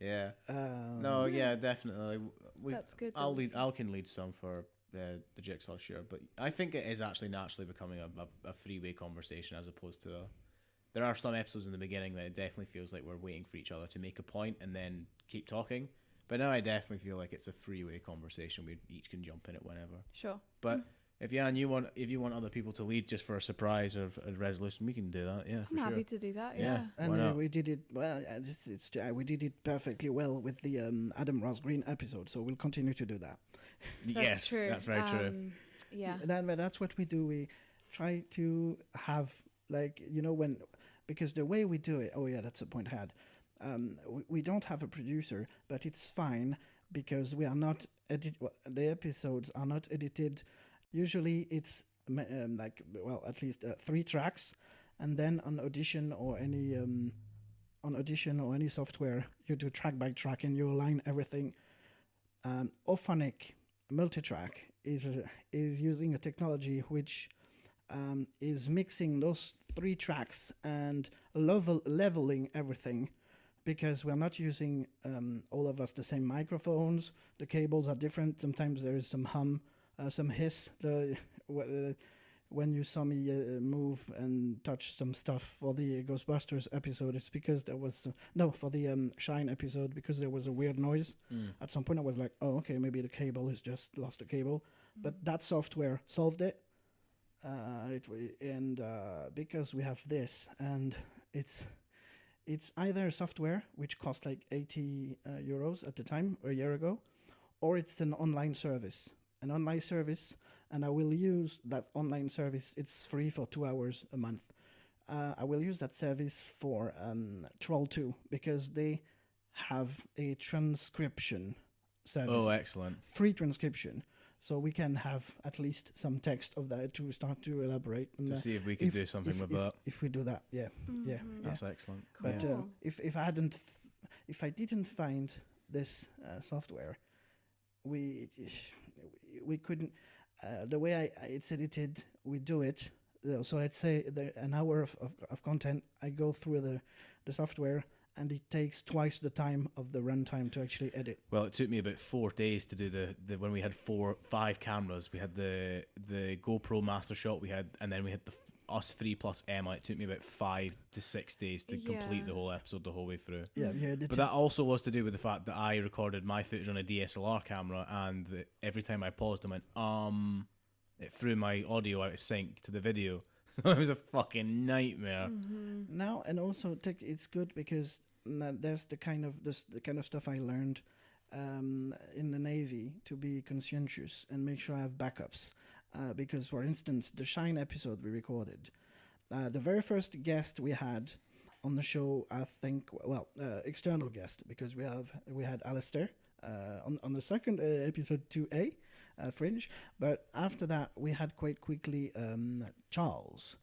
Speaker 3: Yeah.
Speaker 2: No, yeah, definitely.
Speaker 3: That's good.
Speaker 2: I can lead some for the Jigsaw, sure, but I think it is actually naturally becoming a freeway conversation as opposed to there are some episodes in the beginning that it definitely feels like we're waiting for each other to make a point and then keep talking. But now I definitely feel like it's a freeway conversation. We each can jump in it whenever.
Speaker 3: Sure.
Speaker 2: But if Yann, you want other people to lead just for a surprise or a resolution, we can do that. Yeah,
Speaker 3: I'm happy to do that. Yeah.
Speaker 1: And we did it well. We did it perfectly well with the Adam Ross Green episode. So we'll continue to do that.
Speaker 3: That's true.
Speaker 2: That's very true.
Speaker 3: Yeah.
Speaker 1: That's what we do. We try to have because the way we do it. Oh yeah, that's a point I had. We don't have a producer, but it's fine because we are not the episodes are not edited. Usually it's at least 3 tracks, and then on Audition or any software, you do track by track and you align everything. Auphonic multitrack is using a technology which is mixing those 3 tracks and leveling everything. Because we're not using all of us the same microphones, the cables are different. Sometimes there is some hum, some hiss. When you saw me move and touch some stuff for the Ghostbusters episode, it's because there was for the Shine episode, because there was a weird noise. At some point, I was like, "Oh, okay, maybe the cable has just lost a cable," but that software solved it. Because we have this, and it's either a software which cost like 80 euros at the time, a year ago, or it's an online service. And I will use that online service. It's free for 2 hours a month. I will use that service for Troll 2 because they have a transcription service.
Speaker 2: Oh, excellent.
Speaker 1: Free transcription. So we can have at least some text of that to start to elaborate.
Speaker 2: To see if we can do something with that.
Speaker 1: If we do that, yeah.
Speaker 2: That's excellent.
Speaker 3: Cool.
Speaker 1: But if I didn't find this software, we couldn't. The way it's edited, we do it. So let's say an hour of content, I go through the software, and it takes twice the time of the runtime to actually edit.
Speaker 2: Well, it took me about 4 days to do the when we had 5 cameras. We had the GoPro master shot, and then we had us 3 plus Emma. It took me about 5 to 6 days to complete the whole episode the whole way through.
Speaker 1: Yeah.
Speaker 2: But that also was to do with the fact that I recorded my footage on a DSLR camera, and every time I paused, I went it threw my audio out of sync to the video. So it was a fucking nightmare.
Speaker 1: Now, and also it's good because there's the kind of stuff I learned in the Navy, to be conscientious and make sure I have backups. Because, for instance, the Shine episode we recorded, the very first guest we had on the show, I think, external guest, because we had Alistair on the second episode 2A, Fringe, but after that we had quite quickly Charles,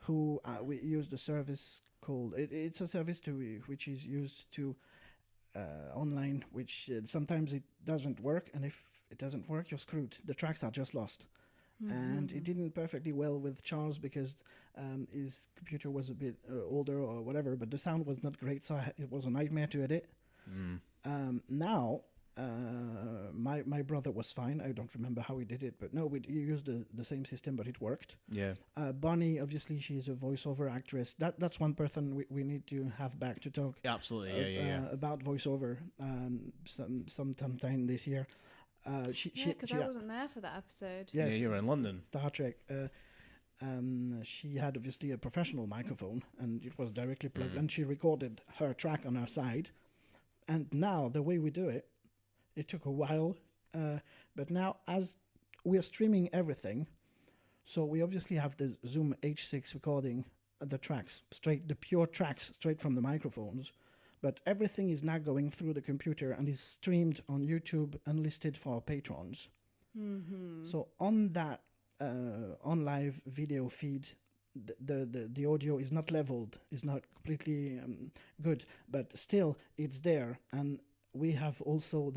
Speaker 1: who we used a service called, it's a service which is used to online, which sometimes it doesn't work, and if it doesn't work, you're screwed. The tracks are just lost. And it didn't perfectly well with Charles because his computer was a bit older or whatever, but the sound was not great, so it was a nightmare to edit. Now, my brother was fine. I don't remember how he did it, but no, we used the same system, but it worked.
Speaker 2: Yeah.
Speaker 1: Bonnie, obviously, she's a voiceover actress. That's one person we need to have back to talk.
Speaker 2: Absolutely,
Speaker 1: about voiceover sometime this year.
Speaker 3: Because I wasn't there for that episode.
Speaker 2: Yeah, you were in London.
Speaker 1: Star Trek. She had obviously a professional microphone, and it was directly plugged, and she recorded her track on her side. And now the way we do it It took a while, but now as we are streaming everything, so we obviously have the Zoom H6 recording the tracks straight, the pure tracks straight from the microphones, but everything is now going through the computer and is streamed on YouTube and listed for our patrons. So on that on live video feed, the audio is not leveled, is not completely good, but still it's there. And we have also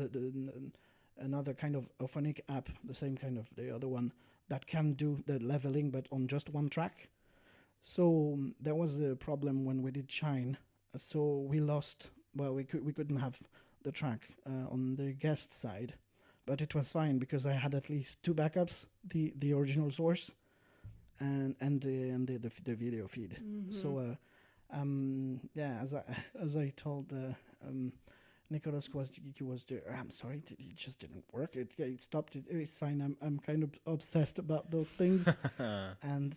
Speaker 1: another kind of Ophonic app, the same kind of the other one, that can do the leveling, but on just one track. So there was a problem when we did Shine. So we lost. Well, we couldn't have the track on the guest side, but it was fine because I had at least 2 backups: the original source, and the video feed. So yeah, as I told Nicholas was there. I'm sorry, it just didn't work. It stopped. It's fine. I'm kind of obsessed about those things, and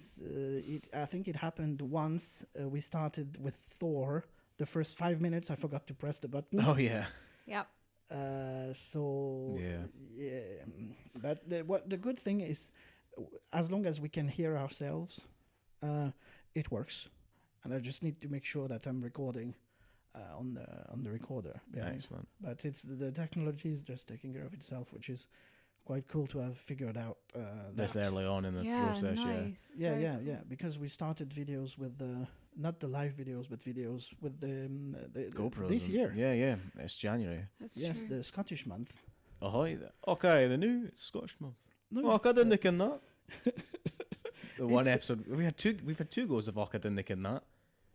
Speaker 1: I think it happened once. We started with Thor. The first 5 minutes, I forgot to press the button.
Speaker 2: Oh yeah.
Speaker 3: Yep.
Speaker 1: So
Speaker 2: Yeah.
Speaker 1: But the good thing is, as long as we can hear ourselves, it works. And I just need to make sure that I'm recording on the recorder behind.
Speaker 2: Excellent.
Speaker 1: But it's the technology is just taking care of itself, which is quite cool to have figured out
Speaker 2: This
Speaker 1: that.
Speaker 2: early on in the
Speaker 3: Yeah,
Speaker 2: process,
Speaker 3: nice.
Speaker 1: Yeah,
Speaker 3: Very
Speaker 1: yeah,
Speaker 3: cool.
Speaker 1: yeah. Because we started videos with not the live videos, but videos with the
Speaker 2: GoPros.
Speaker 1: this
Speaker 2: and-
Speaker 1: year.
Speaker 2: Yeah. It's January.
Speaker 3: That's
Speaker 1: Yes,
Speaker 3: true.
Speaker 1: the Scottish month.
Speaker 2: Ahoy. Okay, the new Scottish month.
Speaker 1: No,
Speaker 2: Oh,
Speaker 1: it's,
Speaker 2: I didn't ken that. The one
Speaker 1: It's-
Speaker 2: episode we've had 2 goes of I didn't ken that.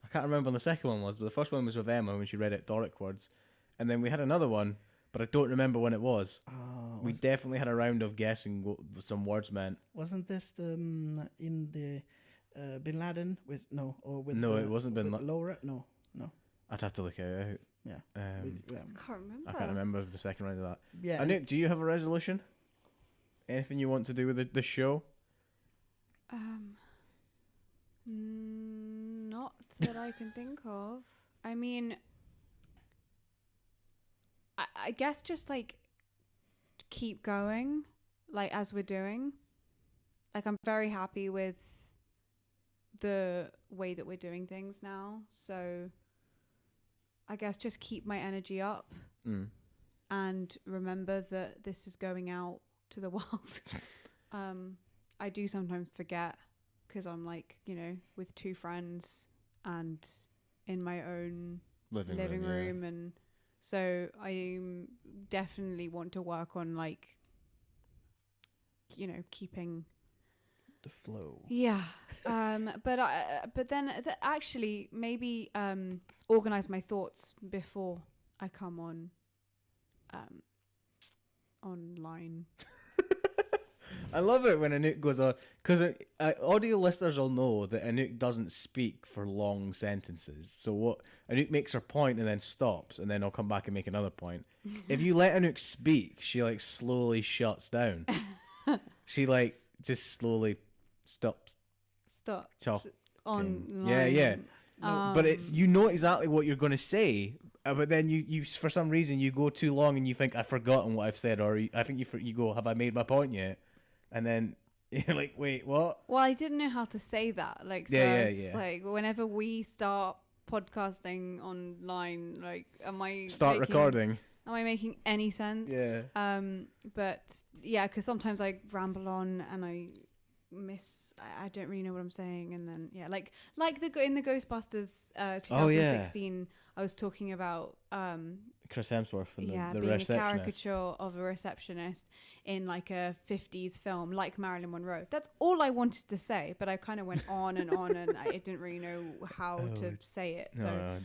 Speaker 2: I can't remember when the second one was, but the first one was with Emma when she read it Doric words, and then we had another one, but I don't remember when it was. We definitely had a round of guessing what some words meant.
Speaker 1: Wasn't this in the Bin Laden with no or with
Speaker 2: No, it wasn't Bin
Speaker 1: with
Speaker 2: Laden.
Speaker 1: Laura? No.
Speaker 2: I'd have to look it out.
Speaker 1: Yeah.
Speaker 3: I can't remember.
Speaker 2: I can't remember the second round of that.
Speaker 1: Yeah.
Speaker 2: Anouk, do you have a resolution? Anything you want to do with the show?
Speaker 3: Not that I can think of. I mean, I guess just like keep going, like as we're doing. Like I'm very happy with the way that we're doing things now. So I guess just keep my energy up and remember that this is going out to the world. I do sometimes forget because I'm like, with 2 friends and in my own living room. And so I definitely want to work on like, keeping
Speaker 1: the flow.
Speaker 3: Yeah. But then actually maybe organize my thoughts before I come on online.
Speaker 2: I love it when Anouk goes on, because audio listeners will know that Anouk doesn't speak for long sentences. So what Anouk makes her point and then stops, and then I'll come back and make another point. If you let Anouk speak, she like slowly shuts down. She like just slowly stops
Speaker 3: Stop
Speaker 2: talking.
Speaker 3: online.
Speaker 2: Yeah. No, but it's exactly what you're going to say, but then you for some reason you go too long and you think I've forgotten what I've said, or I think you go, have I made my point yet? And then you're like, wait, what?
Speaker 3: Well, I didn't know how to say that. Like, so
Speaker 2: Yeah.
Speaker 3: like whenever we start podcasting online, like,
Speaker 2: Start recording.
Speaker 3: Am I making any sense?
Speaker 2: Yeah.
Speaker 3: But yeah, because sometimes I ramble on and I I don't really know what I'm saying, and then like in the Ghostbusters 2016, I was talking about
Speaker 2: Chris Hemsworth and the
Speaker 3: being
Speaker 2: receptionist.
Speaker 3: a caricature of a receptionist in like a 50s film like Marilyn Monroe. That's all I wanted to say, but I kind of went on and on and I didn't really know how to say it. So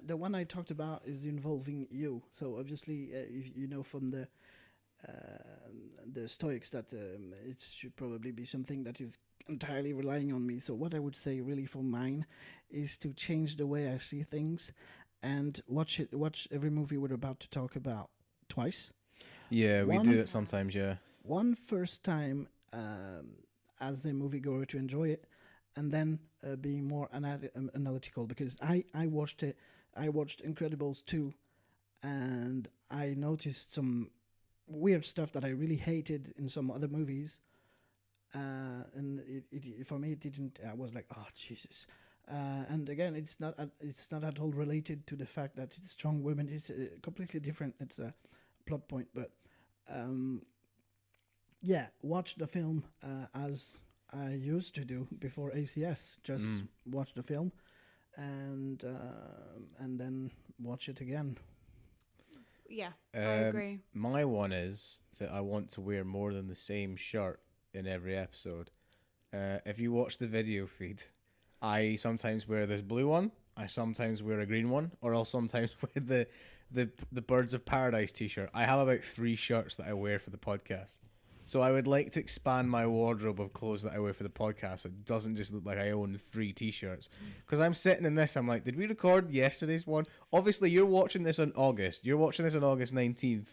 Speaker 1: the one I talked about is involving you. So obviously, if you know from the Stoics that it should probably be something that is entirely relying on me. So what I would say really for mine is to change the way I see things and watch every movie we're about to talk about twice.
Speaker 2: Yeah, we do it sometimes, yeah. One
Speaker 1: first time as a moviegoer to enjoy it, and then being more analytical, because I watched Incredibles 2 and I noticed some weird stuff that I really hated in some other movies. And for me, it didn't. I was like, oh Jesus. And again, it's not at all related to the fact that it's strong women. It's completely different. It's a plot point, but yeah, watch the film as I used to do before ACS. Just watch the film, and then watch it again.
Speaker 3: Yeah, I agree.
Speaker 4: My one is that I want to wear more than the same shirt in every episode. If you watch the video feed, I sometimes wear this blue one, I sometimes wear a green one, or I'll sometimes wear the Birds of Paradise t-shirt. I have about 3 shirts that I wear for the podcast. So I would like to expand my wardrobe of clothes that I wear for the podcast so it doesn't just look like I own 3 t-shirts. Because I'm sitting in this, I'm like, did we record yesterday's one? Obviously, you're watching this on August. You're watching this on August 19th.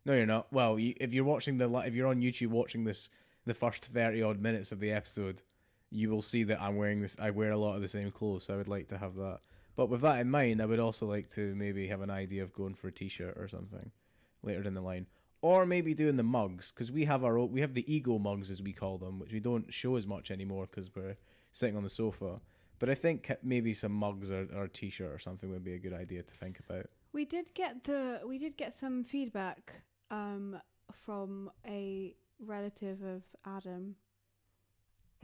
Speaker 4: No, you're not. Well, if you're watching if you're on YouTube watching this, the first 30 odd minutes of the episode, you will see that I'm wearing this. I wear a lot of the same clothes, so I would like to have that. But with that in mind, I would also like to maybe have an idea of going for a t-shirt or something later down the line. Or maybe doing the mugs, because we have the ego mugs, as we call them, which we don't show as much anymore because we're sitting on the sofa. But I think maybe some mugs or a t-shirt or something would be a good idea to think about.
Speaker 3: We did get some feedback from a relative of Adam,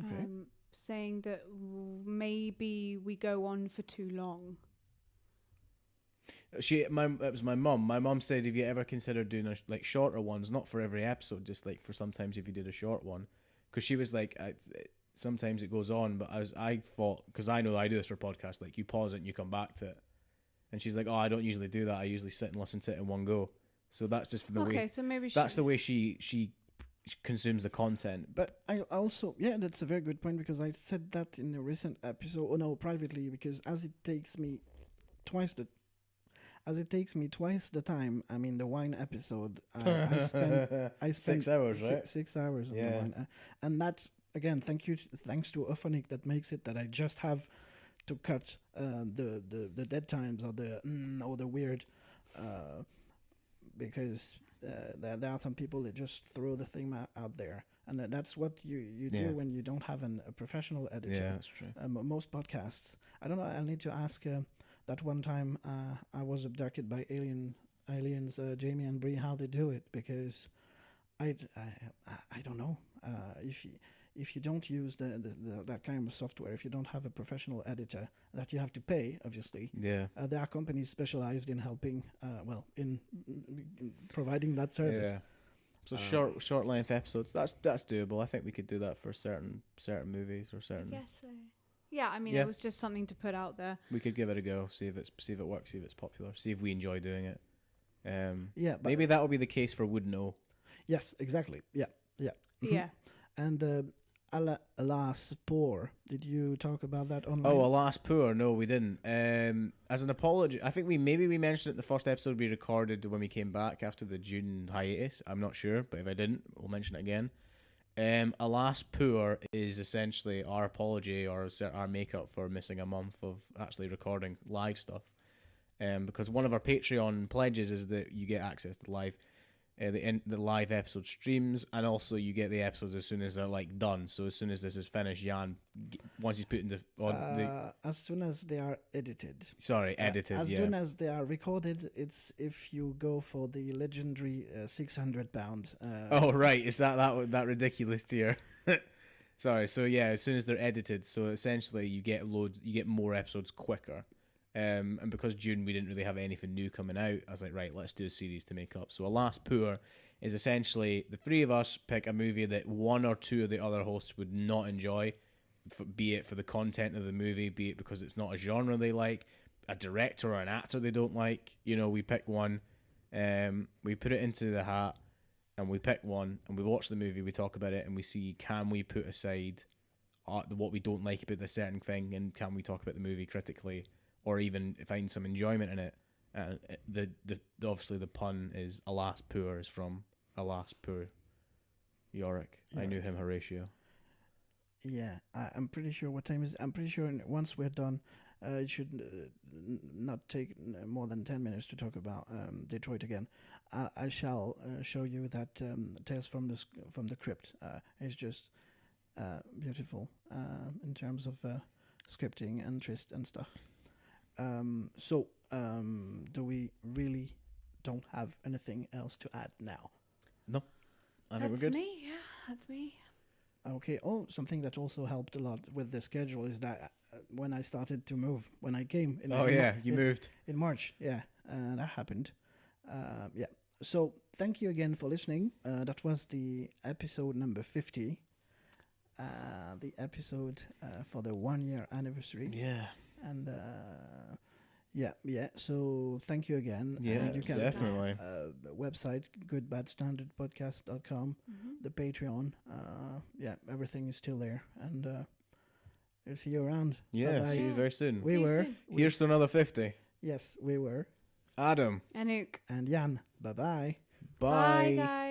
Speaker 1: Okay.
Speaker 3: saying that maybe we go on for too long.
Speaker 4: It was my mum. My mum said, "Have you ever considered doing shorter ones, not for every episode, just like for sometimes if you did a short one?" Because she was like, sometimes it goes on, but I thought, because I know I do this for podcasts, like you pause it and you come back to it, and she's like, "Oh, I don't usually do that. I usually sit and listen to it in one go." So that's just for the way.
Speaker 3: Okay, so maybe
Speaker 4: that's the way she consumes the content.
Speaker 1: But I also, that's a very good point, because I said that in a recent episode. Oh no, privately, because as it takes me twice the time. I mean, the wine episode. I spent
Speaker 4: 6 hours, right?
Speaker 1: 6 hours on the wine, and that's again thanks to Ophonic that makes it that I just have to cut the dead times or the weird, because there are some people that just throw the thing out there, and that's what you do when you don't have a professional editor.
Speaker 4: Yeah, that's true.
Speaker 1: Most podcasts. I don't know. I'll need to ask. That one time I was abducted by aliens, Jamie and Bree, how they do it, because I don't know. If you don't use that kind of software, if you don't have a professional editor that you have to pay, obviously.
Speaker 4: Yeah.
Speaker 1: There are companies specialized in helping, in providing that service.
Speaker 4: Yeah. So short length episodes. That's doable. I think we could do that for certain movies or certain.
Speaker 3: Yes. Yeah, I mean, it was just something to put out there.
Speaker 4: We could give it a go, see if it works, see if it's popular, see if we enjoy doing it.
Speaker 1: But
Speaker 4: maybe that will be the case for Would Know.
Speaker 1: Yes, exactly. Yeah. Mm-hmm.
Speaker 3: Yeah.
Speaker 1: And Alas Poor, did you talk about that online?
Speaker 4: Oh, Alas Poor. No, we didn't. As an apology, I think we mentioned it in the first episode we recorded when we came back after the June hiatus. I'm not sure, but if I didn't, we'll mention it again. Alas Poor is essentially our apology or our makeup for missing a month of actually recording live stuff. Because one of our Patreon pledges is that you get access to the live episode streams, and also you get the episodes as soon as they're done. So as soon as this is finished, Yann, once he's put
Speaker 1: as soon as they are edited.
Speaker 4: Edited.
Speaker 1: As soon as they are recorded, it's if you go for the legendary £600.
Speaker 4: Oh right, is that ridiculous tier? Sorry. So yeah, as soon as they're edited, so essentially you get more episodes quicker. And because June we didn't really have anything new coming out, I was like, right, let's do a series to make up. So Alas Poor is essentially the 3 of us pick a movie that 1 or 2 of the other hosts would not enjoy, be it for the content of the movie, be it because it's not a genre they like, a director or an actor they don't like. We pick one, we put it into the hat, and we pick one, and we watch the movie, we talk about it, and we see, can we put aside what we don't like about the certain thing, and can we talk about the movie critically, or even find some enjoyment in it. Obviously the pun is Alas Poor is from Alas Poor Yorick. I knew him, Horatio.
Speaker 1: Yeah, I'm pretty sure what time is. I'm pretty sure once we're done, It should not take more than 10 minutes to talk about Detroit again. I shall show you that Tales from the Crypt is just beautiful in terms of scripting and twist and stuff. Do we really don't have anything else to add now?
Speaker 2: No, I think we're
Speaker 3: That's
Speaker 2: good.
Speaker 3: me. Yeah, that's me.
Speaker 1: Okay. Oh, something that also helped a lot with the schedule is that when I started to move, when I came in,
Speaker 4: You moved.
Speaker 1: in March, that happened. Yeah. So thank you again for listening. That was the episode number 50. The episode for the 1 year anniversary.
Speaker 2: Yeah.
Speaker 1: And so thank you again.
Speaker 2: Yeah,
Speaker 1: And you can
Speaker 2: definitely.
Speaker 1: website goodbadstandardpodcast.com, the Patreon. Everything is still there, and we'll see you around.
Speaker 2: Yeah,
Speaker 1: Bye-bye.
Speaker 2: see you very soon.
Speaker 1: We
Speaker 3: See you
Speaker 1: were
Speaker 3: soon.
Speaker 2: Here's to another 50.
Speaker 1: yes, we were
Speaker 4: Adam.
Speaker 3: Anouk.
Speaker 1: and Yann. Bye bye.
Speaker 3: Bye, guys.